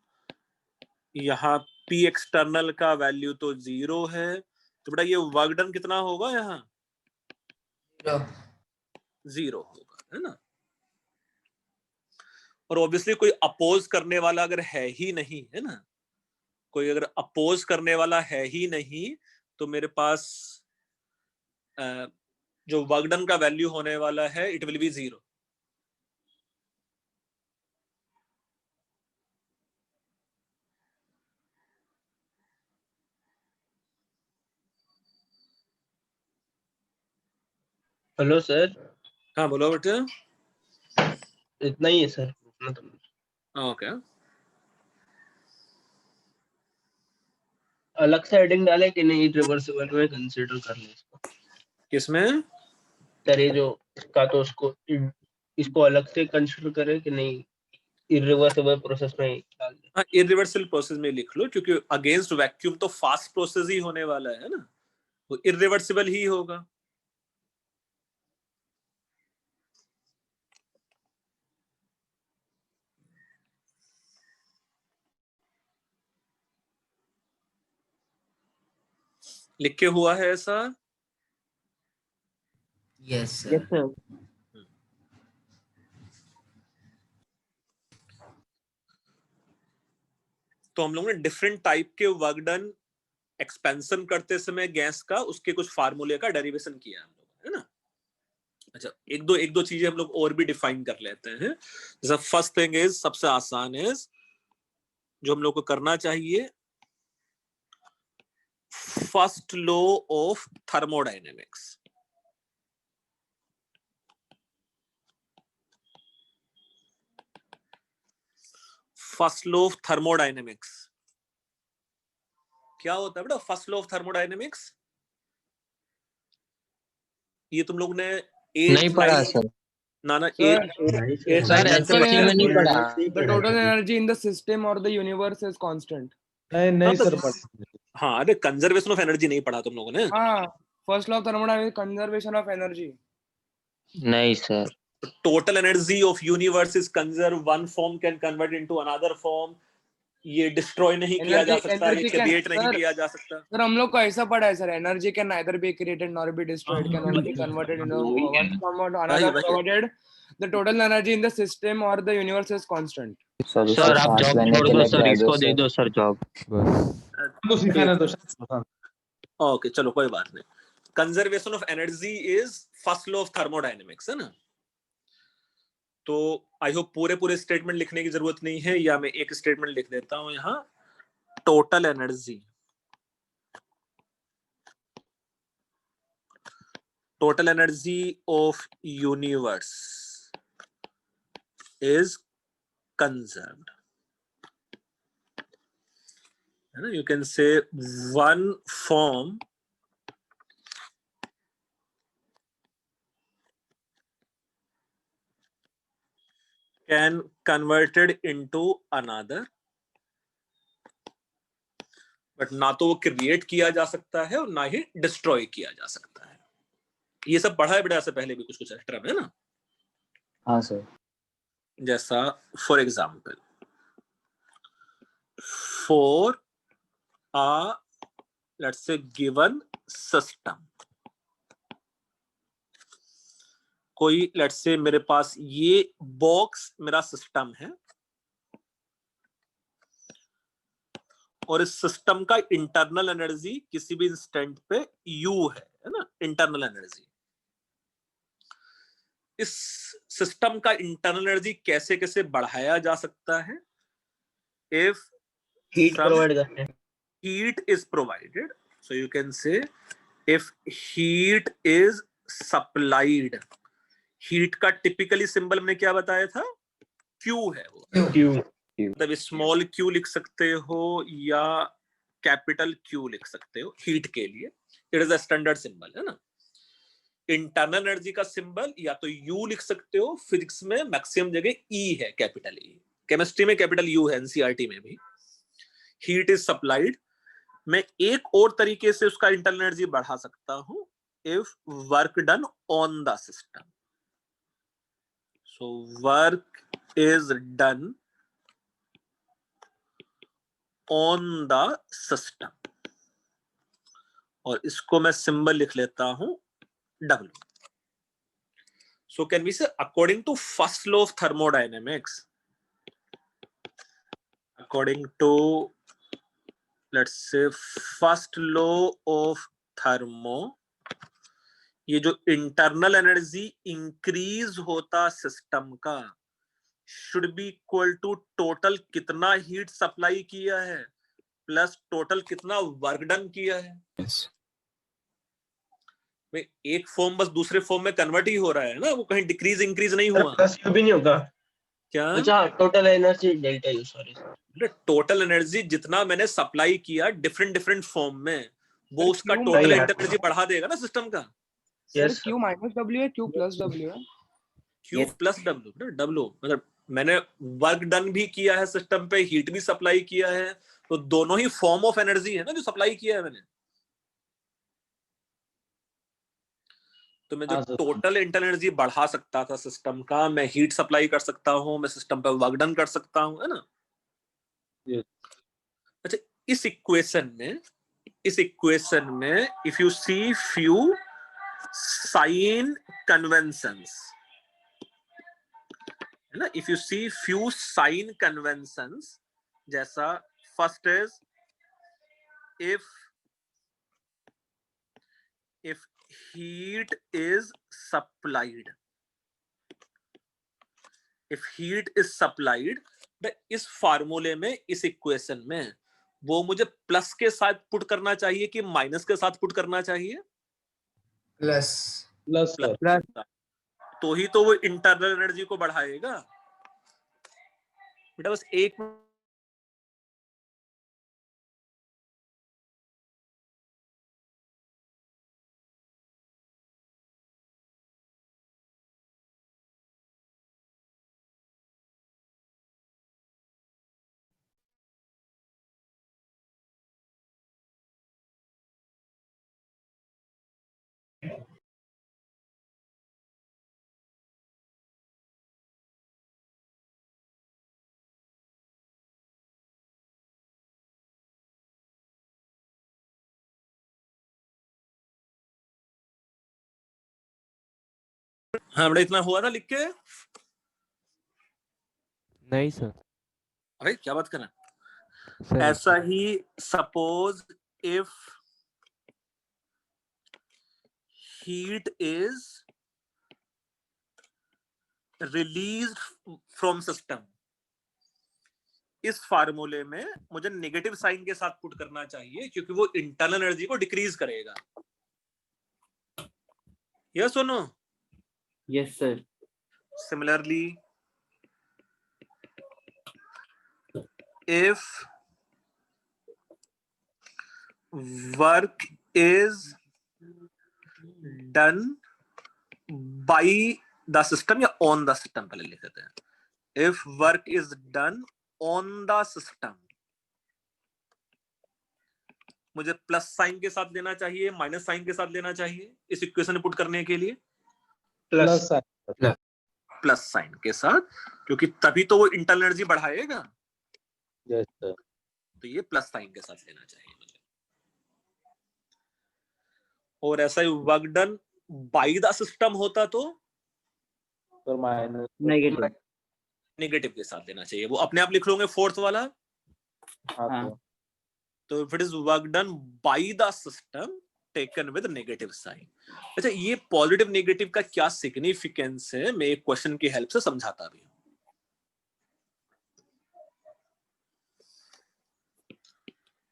Speaker 1: यहाँ P external का वैल्यू तो 0 है, तो बेटा ये वर्क डन कितना होगा? यहाँ 0 होगा, है ना। और ऑब्वियसली कोई अपोज करने वाला अगर है ही नहीं, है ना, कोई अगर अपोज करने वाला है ही नहीं, तो मेरे पास जो वर्क डन का वैल्यू होने वाला है it will be 0।
Speaker 6: Hello sir,
Speaker 1: हाँ बोलो बेटा।
Speaker 6: इतना ही है सर।
Speaker 1: ओके,
Speaker 6: अलग से हेडिंग डाले कि नहीं, रिवर्सिबल में कंसीडर कर ले इसको।
Speaker 1: किसमें?
Speaker 6: सर ये जो इसका, तो इसको अलग से कंसीडर करे कि नहीं, इरिवर्सिबल प्रोसेस में डाल दे।
Speaker 1: हाँ, इरिवर्सिबल प्रोसेस में लिख लो, क्योंकि अगेंस्ट वैक्यूम तो फास्ट प्रोसेस ही होने वाला है ना, वो इरिवर्सिबल ही होगा। लिख के हुआ है ऐसा?
Speaker 3: Yes
Speaker 7: yes
Speaker 3: sir.
Speaker 7: सर।
Speaker 1: तो हम लोग ने डिफरेंट टाइप के वर्क डन एक्सपेंशन करते समय गैस का, उसके कुछ फार्मूले का डेरिवेशन किया हम लोग, है ना। अच्छा, एक दो चीजें हम लोग और भी डिफाइन कर लेते हैं। जैसा फर्स्ट थिंग इज, सबसे आसान इज जो हम लोग को करना चाहिए, first law of thermodynamics. First law of thermodynamics क्या होता है बेटा? फर्स्ट लॉ ऑफ थर्मोडायनेमिक्स ये तुम लोग ने
Speaker 7: नहीं पढ़ा सर।
Speaker 1: ना
Speaker 2: Sir,
Speaker 7: सर एसएससी में नहीं पढ़ा।
Speaker 2: the total energy in the system or the universe is constant.
Speaker 4: नहीं सर
Speaker 1: हाँ, अरे कंजर्वेशन ऑफ एनर्जी नहीं पढ़ा तुम लोगों ने?
Speaker 2: हाँ, first law of thermodynamics, conservation of energy.
Speaker 7: नहीं sir.
Speaker 1: Total energy of universe is conserve, one form can convert into another form. ये डिस्ट्रॉय नहीं किया जा सकता, ये क्रिएट नहीं किया जा सकता।
Speaker 2: सर हम लोग को ऐसा पढ़ा है sir, energy can neither be created nor be destroyed, can only be converted into one form or another, provided the total energy in the system or the universe is constant.
Speaker 7: Sir आप जॉब छोड़ दो सर, इसको दे दो सर जॉब।
Speaker 8: बस
Speaker 4: तो सिखाना तो
Speaker 1: ओके चलो कोई बात नहीं। Conservation of energy is first law of thermodynamics, है ना। तो आई होप पूरे स्टेटमेंट लिखने की जरूरत नहीं है, या मैं एक स्टेटमेंट लिख देता हूं यहाँ। Total energy of universe is conserved, है ना। यू कैन से one form can converted into another, but ना तो वो क्रिएट किया जा सकता है और ना ही डिस्ट्रॉय किया जा सकता है। ये सब पढ़ा है बेटा से पहले भी कुछ एक्स्ट्रा में, है ना।
Speaker 9: हाँ सर।
Speaker 1: जैसा for example, for a let's say given system, कोई लेट्स से मेरे पास ये बॉक्स मेरा सिस्टम है, और इस सिस्टम का इंटरनल एनर्जी किसी भी इंस्टेंट पे U है ना, इंटरनल एनर्जी। इस सिस्टम का इंटरनल एनर्जी कैसे कैसे बढ़ाया जा सकता है? इफ
Speaker 6: हीट
Speaker 1: Some
Speaker 6: प्रोवाइड करते हैं।
Speaker 1: heat is provided, so you can say if heat is supplied, heat का typically symbol हमने क्या बताया था, Q है वो,
Speaker 6: क्यों?
Speaker 1: मतलब स्मॉल q लिख सकते हो या कैपिटल Q लिख सकते हो हीट के लिए, it is a standard symbol है ना। इंटरनल एनर्जी का सिंबल या तो U लिख सकते हो, फिजिक्स में मैक्सिमम जगह E है, कैपिटल E, केमिस्ट्री में कैपिटल U है, एनसीईआरटी में भी। हीट इज सप्लाइड, मैं एक और तरीके से उसका इंटरनल एनर्जी बढ़ा सकता हूं, if work done on the system, so work is done on the system, और इसको मैं सिंबल लिख लेता हूं W. So can we say according to first law of thermodynamics, according to let's say first law of thermo, ये जो इंटरनल एनर्जी इंक्रीज होता सिस्टम का should be equal to total कितना हीट सप्लाई किया है प्लस टोटल कितना वर्क डन किया है।
Speaker 9: Yes.
Speaker 1: में एक फॉर्म बस दूसरे फॉर्म में कन्वर्ट ही हो रहा है ना, वो कहीं डिक्रीज इंक्रीज नहीं हुआ
Speaker 6: प्लस यू भी नहीं होगा
Speaker 1: क्या।
Speaker 6: अच्छा, total energy delta U, sorry.
Speaker 1: Total energy जितना मैंने सप्लाई किया डिफरेंट डिफरेंट फॉर्म में, वो
Speaker 2: सर,
Speaker 1: उसका
Speaker 2: क्यों
Speaker 1: टोटल
Speaker 6: भाई यार।
Speaker 1: एनर्जी बढ़ा देगा ना सिस्टम का।
Speaker 2: Sir
Speaker 6: Yes,
Speaker 2: Q minus W है, Q प्लस W है।
Speaker 1: Q प्लस W ना, W मतलब मैंने वर्क डन भी किया है सिस्टम पे, हीट भी सप्लाई किया है, तो दोनों ही फॉर्म ऑफ एनर्जी है ना जो सप्लाई किया है मैंने। तो मैं जो
Speaker 4: हाँ, सर।
Speaker 1: टोटल इंटरनल एनर्जी बढ़ा सकता था सिस्टम का, मैं हीट सप्लाई कर सकता हूँ, मैं सिस्टम पे वर्क डन कर सकता हूँ, है ना।
Speaker 4: Yes.
Speaker 1: अच्छा, इस इक्वेशन में if you see few sign conventions, है ना, if you see few sign conventions, जैसा first is if heat is supplied, if heat is supplied, इस फार्मूले में, इस इक्वेशन में वो मुझे प्लस के साथ पुट करना चाहिए कि माइनस के साथ पुट करना चाहिए?
Speaker 3: Plus
Speaker 4: plus sir.
Speaker 1: प्लस, तो ही तो वो इंटरनल एनर्जी को बढ़ाएगा बेटा। बस एक हाँ बेटा, इतना हुआ था लिख के?
Speaker 8: नहीं सर।
Speaker 1: अरे क्या बात करना।
Speaker 8: सर
Speaker 1: ऐसा ही suppose if heat is released from system, इस फार्मूले में मुझे नेगेटिव साइन के साथ पुट करना चाहिए क्योंकि वो इंटरनल एनर्जी को डिक्रीज करेगा। यस और no?
Speaker 5: Yes, sir.
Speaker 1: Similarly, if work is done by the system या on the system पहले लिख देते हैं, if work is done on the system, मुझे प्लस साइन के साथ लेना चाहिए, माइनस साइन के साथ लेना चाहिए इस इक्वेशन में पुट करने के लिए?
Speaker 4: Plus sign.
Speaker 1: प्लस साइन के साथ, क्योंकि तभी तो वो इंटरनल एनर्जी बढ़ाएगा।
Speaker 4: Yes sir.
Speaker 1: तो ये प्लस साइन के साथ लेना चाहिए मुझे। और ऐसा ही work done by the system होता तो
Speaker 4: सर माइनस
Speaker 5: Negative.
Speaker 1: नेगेटिव के साथ लेना चाहिए, वो अपने आप लिख लोगे फोर्थ वाला।
Speaker 4: हाँ
Speaker 5: हाँ।
Speaker 4: सर।
Speaker 1: तो if it is work done by the system taken with negative sign. अच्छा, ये पॉजिटिव नेगेटिव का क्या सिग्निफिकेंस है, मैं एक क्वेश्चन की हेल्प से समझाता भी हूं।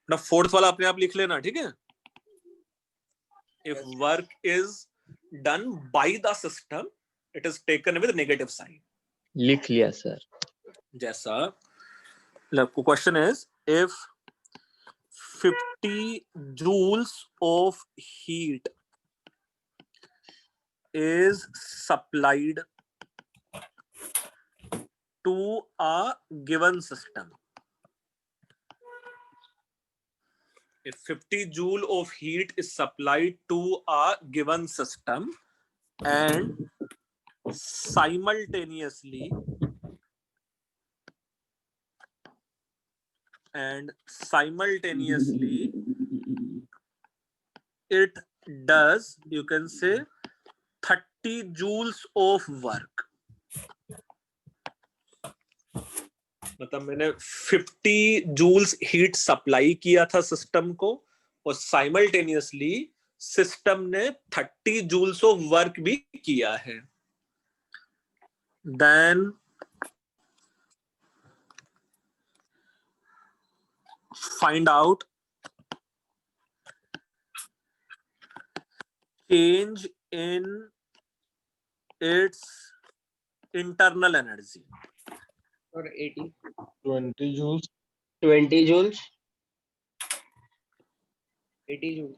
Speaker 1: ना फोर्थ वाला अपने आप लिख लेना, ठीक है? If work is done by the system, it is taken with negative sign.
Speaker 7: लिख लिया सर.
Speaker 1: जैसा question is if 50 joules of heat is supplied to a given system. If 50 joule of heat is supplied to a given system and simultaneously it does, you can say, 30 joules of work. मतलब मैंने 50 जूल्स हीट सप्लाई किया था सिस्टम को और साइमल्टेनियसली सिस्टम ने 30 जूल्स ऑफ वर्क भी किया है. Then find out change in its internal energy.
Speaker 2: और 80
Speaker 4: 20 joules.
Speaker 6: 20 joules.
Speaker 2: 80 जूल.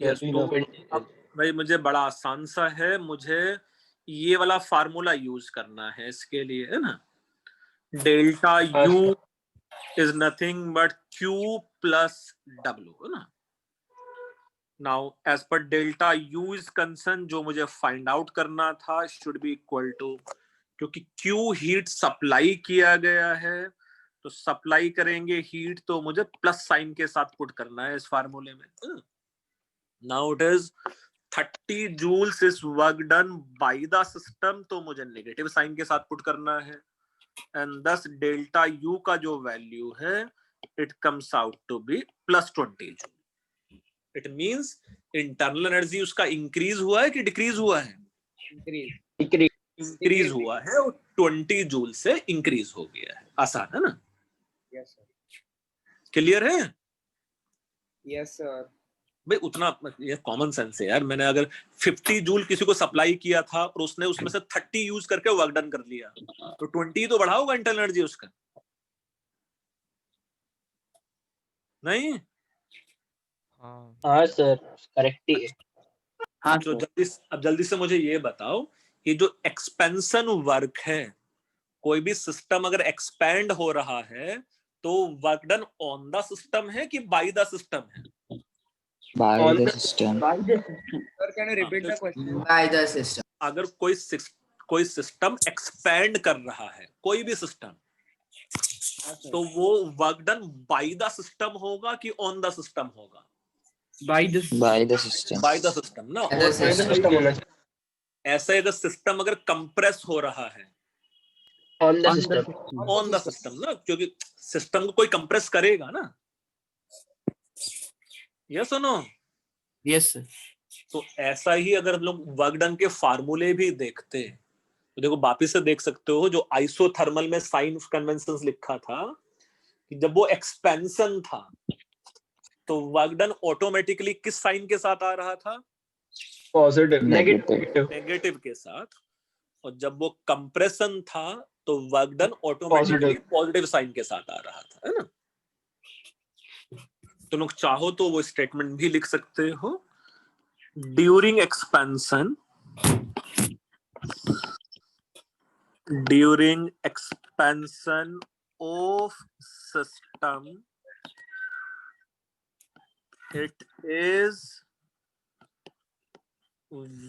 Speaker 1: यस, तो अब भाई मुझे बड़ा आसान सा है, मुझे ये वाला फार्मूला यूज करना है इसके लिए, है ना? Delta U is nothing but Q plus W, है ना? Now as per delta U is concern, जो मुझे फाइंड आउट करना था शुड बी इक्वल टू, क्योंकि Q हीट सप्लाई किया गया है तो सप्लाई करेंगे हीट तो मुझे प्लस साइन के साथ पुट करना है इस फार्मूले में. Now it is 30 joules is work done by the system, तो मुझे नेगेटिव साइन के साथ पुट करना है एंड दस डेल्टा U का जो वैल्यू है it comes out to be plus 20 joule. It means internal energy उसका इंक्रीज हुआ है कि डिक्रीज हुआ है? इंक्रीज हुआ है और 20 जूल से इंक्रीज हो गया है. आसान है ना?
Speaker 2: Yes sir.
Speaker 1: क्लियर है?
Speaker 2: Yes sir.
Speaker 1: भाई उतना ये कॉमन सेंस है यार. मैंने अगर 50 जूल किसी को सप्लाई किया था और उसने उसमें से 30 यूज करके वर्क डन कर लिया तो 20 तो बढ़ा होगा इंटरनल एनर्जी उसका, नहीं?
Speaker 6: हाँ सर, करेक्ट ही है.
Speaker 5: हाँ
Speaker 1: तो
Speaker 5: सर.
Speaker 1: जल्दी से मुझे ये बताओ, ये जो एक्सपेंशन वर्क है, कोई भी सिस्टम अगर एक्सपैंड हो रहा है तो work done on the system है कि बाय द सिस्टम है?
Speaker 9: by the system.
Speaker 2: Sir can you repeat the question?
Speaker 3: Bye the system.
Speaker 1: अगर कोई सिस्टम एक्सपैंड कर रहा है, कोई भी सिस्टम, तो वो work done by the system होगा कि ऑन द सिस्टम होगा?
Speaker 9: by the system.
Speaker 1: Bye the system ना.
Speaker 3: By the system.
Speaker 6: सिस्टम होना चाहिए.
Speaker 1: ऐसा अगर सिस्टम अगर कंप्रेस हो रहा है
Speaker 6: on the system.
Speaker 1: On the system ना, क्योंकि सिस्टम को कोई कंप्रेस करेगा ना. यस और नो?
Speaker 5: Yes sir.
Speaker 1: तो ऐसा ही अगर हम लोग वर्क डन के फार्मूले भी देखते तो देखो वापिस से देख सकते हो, जो आइसोथर्मल में साइन कन्वेंशंस लिखा था कि जब वो एक्सपेंशन था तो वर्क डन ऑटोमेटिकली किस साइन के साथ आ रहा था?
Speaker 6: पॉजिटिव.
Speaker 1: नेगेटिव के साथ. और जब वो कंप्रेशन था तो work done automatically positive sign के साथ आ रहा था, है ना? तुम लोग चाहो तो वो स्टेटमेंट भी लिख सकते हो. During expansion of system it is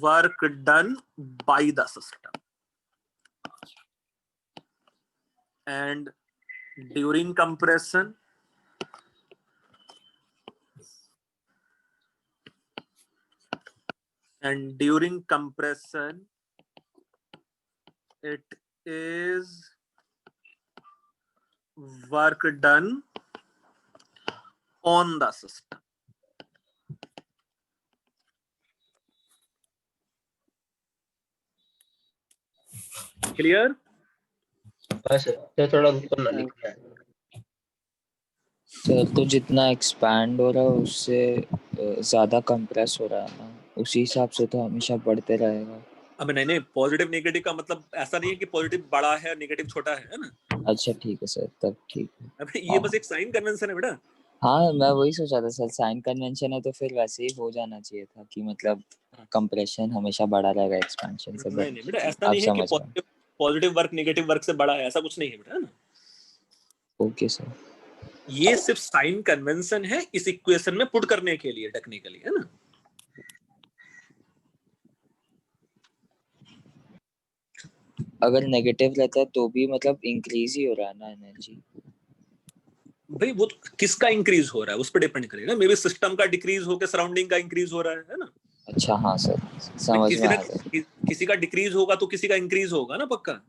Speaker 1: work done by the system, and during compression it is work done on the system. Clear?
Speaker 6: बस सर, थोड़ा ऊपर ना लिखना है.
Speaker 9: सर तो जितना एक्सपैंड हो रहा है उससे ज्यादा कंप्रेस हो रहा है ना, उसी हिसाब से तो हमेशा बढ़ते रहेगा।
Speaker 1: अब नहीं, पॉजिटिव नेगेटिव का मतलब ऐसा नहीं है कि पॉजिटिव बड़ा है नेगेटिव छोटा है ना।
Speaker 9: अच्छा ठीक है सर, तब ठीक है।
Speaker 1: अबे ये बस एक साइन कन्वेंशन है बेटा।
Speaker 9: हाँ मैं वही सोचा था सर, साइन कन्वेंशन है तो फिर वैसे ही हो जाना चाहिए था कि मतलब कंप्रेशन हमेशा बढ़ा रहेगा एक्सपेंशन से,
Speaker 1: नहीं बेटा, ऐसा
Speaker 9: आप
Speaker 1: नहीं है कि
Speaker 9: समझ गए।
Speaker 1: पॉजिटिव वर्क नेगेटिव वर्क से बड़ा है, ऐसा कुछ नहीं है बेटा, है ना।
Speaker 9: Okay sir.
Speaker 1: ये सिर्फ साइन कन्वेंशन है इस इक्वेशन में पुट करने के लिए टेक्निकली, है ना।
Speaker 9: अगर नेगेटिव रहता है तो भी मतलब इंक्रीज ही हो रहा है ना एनर्जी।
Speaker 1: भाई वो तो किसका इंक्रीज हो रहा है उस पर डिपेंड करेगा। मे बी सिस्टम का डिक्रीज होकर सराउंडिंग का इंक्रीज हो रहा है ना।
Speaker 9: अच्छा हाँ सर, समझ में आया सर।
Speaker 1: किसी का डिक्रीज होगा तो किसी का इंक्रीज होगा ना, पक्का।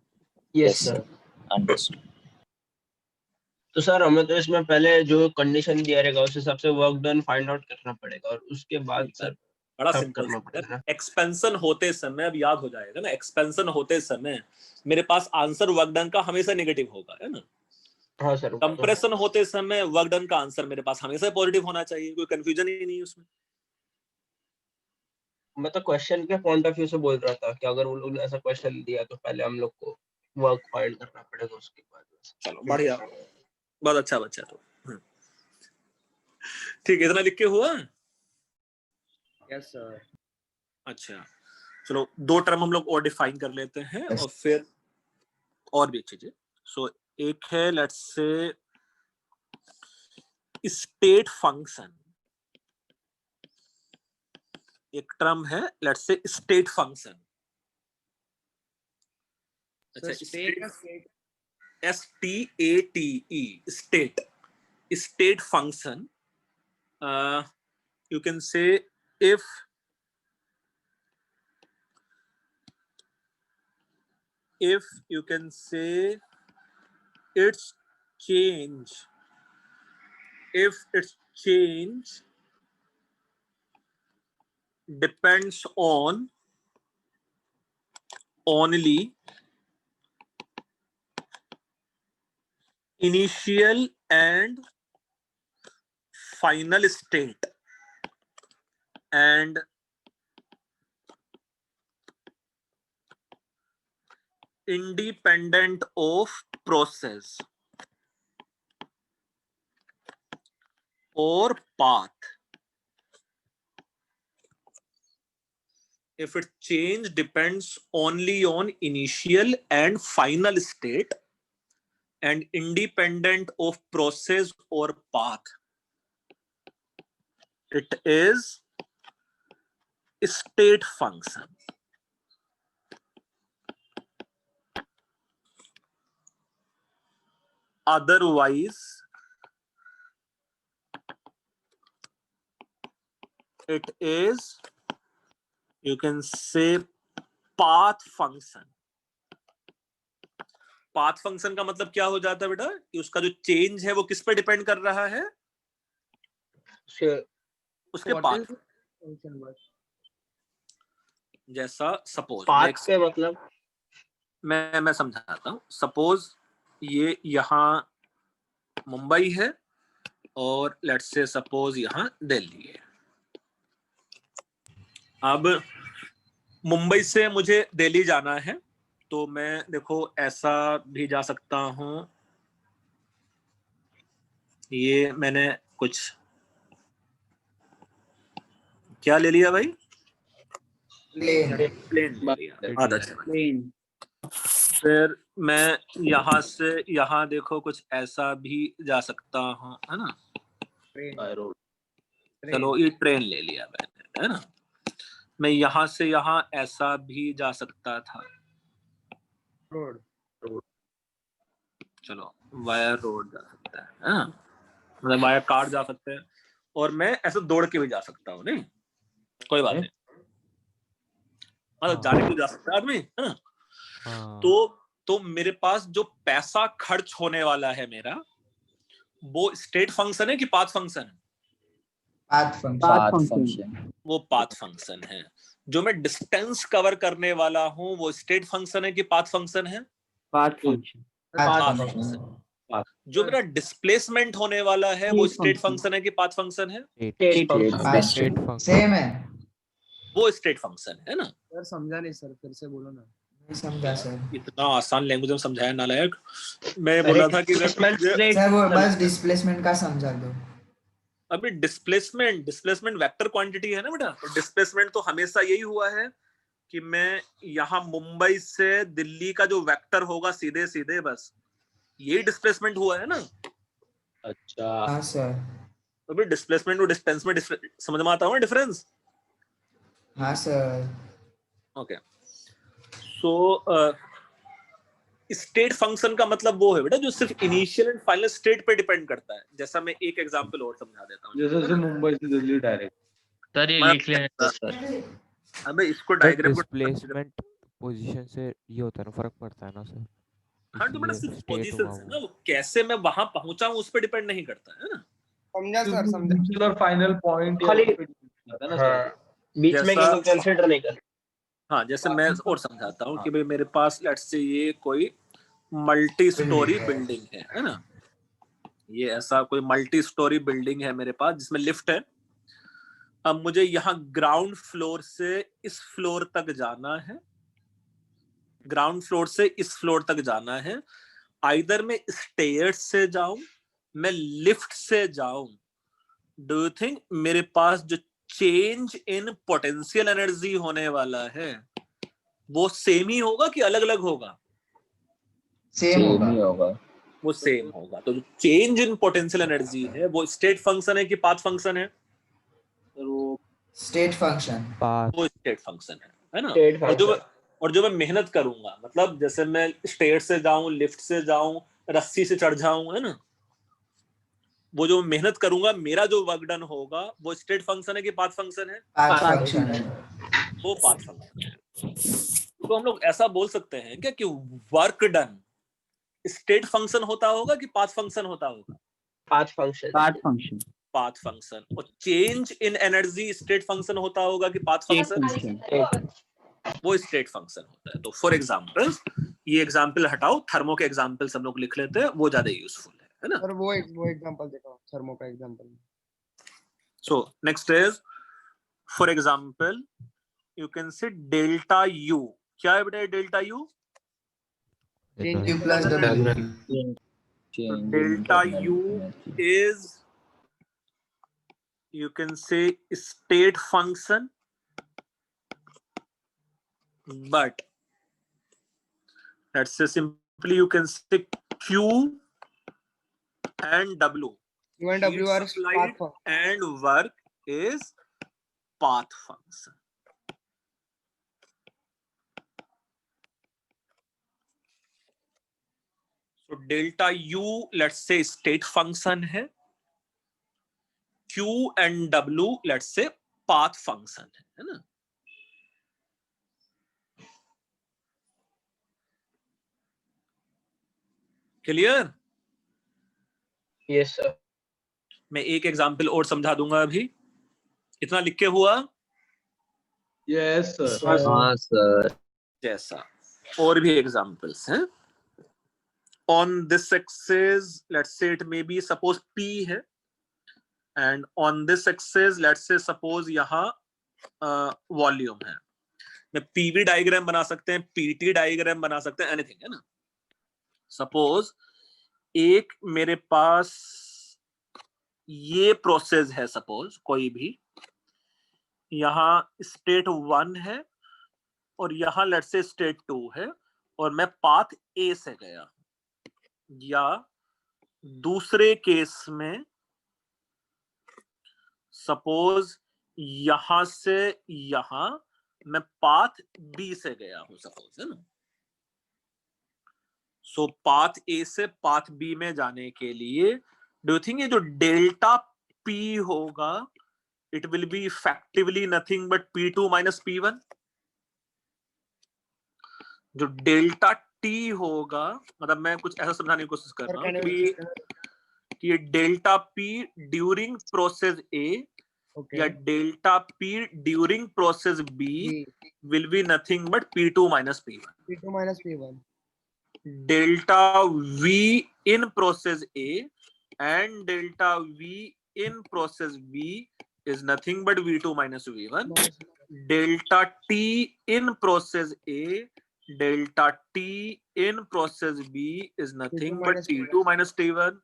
Speaker 6: Yes sir,
Speaker 9: understood.
Speaker 6: तो सर हमें तो इसमें पहले जो कंडीशन दिया रहेगा उस हिसाब से वर्क डन फाइंड आउट करना पड़ेगा और उसके बाद सर
Speaker 1: बड़ा
Speaker 6: सब
Speaker 1: सिंपल
Speaker 6: करना पड़ेगा।
Speaker 1: एक्सपेंशन होते समय, अब याद हो जाएगा ना, एक्सपेंशन होते समय मेरे पास आंसर वर्क डन का हमेशा नेगेटिव होगा, है ना।
Speaker 6: हाँ सर।
Speaker 1: कंप्रेशन होते समय वर्क डन का आंसर मेरे पास हमेशा पॉजिटिव होना चाहिए, कोई कंफ्यूजन ही नहीं उसमें।
Speaker 6: मैं तो क्वेश्चन के पॉइंट ऑफ व्यू से बोल रहा था कि अगर वो लोग ने ऐसा क्वेश्चन दिया तो पहले हम लोग को वर्क फाइंड करना पड़ेगा, उसके बाद।
Speaker 1: चलो बढ़िया, बहुत अच्छा बच्चा तो। ठीक है, इतना लिख के हुआ।
Speaker 2: Yes sir.
Speaker 1: अच्छा चलो, 2 टर्म हम लोग और डिफाइन कर लेते हैं और फिर और भी चीजें। सो एक है लेट्स से स्टेट फंक्शन, एक टर्म है लेट्स से स्टेट फंक्शन। अच्छा, STATE, state function. you can say if you can say its change, if its change depends on only initial and final state and independent of process or path. If its change depends only on initial and final state and independent of process or path, it is state function. Otherwise, it is, you can say, path function. Path function का मतलब क्या हो जाता है बेटा, कि उसका जो चेंज है वो किस पे डिपेंड कर रहा है, उसके पाथ। जैसा सपोज
Speaker 6: पाथ पे मतलब
Speaker 1: मैं समझाता हूँ। सपोज ये यहाँ मुंबई है और लेट्स से सपोज यहाँ दिल्ली है। अब मुंबई से मुझे दिल्ली जाना है तो मैं देखो ऐसा भी जा सकता हूँ। ये मैंने कुछ क्या ले लिया भाई, प्लेन ले लिया। फिर मैं यहाँ से यहाँ देखो कुछ ऐसा भी जा सकता हूँ, है ना। चलो ये ट्रेन ले लिया मैंने, है ना। मैं यहाँ से यहाँ ऐसा भी जा सकता था,
Speaker 2: रोड।
Speaker 1: चलो वाया रोड जा सकता है ना, मतलब वाया कार जा सकते हैं। और मैं ऐसे दौड़ के भी जा सकता हूँ, नहीं कोई बात नहीं, मतलब जाने को जा सकता है आदमी, है ना। तो मेरे पास जो पैसा खर्च होने वाला है मेरा, वो स्टेट फंक्शन है कि पाथ फंक्शन है?
Speaker 3: Path function.
Speaker 1: वो पाथ फंक्शन है। जो मैं डिस्टेंस कवर करने वाला हूँ वो स्टेट फंक्शन है कि पाथ फंक्शन है?
Speaker 5: Path function.
Speaker 1: Path function. जो मेरा डिस्प्लेसमेंट होने वाला है वो
Speaker 5: State
Speaker 1: स्टेट
Speaker 5: function.
Speaker 1: फंक्शन है कि पाथ फंक्शन है?
Speaker 6: State function.
Speaker 8: State function
Speaker 3: same है।
Speaker 1: वो स्टेट फंक्शन है ना।
Speaker 2: सर समझा नहीं सर, फिर से बोलो ना।
Speaker 3: नहीं समझा सर।
Speaker 1: इतना आसान लैंग्वेज में समझाया नालायक। मैं
Speaker 6: सर,
Speaker 1: बोला
Speaker 6: एक
Speaker 1: था कि
Speaker 6: displacement rate
Speaker 3: सर वो बस
Speaker 6: समझ-
Speaker 3: डिस्प्लेसमेंट का समझा दो।
Speaker 1: अभी डिस्प्लेसमेंट वेक्टर क्वांटिटी है ना बेटा। तो डिस्प्लेसमेंट तो हमेशा यही हुआ है कि मैं यहाँ मुंबई से दिल्ली का जो वेक्टर होगा सीधे सीधे, बस यही डिस्प्लेसमेंट हुआ है ना।
Speaker 6: अच्छा
Speaker 3: हाँ सर।
Speaker 1: अभी डिस्प्लेसमेंट और डिस्टेंस में समझ में आता है डिफरेंस।
Speaker 3: हाँ सर।
Speaker 1: ओके, सो स्टेट फंक्शन का मतलब वो है बेटा जो सिर्फ इनिशियल एंड फाइनल स्टेट पे डिपेंड करता है। जैसा मैं एक एग्जांपल और समझा देता हूँ।
Speaker 4: जैसे मुंबई से दिल्ली डायरेक्ट।
Speaker 7: सर ये
Speaker 1: मैं-
Speaker 7: लिख लेना सर।
Speaker 1: अबे इसको डायग्राम को
Speaker 8: डिस्प्लेसमेंट पोजीशन से ये होता है ना, फर्क पड़ता है ना सर।
Speaker 1: हाँ तो बेटा
Speaker 8: इसलिए
Speaker 1: सिर्फ
Speaker 8: स्टेट
Speaker 1: पोजीशन
Speaker 8: हुआ
Speaker 1: है
Speaker 8: वो।
Speaker 1: ना, वो कैसे मैं वहां पहुंचा हूँ उस पर डिपेंड नहीं करता है ना।
Speaker 2: समझा सर, समझा।
Speaker 4: इनिशियल और फाइनल पॉइंट
Speaker 6: खाली-
Speaker 4: है ना
Speaker 6: हाँ
Speaker 4: सर।
Speaker 6: बीच में
Speaker 1: जैसा-
Speaker 6: किसी कंसिडर नहीं कर।
Speaker 1: हाँ जैसे मैं और समझाता हूँ कि भाई मेरे पास लेट्स से ये कोई मल्टी स्टोरी बिल्डिंग है ना। ये ऐसा कोई मल्टी स्टोरी बिल्डिंग है मेरे पास जिसमें लिफ्ट है। अब मुझे यहाँ ग्राउंड फ्लोर से इस फ्लोर तक जाना है, ग्राउंड फ्लोर से इस फ्लोर तक जाना है। आइदर मैं स्टेयर्स से जाऊं, मैं लिफ्ट से जाऊं, डू यू थिंक मेरे पास जो चेंज इन पोटेंशियल एनर्जी होने वाला है वो सेम ही होगा कि अलग अलग होगा?
Speaker 3: सेम
Speaker 9: सेम ही
Speaker 3: होगा।
Speaker 9: होगा।
Speaker 1: वो सेम होगा। तो जो चेंज इन पोटेंशियल एनर्जी है वो स्टेट फंक्शन है कि पाथ फंक्शन है? वो
Speaker 3: स्टेट फंक्शन।
Speaker 8: पाथ
Speaker 1: वो स्टेट फंक्शन है ना।
Speaker 6: State
Speaker 1: और जो मैं मेहनत करूंगा, मतलब जैसे मैं स्टेयर से जाऊं, लिफ्ट से जाऊं, रस्सी से चढ़ जाऊं, है ना, वो जो मेहनत करूंगा मेरा जो वर्क डन होगा वो स्टेट फंक्शन है कि पाथ फंक्शन है?
Speaker 3: पाथ फंक्शन है।
Speaker 1: वो पाथ फंक्शन है। तो हम लोग ऐसा बोल सकते हैं क्या कि वर्क डन स्टेट फंक्शन होता होगा कि पाथ फंक्शन होता होगा?
Speaker 6: Path function.
Speaker 5: Path function.
Speaker 1: Path function. और change in energy state function होता होगा कि पाथ
Speaker 5: State
Speaker 1: फंक्शन?
Speaker 5: function.
Speaker 1: वो स्टेट फंक्शन होता है। तो फॉर एग्जांपल ये एग्जांपल हटाओ, थर्मो के एग्जांपल सब लोग लिख लेते हैं, वो ज्यादा यूजफुल है ना।
Speaker 2: सर वो एग्जांपल देखो, थर्मो का example.
Speaker 1: So next is for example you can से डेल्टा यू। क्या है बेटा delta U?
Speaker 3: Q plus W।
Speaker 1: Delta U is you can say state function, but let's say simply you can say Q and W.
Speaker 2: Q and W are
Speaker 1: Heat supplied
Speaker 2: path function.
Speaker 1: and work is path function. So delta U let's say state function है, Q and W let's say path function है ना। क्लियर?
Speaker 6: Yes sir.
Speaker 1: मैं एक एग्जांपल और समझा दूंगा अभी। इतना लिख के हुआ?
Speaker 4: Yes sir.
Speaker 7: हाँ सर।
Speaker 1: जैसा और भी एग्जांपल्स हैं। On this axis let's say it may be suppose P है, and on this axis let's say suppose यहाँ वॉल्यूम है। मैं PV डायग्राम बना सकते हैं, PT डायग्राम बना सकते हैं, एनीथिंग है ना। सपोज एक मेरे पास ये प्रोसेस है, सपोज कोई भी, यहाँ स्टेट 1 है और यहाँ लेट्स से स्टेट 2 है और मैं पाथ ए से गया, या दूसरे केस में सपोज यहां से यहां मैं पाथ बी से गया हूं सपोज, है ना। सो पाथ ए से पाथ बी में जाने के लिए डू यू थिंक ये जो डेल्टा पी होगा it will be effectively nothing but P2 minus P1? जो डेल्टा टी होगा, मतलब मैं कुछ ऐसा समझाने की कोशिश कर रहा हूँ कि ये delta P during process A या delta P during process B will be nothing but P2 minus P1।
Speaker 2: P2 minus P1.
Speaker 1: delta V in process A and delta V in process B is nothing but V2 minus V1. Delta T in process A, delta T in process B is nothing but T2 minus T1.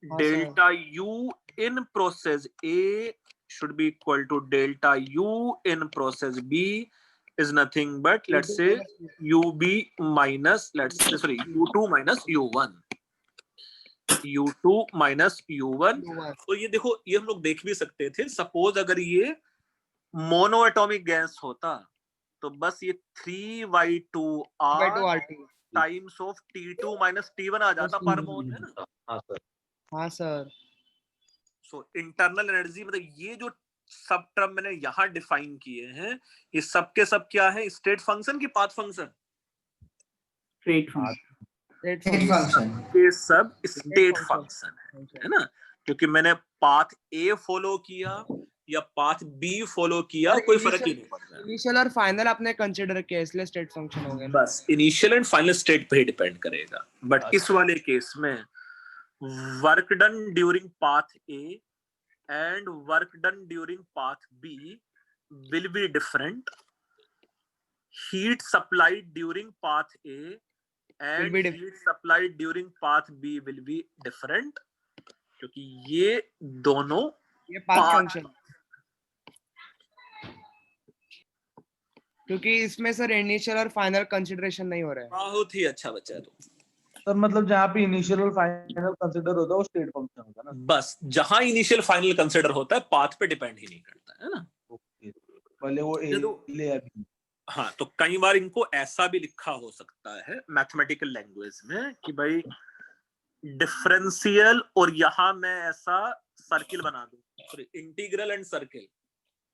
Speaker 1: Delta U in process A should be equal to delta U in process B is nothing but, let's say, UB minus, let's say, sorry, U2 minus U1. U2 minus U1. तो ये देखो, ये हम लोग देख भी सकते थे, सपोज अगर ये मोनो एटॉमिक गैस होता तो बस ये 3y2r times of T2 minus T1 आ जाता पर मोल, है ना?
Speaker 4: हाँ सर।
Speaker 2: हाँ सर।
Speaker 1: सो इंटरनल एनर्जी मतलब ये जो सब टर्म मैंने यहाँ डिफाइन किए हैं, ये सब के सब क्या है? स्टेट फंक्शन की पाथ फंक्शन?
Speaker 5: State function.
Speaker 1: ये सब स्टेट फंक्शन है ना? क्योंकि मैंने पाथ ए फॉलो किया या पाथ बी फॉलो किया, कोई फर्क ही नहीं पड़ता।
Speaker 2: इनिशियल और फाइनल आपने कंसीडर किया, इसलिए स्टेट फंक्शन हो गया।
Speaker 1: बस इनिशियल एंड फाइनल स्टेट पे ही डिपेंड करेगा। बट इस वाले केस में work done during path A and work done during path B will be different. Heat supplied during path A and heat supplied during path B will be different, क्योंकि ये दोनों
Speaker 2: ये पाथ फंक्शन, क्योंकि इसमें सर इनिशियल और फाइनल कंसीडरेशन नहीं हो रहा है।
Speaker 1: बहुत ही अच्छा बच्चा है तुम।
Speaker 4: सर मतलब जहाँ पे इनिशियल और फाइनल कंसीडर होता है वो स्टेट फंक्शन होता है ना?
Speaker 1: बस जहां इनिशियल फाइनल कंसीडर होता है पाथ पे डिपेंड ही नहीं करता है ना?
Speaker 4: ओके, पहले वो ए ले अभी।
Speaker 1: हाँ, तो कई बार इनको ऐसा भी लिखा हो सकता है मैथमेटिकल लैंग्वेज में कि भाई डिफरेंशियल, और यहाँ मैं ऐसा सर्किल बना दूं, इंटीग्रल एंड सर्किल,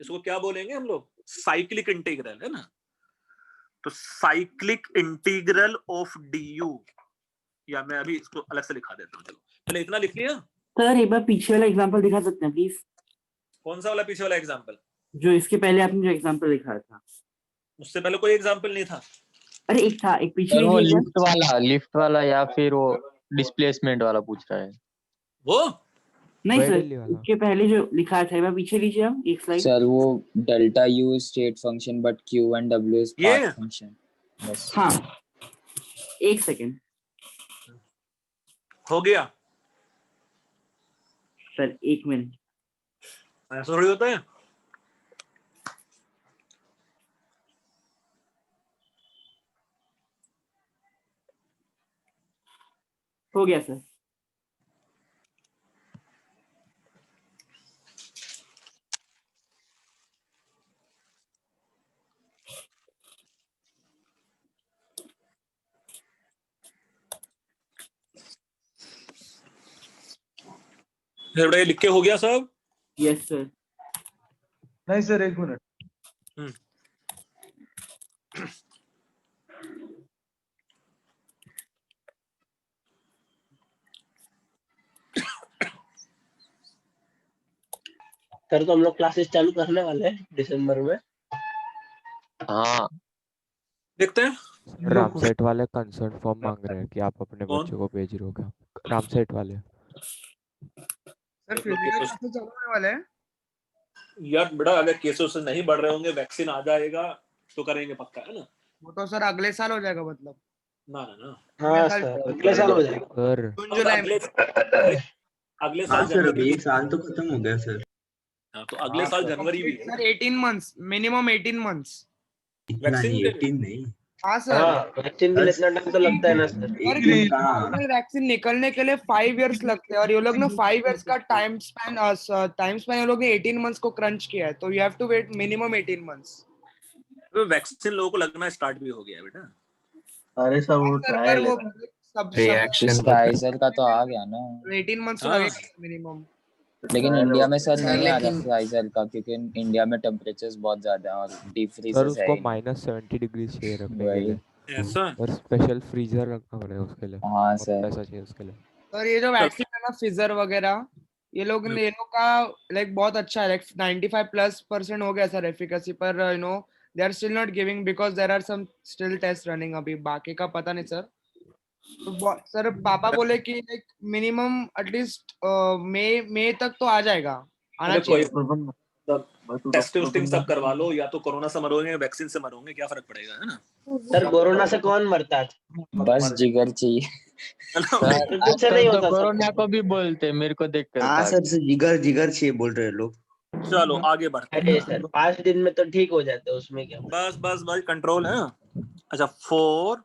Speaker 1: इसको क्या बोलेंगे हम लोग? साइक्लिक इंटीग्रल, है ना? तो साइक्लिक इंटीग्रल ऑफ du, या मैं अभी इसको अलग से लिखा देता हूँ। चलो पहले इतना लिख लिया।
Speaker 5: सर एक बार पीछे वाला एग्जांपल दिखा सकते हैं प्लीज?
Speaker 1: कौन सा वाला पीछे वाला एग्जांपल?
Speaker 5: जो इसके पहले आपने जो एग्जांपल लिखा था।
Speaker 1: उससे पहले कोई एग्जांपल नहीं था।
Speaker 5: अरे एक था, एक पीछे
Speaker 7: वो लिफ्ट वाला या फिर वो डिस्प्लेसमेंट वाला पूछ रहा है
Speaker 1: वो?
Speaker 5: नहीं सर, इसके पहले जो लिखा था, एक बार पीछे लीजिए आप एक स्लाइड।
Speaker 9: सर वो delta U state function but Q and W is path function. बस
Speaker 5: हाँ एक सेकंड
Speaker 1: हो गया
Speaker 5: सर, एक मिनट।
Speaker 1: ऐसा थोड़ी होता है।
Speaker 5: हो गया सर।
Speaker 1: ये लिख के हो गया सब?
Speaker 5: Yes sir.
Speaker 4: नहीं सर, एक मिनट।
Speaker 6: सर तो हम लोग क्लासेस चालू करने वाले हैं दिसंबर में।
Speaker 7: हाँ
Speaker 1: देखते हैं।
Speaker 8: रामसेट वाले कंसर्न फॉर्म मांग रहे हैं कि आप अपने बच्चों को भेज रहे हो क्या? रामसेट वाले
Speaker 2: सर फिजिकल क्लासेस चलने वाले हैं
Speaker 1: यार। बेटा अगर केसेस नहीं बढ़ रहे होंगे, वैक्सीन आ जाएगा तो करेंगे पक्का, है ना?
Speaker 2: वो तो सर अगले साल हो जाएगा, मतलब
Speaker 1: ना ना ना।
Speaker 6: हाँ सर, अगले साल हो जाएगा
Speaker 8: सर।
Speaker 2: जून जुलाई में।
Speaker 1: अगले साल
Speaker 10: सर अभी एक साल तो खत्म हो गया सर।
Speaker 1: हाँ, तो अगले साल जनवरी में
Speaker 2: sir 18 months, minimum 18 months
Speaker 10: vaccine 18 नहीं।
Speaker 2: हाँ सर,
Speaker 6: वैक्सीन के लिए इतना टाइम तो लगता है ना सर।
Speaker 2: वैक्सीन निकलने के लिए 5 इयर्स लगते हैं और ये लोग ना 5 इयर्स का टाइम स्पैन ये लोग ने 18 मंथ्स को क्रंच किया है, तो you have to wait minimum 18 months.
Speaker 1: तो वैक्सीन लोगों को लगना स्टार्ट भी हो गया है बेटा।
Speaker 10: अरे सब वो ट्रायल है,
Speaker 2: सब
Speaker 10: रिएक्शन
Speaker 9: फाइजर का तो आ गया ना।
Speaker 2: 18 मंथ्स तो लगेगा मिनिमम।
Speaker 9: लेकिन इंडिया में सर नहीं आ रहा फाइजर का, क्योंकि इंडिया में टेम्परेचर्स बहुत ज्यादा है और डीप फ्रीजर्स है।
Speaker 8: सर उसको -70 डिग्री चाहिए रखने के लिए,
Speaker 1: ऐसा
Speaker 8: और स्पेशल फ्रीजर रखना पड़ेगा उसके लिए।
Speaker 9: हाँ सर,
Speaker 8: ऐसा चाहिए उसके लिए।
Speaker 2: और ये जो वैक्सीन है ना फिजर वगैरह, ये लोग का लाइक बहुत अच्छा है, लाइक 95+% हो गया सर एफिकेसी, पर you know they are still not giving because there are some still test running. अभी बाकी का पता नहीं सर, सर पापा बोले कि लाइक मिनिमम एटलीस्ट मई तक तो आ जाएगा, आना
Speaker 1: कोई
Speaker 2: चाहिए।
Speaker 1: टेस्टिंग सब करवा लो, या तो कोरोना से मरोगे वैक्सीन से मरोगे, क्या फर्क पड़ेगा, है ना?
Speaker 6: सर कोरोना से कौन मरता है?
Speaker 9: बस जिगर चाहिए।
Speaker 7: सर
Speaker 6: तुझसे नहीं
Speaker 7: आजकल तो
Speaker 6: होता
Speaker 7: कोरोना
Speaker 6: सर।
Speaker 7: को भी बोलते, मेरे को देख कर
Speaker 10: हाँ सर, जिगर जिगर चाहिए बोल रहे हैं लोग।
Speaker 1: चलो आगे बढ़ते
Speaker 6: अरे
Speaker 1: हैं।
Speaker 6: सर 5 दिन में तो ठीक हो जाते हैं, उसमें क्या?
Speaker 1: बस बस भाई, कंट्रोल है। अच्छा, 4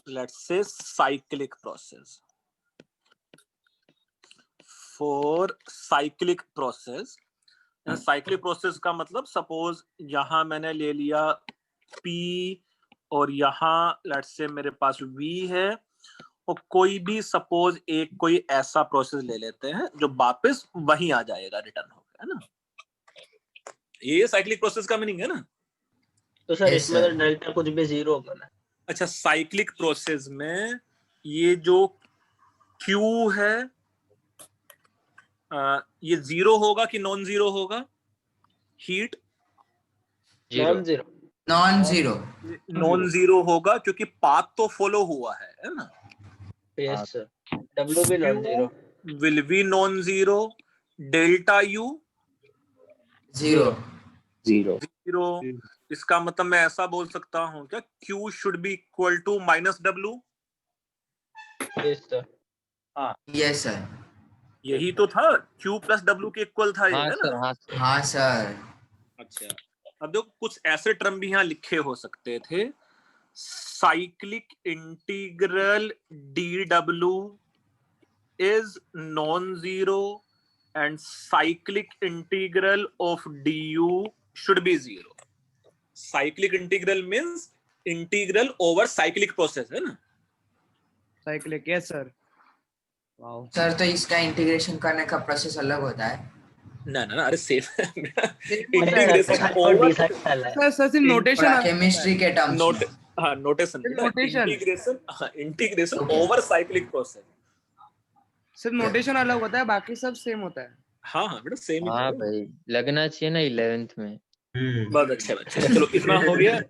Speaker 1: let's say cyclic process, 4 cyclic process. Cyclic process का मतलब सपोज यहाँ मैंने ले लिया P और यहाँ लेट्स से मेरे पास V है, और कोई भी सपोज एक कोई ऐसा प्रोसेस ले लेते हैं जो वापस वहीं आ जाएगा, रिटर्न हो गया, है ना? ये साइक्लिक प्रोसेस का मीनिंग है ना?
Speaker 6: तो सर
Speaker 3: Yes,
Speaker 6: इसमें तो
Speaker 3: sir.
Speaker 6: डेल्टा कुछ भी 0 होगा ना?
Speaker 1: अच्छा, साइक्लिक प्रोसेस में ये जो Q है ये 0 होगा कि नॉन 0 होगा? Heat
Speaker 6: non zero.
Speaker 3: Non-zero.
Speaker 1: Non 0 होगा क्योंकि पाथ तो फॉलो हुआ है ना?
Speaker 6: Yes sir. डब्ल्यू भी non zero.
Speaker 1: Will be non 0, delta U
Speaker 3: Zero.
Speaker 1: 0। इसका मतलब मैं ऐसा बोल सकता हूँ क्या, Q should be equal to -W?
Speaker 6: Yes sir.
Speaker 3: Yes, sir.
Speaker 1: यही तो था, Q प्लस W के इक्वल था ये,
Speaker 7: हाँ
Speaker 1: है
Speaker 7: सर,
Speaker 1: ना?
Speaker 7: हाँ सर।
Speaker 3: हाँ सर.
Speaker 1: अच्छा, अब देखो कुछ ऐसे टर्म भी यहाँ लिखे हो सकते थे, cyclic integral DW is non-zero and cyclic integral of du should be 0. Cyclic integral means integral over cyclic process, है ना?
Speaker 2: Cyclic, yes sir. Wow
Speaker 3: sir तो इसका इंटीग्रेशन करने का प्रोसेस अलग होता है।
Speaker 1: ना ना ना, अरे सेम
Speaker 6: इंटीग्रेशन
Speaker 1: ओवर
Speaker 6: डिसाइड कर है।
Speaker 2: सर सिर्फ नोटेशन
Speaker 3: केमिस्ट्री के टर्म्स
Speaker 1: नोट,
Speaker 3: में।
Speaker 1: हाँ notation,
Speaker 2: Notation.
Speaker 1: Integration
Speaker 3: Okay.
Speaker 1: Over cyclic process.
Speaker 2: सिर्फ नोटेशन अलग होता है, बाकी सब सेम होता है।
Speaker 1: हाँ हाँ बेटा, सेम ही
Speaker 7: हाँ
Speaker 1: तो।
Speaker 7: भाई, लगना चाहिए ना 11th में।
Speaker 1: बहुत अच्छे बच्चे, चलो इतना हो गया।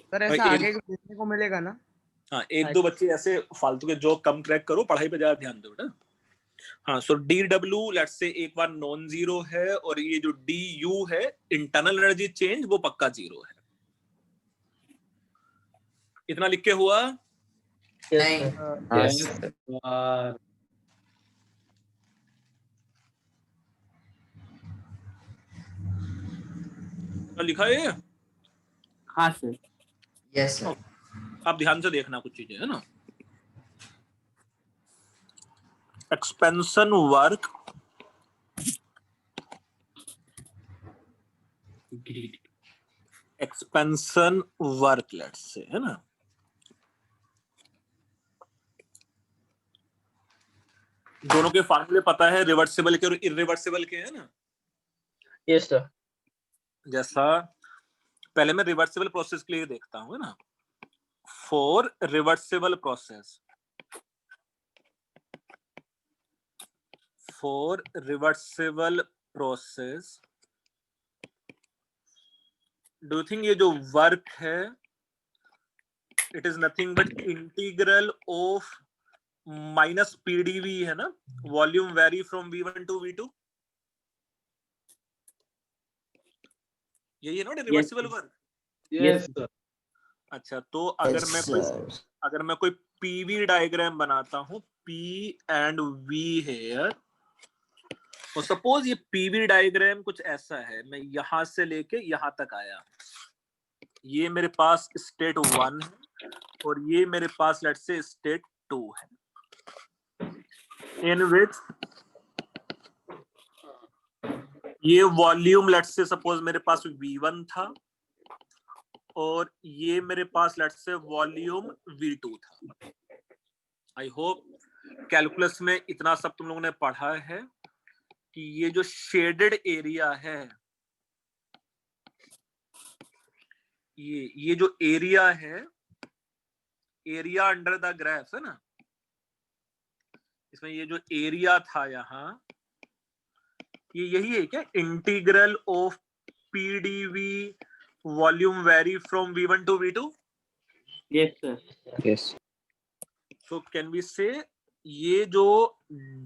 Speaker 2: सर ऐसा
Speaker 1: भाई,
Speaker 2: आगे देखने को मिलेगा ना?
Speaker 1: हाँ, एक दो बच्चे ऐसे फालतू के जो कम क्रैक करो, पढ़ाई पे ज्यादा ध्यान दो बेटा। हाँ, सो DW लेट्स से एक बार नॉन 0 है, और ये जो DU है इंटरनल एनर्जी चेंज, वो पक्का 0 है। इतना लिख के हुआ?
Speaker 3: नहीं।
Speaker 7: हाँ सर।
Speaker 1: लिखा है?
Speaker 5: हाँ सर।
Speaker 3: Yes sir.
Speaker 1: आप ध्यान से देखना कुछ चीजें, है ना? एक्सपेंशन वर्क लेट्स से, है ना? दोनों के फार्मूले पता है, रिवर्सिबल के और इरिवर्सिबल के, है ना?
Speaker 6: Yes sir.
Speaker 1: जैसा पहले मैं रिवर्सिबल प्रोसेस के लिए देखता हूँ, है ना? For reversible process, do you think ये जो वर्क है it is nothing but integral of minus PdV, है ना? Volume vary from V1 to V2, यही है ना रिवर्सिबल वर्क?
Speaker 4: Yes sir.
Speaker 1: अच्छा, तो अगर मैं कोई PV डायग्राम बनाता हूँ, P एंड V हेयर, और सपोज ये PV डायग्राम कुछ ऐसा है, मैं यहां से लेके यहां तक आया, ये मेरे पास स्टेट 1 है और ये मेरे पास लेट्स से स्टेट 2 है, इन विच ये वॉल्यूम लेट्स से सपोज मेरे पास V1 था, और ये मेरे पास लेट्स से वॉल्यूम V2 था। आई होप कैलकुलस में इतना सब तुम लोगों ने पढ़ा है कि ये जो शेडेड एरिया है, ये जो एरिया है, एरिया अंडर द ग्राफ, है ना? इसमें ये जो एरिया था यहाँ, ये यही है क्या? Integral of PdV volume vary from V1 to V2?
Speaker 5: Yes, sir.
Speaker 9: Yes.
Speaker 1: So can we say ये जो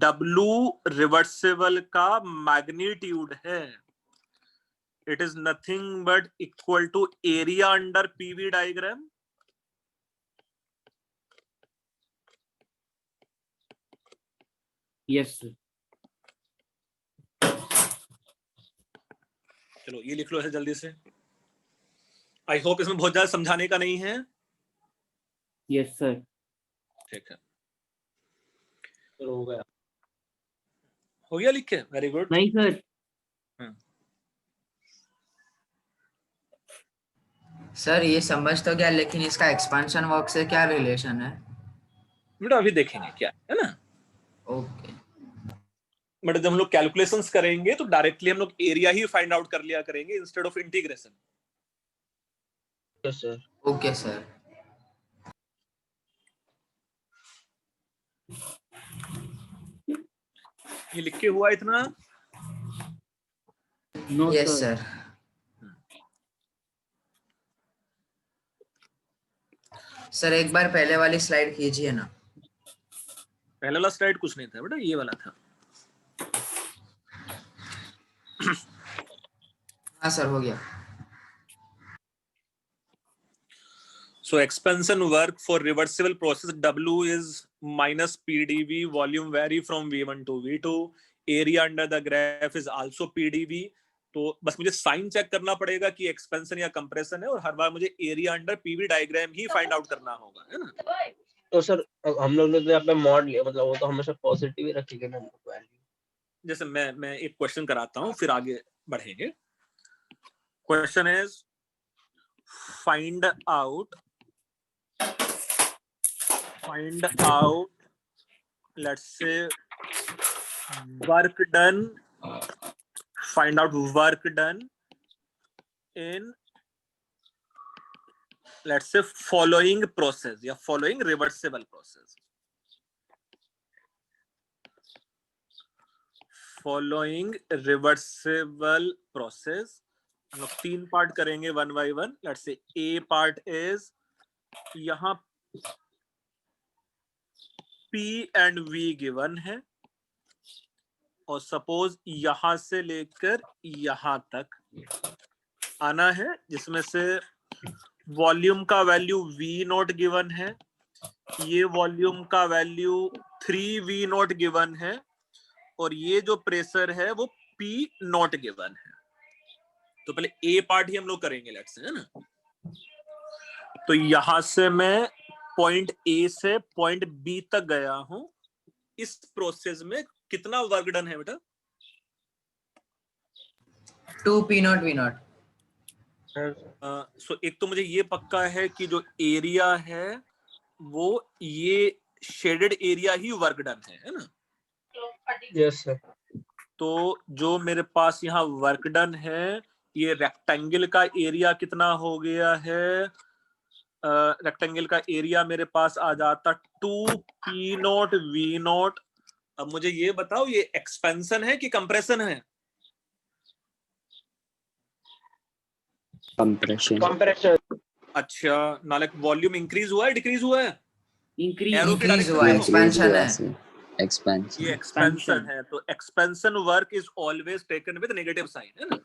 Speaker 1: W रिवर्सिबल का मैग्नीट्यूड है, it is nothing but equal to area under PV diagram.
Speaker 5: Yes, sir.
Speaker 1: चलो ये लिख लो है जल्दी से. आई होप इसमें बहुत ज्यादा समझाने का नहीं है.
Speaker 5: Yes, sir.
Speaker 1: ठीक है,
Speaker 6: हो गया.
Speaker 1: हो गया लिख के. Very good.
Speaker 5: नहीं सर.
Speaker 3: सर ये समझ तो गया, लेकिन इसका एक्सपेंशन वर्क से क्या रिलेशन है?
Speaker 1: बेटा अभी देखेंगे क्या है ना.
Speaker 3: ओके.
Speaker 1: बट जब हम लोग कैलकुलेशंस करेंगे तो डायरेक्टली हम लोग एरिया ही फाइंड आउट कर लिया करेंगे instead of integration.
Speaker 6: Yes sir.
Speaker 3: Okay sir.
Speaker 1: ये लिख के हुआ इतना.
Speaker 5: No,
Speaker 3: yes
Speaker 5: sir.
Speaker 3: Sir. Sir एक बार पहले वाली स्लाइड कीजिए ना.
Speaker 1: पहले वाला स्लाइड कुछ नहीं था बेटा, ये वाला था.
Speaker 3: हाँ सर हो गया.
Speaker 1: So expansion work for reversible process W is minus PdV. Volume vary from V1 to V2. Area under the graph is also PdV. तो बस मुझे साइन चेक करना पड़ेगा कि एक्सपेंशन या कंप्रेशन है, और हर बार मुझे एरिया अंडर पीवी डायग्राम ही फाइंड आउट करना होगा, है ना.
Speaker 6: तो सर हम लोग ने तो यहाँ पे मॉड लिया, मतलब वो तो हमेशा पॉजिटिव ही रखेंगे ना वैल्यू.
Speaker 1: जैसे मैं एक क्वेश्चन कराता हूँ, फिर आगे बढ़ेंगे. Question is find out let's say work done in let's say following process या following reversible process. Following reversible process हम लोग 3 पार्ट करेंगे one by one. Let's say A part is यहाँ P एंड V गिवन है, और सपोज यहां से लेकर यहां तक आना है, जिसमें से वॉल्यूम का वैल्यू V0 गिवन है, ये वॉल्यूम का वैल्यू 3V0 गिवन है, और ये जो प्रेशर है वो P0 गिवन है. तो पहले ए पार्ट ही हम लोग करेंगे लेट्स से, है ना. तो यहां से मैं पॉइंट ए से पॉइंट बी तक गया हूं. इस प्रोसेस में कितना वर्क डन है बेटा?
Speaker 3: 2P0 V0.
Speaker 1: सो एक तो मुझे ये पक्का है कि जो एरिया है वो ये शेडेड एरिया ही वर्क डन है ना.
Speaker 6: Yes sir.
Speaker 1: तो जो मेरे पास यहाँ वर्क डन है, ये रेक्टेंगल का एरिया कितना हो गया है? रेक्टेंगल का एरिया मेरे पास आ जाता 2P0 V0. अब मुझे ये बताओ, ये एक्सपेंशन है कि कंप्रेशन है?
Speaker 9: कंप्रेशन.
Speaker 1: अच्छा, नालक वॉल्यूम इंक्रीज हुआ है डिक्रीज हुआ है?
Speaker 3: इंक्रीज हुआ. एक्सपेंशन है.
Speaker 9: एक्सपेंशन.
Speaker 1: ये एक्सपेंशन है. तो expansion work is always taken with negative sign, है ना.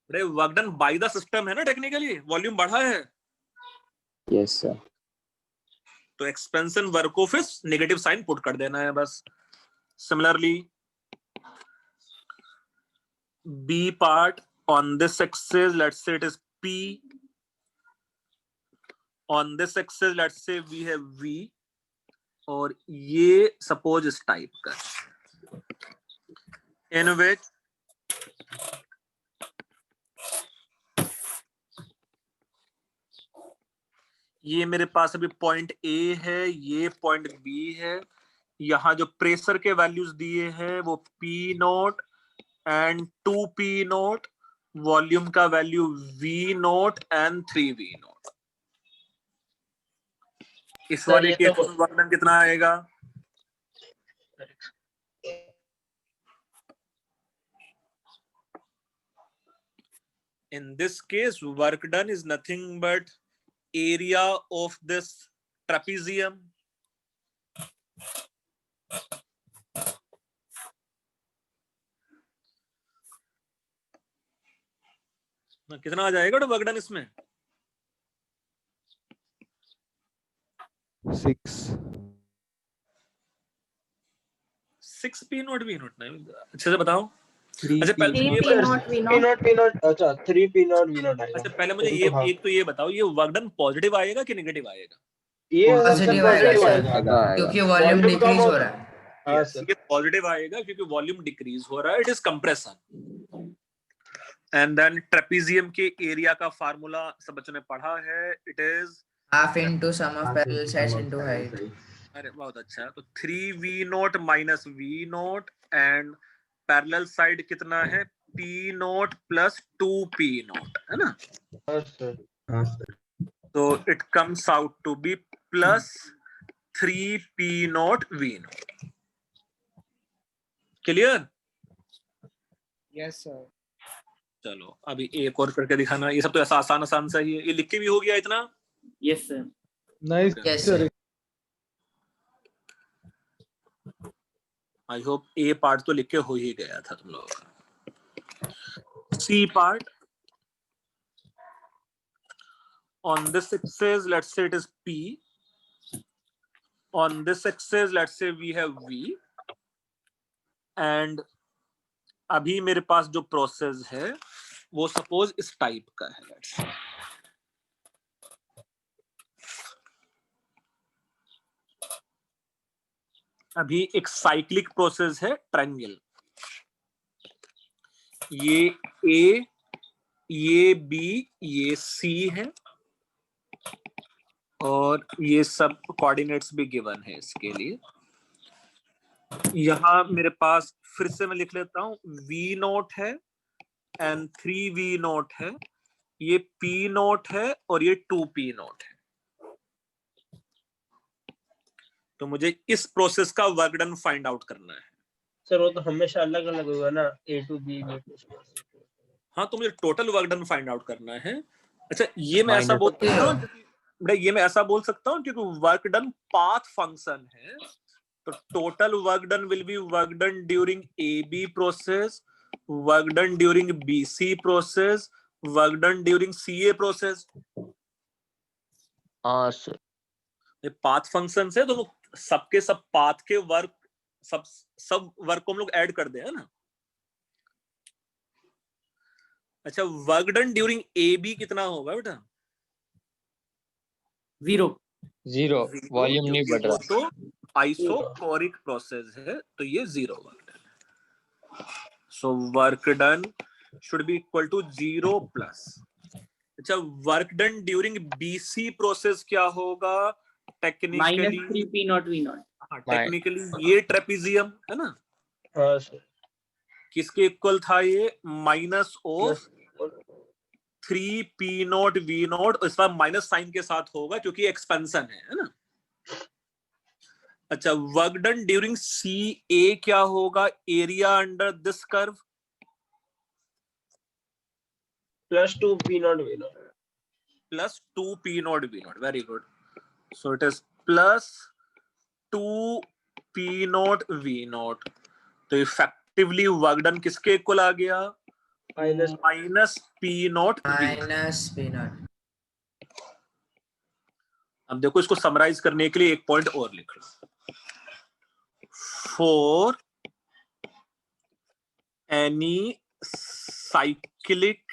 Speaker 1: Work done by the system है ना, टेक्निकली वॉल्यूम बढ़ा है.
Speaker 9: Yes sir.
Speaker 1: तो एक्सपेंशन वर्क को फिर नेगेटिव साइन पुट कर देना है बस. Similarly B part on this axis, let's say it is P. On this axis, let's say we have V. और ये suppose इस टाइप का, in which ये मेरे पास अभी पॉइंट A है, ये पॉइंट B है. यहाँ जो प्रेशर के वैल्यूज दिए हैं वो P0 एंड 2P0, वॉल्यूम का वैल्यू V0 एंड 3V0. इस वाले केस में वर्क डन कितना आएगा? In this case, work done is nothing but area of this trapezium? कितना आ जाएगा वर्क डन इसमें? 6 P नॉट V नॉट नहीं, अच्छे से बताओ। अच्छा पहले ये
Speaker 6: P नॉट अच्छा 3 P नॉट V नॉट आएगा।
Speaker 1: अच्छा पहले मुझे ये एक तो ये बताओ, ये वर्क डन पॉजिटिव आएगा कि नेगेटिव आएगा?
Speaker 6: ये
Speaker 3: पॉजिटिव
Speaker 6: पॉजिटिव
Speaker 3: आएगा
Speaker 6: आएगा
Speaker 3: क्योंकि वॉल्यूम डिक्रीज हो रहा है।
Speaker 6: हाँ सर,
Speaker 1: ये पॉजिटिव आएगा क्योंकि वॉल्यूम डिक्रीज हो रहा है, it is compression. And then trapezium के एरिया का फार्मूला सब बच्चों ने पढ़ा है, it is
Speaker 3: half into sum of parallel sides into height.
Speaker 1: अरे बहुत अच्छा। तो 3V not minus V not and parallel side कितना है? P not plus 2P not, है ना?
Speaker 6: हाँ सर।
Speaker 1: तो it comes out to be plus 3P not V not. Clear?
Speaker 2: Yes sir.
Speaker 1: चलो अभी एक और करके दिखाना। ये सब तो ऐसा आसान आसान सा ही है, ये लिख के भी हो गया इतना?
Speaker 5: Yes, sir.
Speaker 4: Nice
Speaker 3: Yes,
Speaker 4: sir.
Speaker 3: sir.
Speaker 1: I hope A part तो लिख के हो ही गया था तुम लोगों का। C part, on this axis let's say it is P, on this axis let's say we have V, and अभी मेरे पास जो प्रोसेस है वो सपोज इस टाइप का है। let's say अभी एक साइक्लिक प्रोसेस है ट्रायंगल, ये A, ये B, ये C है और ये सब कोऑर्डिनेट्स भी गिवन है इसके लिए। यहाँ मेरे पास फिर से मैं लिख लेता हूँ, V नोट है एंड 3V नोट है, ये P नोट है और ये 2P नोट है। तो मुझे इस प्रोसेस का वर्क डन फाइंड आउट करना है।
Speaker 6: सर वो तो हमेशा अलग अलग होगा ना, A to B, B to C।
Speaker 1: हाँ तो मुझे total work done find out करना है। अच्छा ये मैं ऐसा बोल सकता हूँ, ये मैं ऐसा बोल सकता हूँ क्योंकि वर्क डन पाथ फंक्शन है, तो total work done will be work done during AB process, work done during BC process, work done during CA process.
Speaker 7: हाँ सर।
Speaker 1: ये पाथ फंक्शन है तो सबके सब पाथ के वर्क सब वर्क को हम लोग ऐड कर दे, है ना? अच्छा वर्क डन ड्यूरिंग AB कितना होगा बेटा?
Speaker 5: 0.
Speaker 7: वॉल्यूम नहीं बढ़ रहा।
Speaker 1: तो आइसोकोरिक प्रोसेस है तो ये 0 work done. So work done should be equal to 0 plus. अच्छा work done during BC process क्या होगा? Technically
Speaker 5: Minus 3P not V not.
Speaker 1: हाँ टेक्निकली ये ट्रेपेजियम है ना,
Speaker 6: हाँ सर।
Speaker 1: किसके इक्वल था ये? Minus of 3P not V नॉट, इस बार माइनस साइन के साथ होगा क्योंकि एक्सपेंशन है ना? अच्छा वर्क डन ड्यूरिंग CA क्या होगा? Area under this curve
Speaker 6: plus 2P not V not
Speaker 1: plus 2P not V not. Very good. So it is plus 2P not V not. तो इफेक्टिवली वर्क डन किसके इक्वल आ गया? Minus P not
Speaker 3: minus P not.
Speaker 1: अब देखो इसको समराइज करने के लिए एक पॉइंट और लिख लो। For any cyclic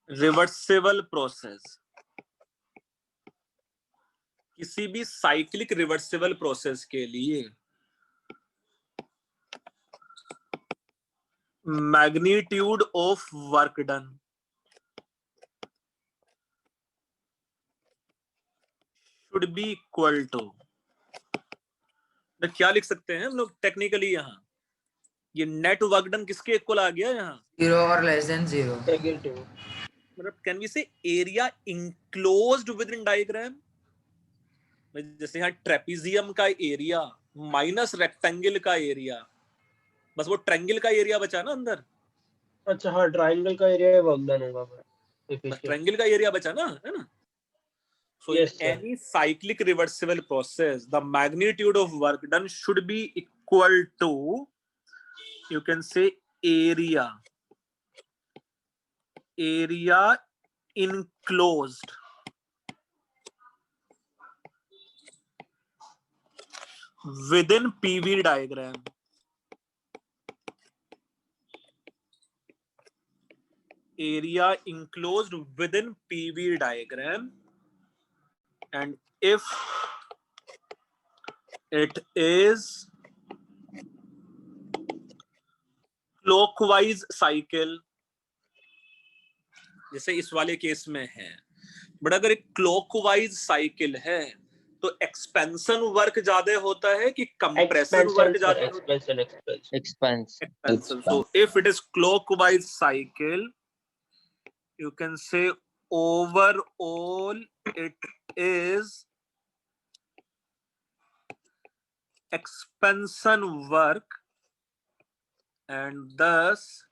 Speaker 1: reversible process, किसी भी साइक्लिक रिवर्सिबल प्रोसेस के लिए magnitude of work done should be equal to, क्या लिख सकते हैं हम लोग टेक्निकली? यहाँ ये नेट वर्क डन किसके इक्वल आ गया? यहाँ
Speaker 3: 0 और लेस देन 0।
Speaker 1: मतलब can we say area enclosed within diagram. जैसे यहाँ ट्रेपेजियम का एरिया माइनस रेक्टेंगल का एरिया, बस वो ट्रायंगल का एरिया बचा ना अंदर।
Speaker 6: अच्छा हाँ ट्रायंगल का एरिया वर्क डन होगा। efficient.
Speaker 1: ट्रायंगल का एरिया बचा ना, है ना? So
Speaker 6: Yes,
Speaker 1: in
Speaker 6: sir.
Speaker 1: any cyclic reversible process, the magnitude of work done should be equal to, you can say, area enclosed within PV diagram. Area enclosed within PV diagram, and if it is clockwise cycle, जैसे इस वाले केस में है, बट अगर एक क्लॉकवाइज साइकिल है तो एक्सपेंशन वर्क ज्यादा होता है कि कंप्रेशन वर्क
Speaker 6: Expansion, sir.
Speaker 1: ज्यादा होता
Speaker 6: Expansion, expansion.
Speaker 7: Expanse.
Speaker 1: है? Expansion. So if it is clockwise cycle, you can say overall it is expansion work, and thus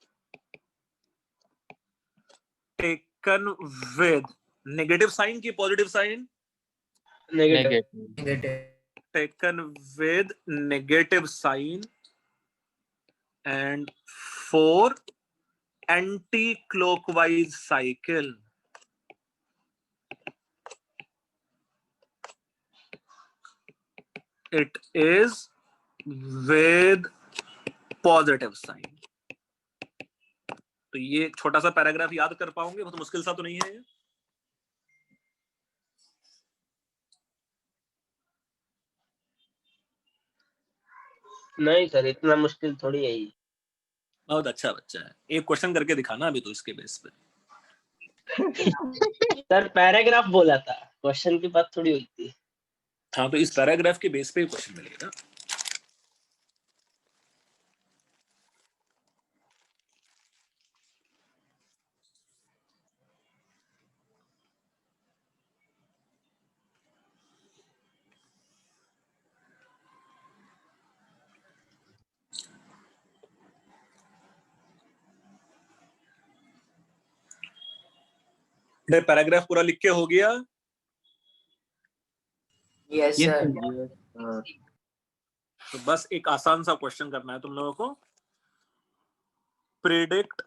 Speaker 1: taken with negative sign की positive sign,
Speaker 6: Negative.
Speaker 3: Negative.
Speaker 1: taken with negative sign, and for anti-clockwise cycle it is with positive sign. तो ये छोटा सा पैराग्राफ याद कर पाओगे? बहुत मुश्किल सा तो नहीं है ये?
Speaker 6: नहीं सर, इतना मुश्किल थोड़ी है ये.
Speaker 1: बहुत अच्छा बच्चा है. एक क्वेश्चन करके दिखाना अभी तो इसके बेस पे.
Speaker 6: सर पैराग्राफ बोला था, क्वेश्चन की बात थोड़ी हुई थी.
Speaker 1: हाँ, तो इस पैराग्राफ के बेस पे क्वेश्चन मिलेगा. पैराग्राफ पूरा लिख के हो गया?
Speaker 3: Yes, sir.
Speaker 1: तो बस एक आसान सा क्वेश्चन करना है तुम लोगों को. Predict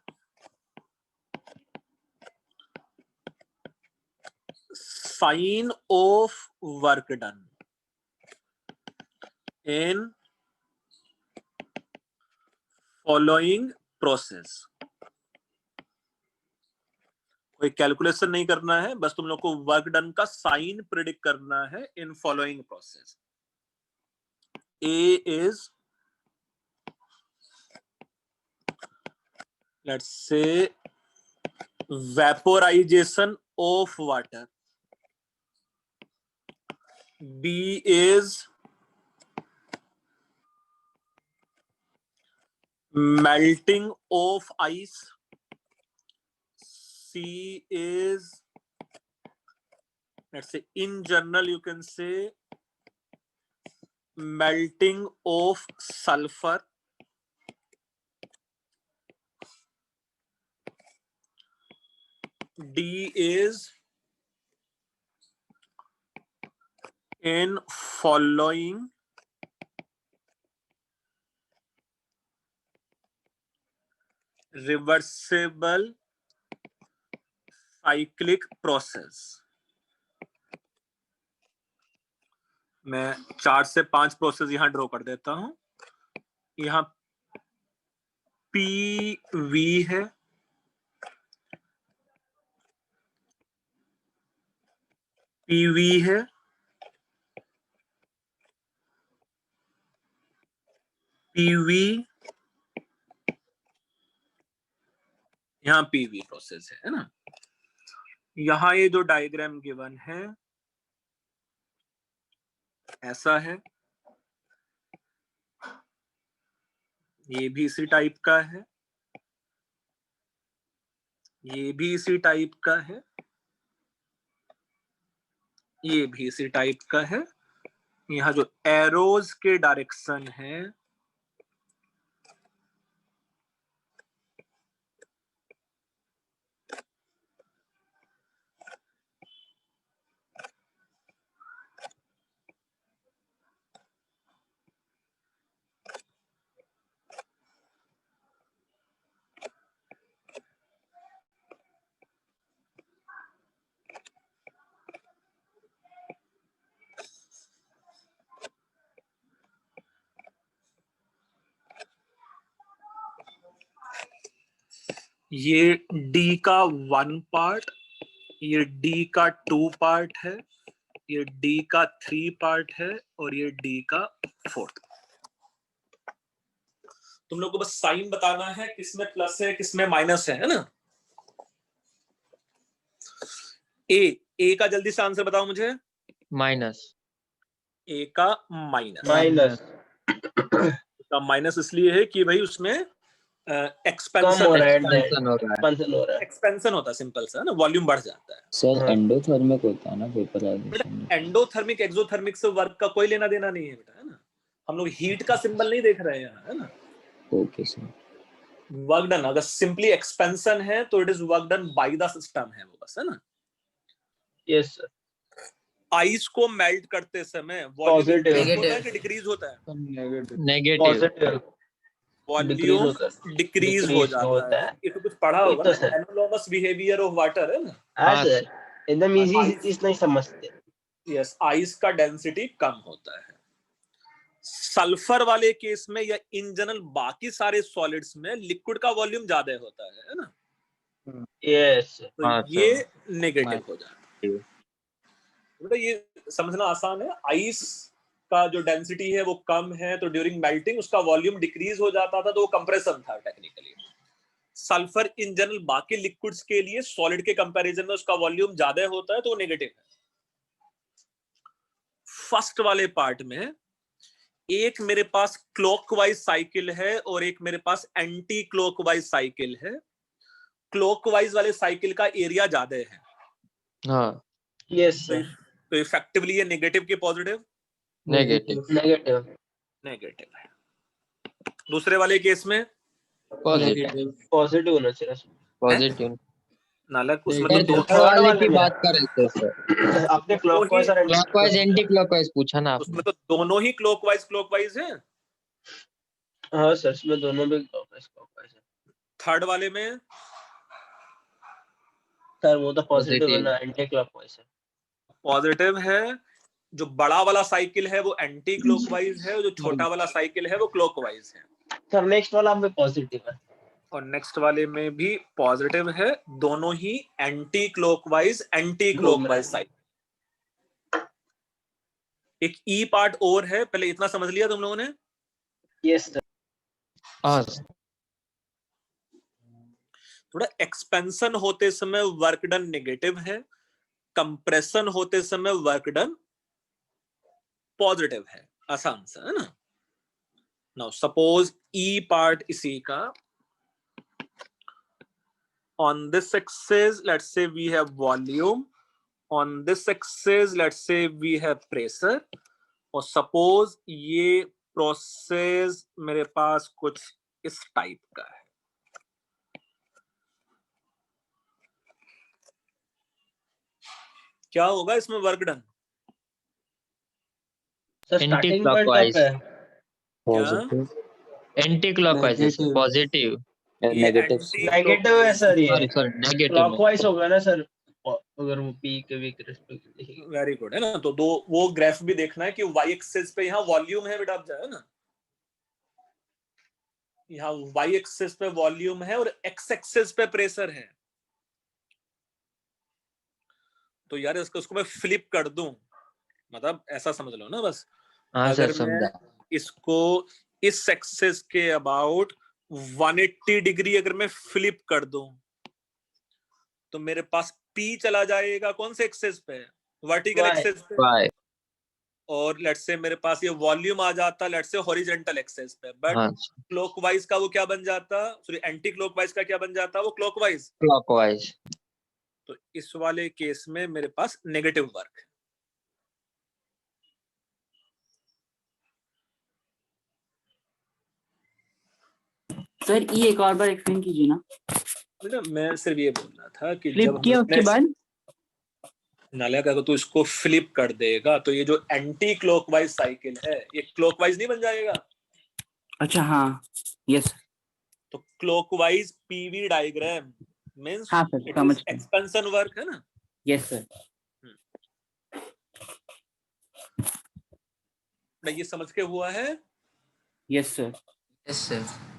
Speaker 1: sign of work done in following process. कोई कैलकुलेशन नहीं करना है, बस तुम लोग को वर्क डन का साइन प्रेडिक्ट करना है in following process. A is, let's say, vaporization of water. B is melting of ice. C is, let's say, in general you can say melting of sulfur. D is in following reversible cyclic process. मैं 4 से 5 प्रोसेस यहां ड्रॉ कर देता हूं. यहां PV है, PV है, PV, यहाँ PV प्रोसेस है ना. यहाँ ये जो डायग्राम गिवन है ऐसा है, ये भी इसी टाइप का है, ये भी इसी टाइप का है, ये भी इसी टाइप का है. यहाँ जो एरोज के डायरेक्शन है ये D का 1 पार्ट, ये D का 2 पार्ट है, ये D का 3 पार्ट है और ये D का 4th। तुम लोग को बस साइन बताना है किसमें प्लस है किसमें माइनस है ना। ए का जल्दी से आंसर बताओ मुझे।
Speaker 7: माइनस।
Speaker 1: ए का माइनस।
Speaker 6: माइनस
Speaker 1: का माइनस इसलिए है कि भाई उसमें
Speaker 6: कम हो
Speaker 1: एक्सपेंशन
Speaker 6: रहा है,
Speaker 7: एक्सपेंशन हो रहा है।
Speaker 6: एक्सपेंशन हो रहा है।
Speaker 1: एक्सपेंशन होता है, सिंपल सा ना, वॉल्यूम बढ़ जाता है।
Speaker 9: सर
Speaker 6: हाँ।
Speaker 9: एंडोथर्मिक होता है ना वेपराइजेशन में।
Speaker 1: एंडोथर्मिक एक्सोथर्मिक से वर्क का कोई लेना देना नहीं है बेटा, है ना। हम लोग हीट का सिंबल नहीं देख रहे हैं यहाँ, है ना।
Speaker 9: Okay sir.
Speaker 1: वर्क डन, अगर सिंपली एक्सपेंशन है तो it is work done by the system है वो, बस, है ना।
Speaker 6: Yes sir.
Speaker 1: आइस को मेल्ट करते समय वॉल्यूम
Speaker 6: Positive.
Speaker 1: इंक्रीज होता है कि डिक्रीज होता है?
Speaker 7: नेगेटिव।
Speaker 6: पॉजिटिव
Speaker 1: वॉल्यूम डिक्रीज हो जाता है। ये तो कुछ पढ़ा
Speaker 6: वही
Speaker 1: होगा
Speaker 6: तो
Speaker 1: ना,
Speaker 6: sir.
Speaker 1: Analogous behaviour of water, है ना।
Speaker 6: हाँ
Speaker 7: हाँ
Speaker 6: सर, एकदम इजी चीज नहीं समझते।
Speaker 1: यस, आइस का डेंसिटी कम होता है। सल्फर वाले केस में या इन जनरल बाकी सारे सॉलिड्स में लिक्विड का वॉल्यूम ज्यादा होता है ना।
Speaker 6: यस
Speaker 1: तो
Speaker 7: हाँ,
Speaker 1: ये
Speaker 7: सर।
Speaker 1: नेगेटिव हो जाता है। बेटा ये समझना आसान है। आइस का जो डेंसिटी है वो कम है, तो ड्यूरिंग मेल्टिंग उसका वॉल्यूम डिक्रीज हो जाता था, तो वो कंप्रेशन था टेक्निकली। सल्फर इन जनरल बाकी लिक्विड्स के लिए सॉलिड के कंपैरिजन में उसका वॉल्यूम ज्यादा होता है, तो वो नेगेटिव है। फर्स्ट वाले पार्ट में एक मेरे पास क्लॉकवाइज साइकिल है और एक मेरे पास एंटी क्लॉकवाइज साइकिल है। क्लॉकवाइज वाले साइकिल का एरिया ज्यादा है,
Speaker 7: हाँ,
Speaker 6: यस सर।
Speaker 1: तो इफेक्टिवली ये नेगेटिव के पॉजिटिव
Speaker 7: नेगेटिव।
Speaker 6: नेगेटिव
Speaker 1: नेगेटिव है। दूसरे वाले केस में
Speaker 7: पॉजिटिव।
Speaker 6: पॉजिटिव होना चाहिए सर।
Speaker 7: पॉजिटिव।
Speaker 1: नालक उसमें
Speaker 7: सर
Speaker 1: तो
Speaker 7: दूसरे वाले की बात कर रहे थे सर।
Speaker 6: आपने क्लॉकवाइज और
Speaker 7: क्लॉकवाइज एंटी क्लॉकवाइज पूछा ना आपने।
Speaker 1: उसमें तो दोनों ही क्लॉकवाइज है।
Speaker 6: हाँ सर, इसमें दोनों भी क्लॉकवाइज है।
Speaker 1: थर्ड वाले में
Speaker 6: सर वो तो पॉजिटिव है
Speaker 7: Positive.
Speaker 6: ना, एंटी क्लॉकवाइज है।
Speaker 1: पॉजिटिव है। जो बड़ा वाला साइकिल है वो एंटी क्लॉकवाइज है, और जो छोटा वाला साइकिल है वो क्लॉकवाइज है।
Speaker 6: सर नेक्स्ट वाला में पॉजिटिव है।
Speaker 1: और नेक्स्ट वाले में भी पॉजिटिव है। दोनों ही एंटी क्लॉकवाइज साइकिल। एक ई पार्ट और है, पहले इतना समझ लिया तुम लोगों ने।
Speaker 6: Yes sir.
Speaker 7: हाँ,
Speaker 1: थोड़ा एक्सपेंशन होते समय वर्क डन नेगेटिव है, कंप्रेशन होते समय वर्क डन पॉजिटिव है। आसान सा है ना। नाउ सपोज ई पार्ट इसी का, on this axis let's say we have volume, on this axis let's say we have pressure, और सपोज ये प्रोसेस मेरे पास कुछ इस टाइप का है। क्या होगा इसमें work done?
Speaker 6: Sir
Speaker 7: anti
Speaker 6: starting point
Speaker 7: clockwise.
Speaker 6: कब है?
Speaker 9: Positive
Speaker 7: anti clockwise positive.
Speaker 1: ये
Speaker 9: नेगेटिव
Speaker 6: नेगेटिव है सर, ये
Speaker 7: सॉरी नेगेटिव।
Speaker 6: क्लॉकवाइज होगा ना सर, अगर वो पी के वी के रिस्पेक्ट देखेंगे।
Speaker 1: वेरी गुड है ना। तो दो वो ग्राफ भी देखना है कि वाई एक्सिस पे यहाँ वॉल्यूम है बेटा, आप जाए ना, यहाँ वाई एक्सिस पे वॉल्यूम है और एक्स एक्सिस पे प्रेशर है। तो यार उसको मैं फ्लिप कर दूं, मतलब ऐसा समझ लो ना बस।
Speaker 7: हाँ सर,
Speaker 1: अगर मैं
Speaker 7: समझा।
Speaker 1: इसको इस एक्सिस के अबाउट 180 डिग्री अगर मैं फ्लिप कर दूं तो मेरे पास P चला जाएगा कौन से एक्सिस पे? वर्टिकल एक्सिस पे।
Speaker 7: बाय।
Speaker 1: और लेट्स से मेरे पास ये वॉल्यूम आ जाता लेट्स से हॉरिजॉन्टल एक्सिस पे, बट
Speaker 7: हाँ,
Speaker 1: क्लॉकवाइज का वो क्या बन जाता, सॉरी एंटी क्लॉकवाइज का क्या बन जाता, वो क्लॉकवाइज।
Speaker 7: क्लॉकवाइज।
Speaker 1: तो इस वाले केस में मेरे पास नेगेटिव वर्क है।
Speaker 5: सर ये एक और बार एक्सप्लेन कीजिए ना।
Speaker 1: बेटा मैं सिर्फ ये बोल रहा था कि
Speaker 5: फ्लिप
Speaker 1: जब
Speaker 5: किया उसके बाद
Speaker 1: नालक अगर तू इसको फ्लिप कर देगा तो ये जो एंटी क्लॉकवाइज साइकिल है ये क्लॉकवाइज नहीं बन जाएगा।
Speaker 5: अच्छा हाँ यस।
Speaker 1: तो क्लॉकवाइज पीवी डायग्राम मींस
Speaker 5: हाँ सर,
Speaker 1: इट
Speaker 5: समझ
Speaker 1: इज
Speaker 5: गया।
Speaker 1: एक्सपेंशन वर्क, है ना।
Speaker 5: Yes sir.
Speaker 1: ये समझ के हुआ है।
Speaker 5: Yes sir.
Speaker 3: Yes sir.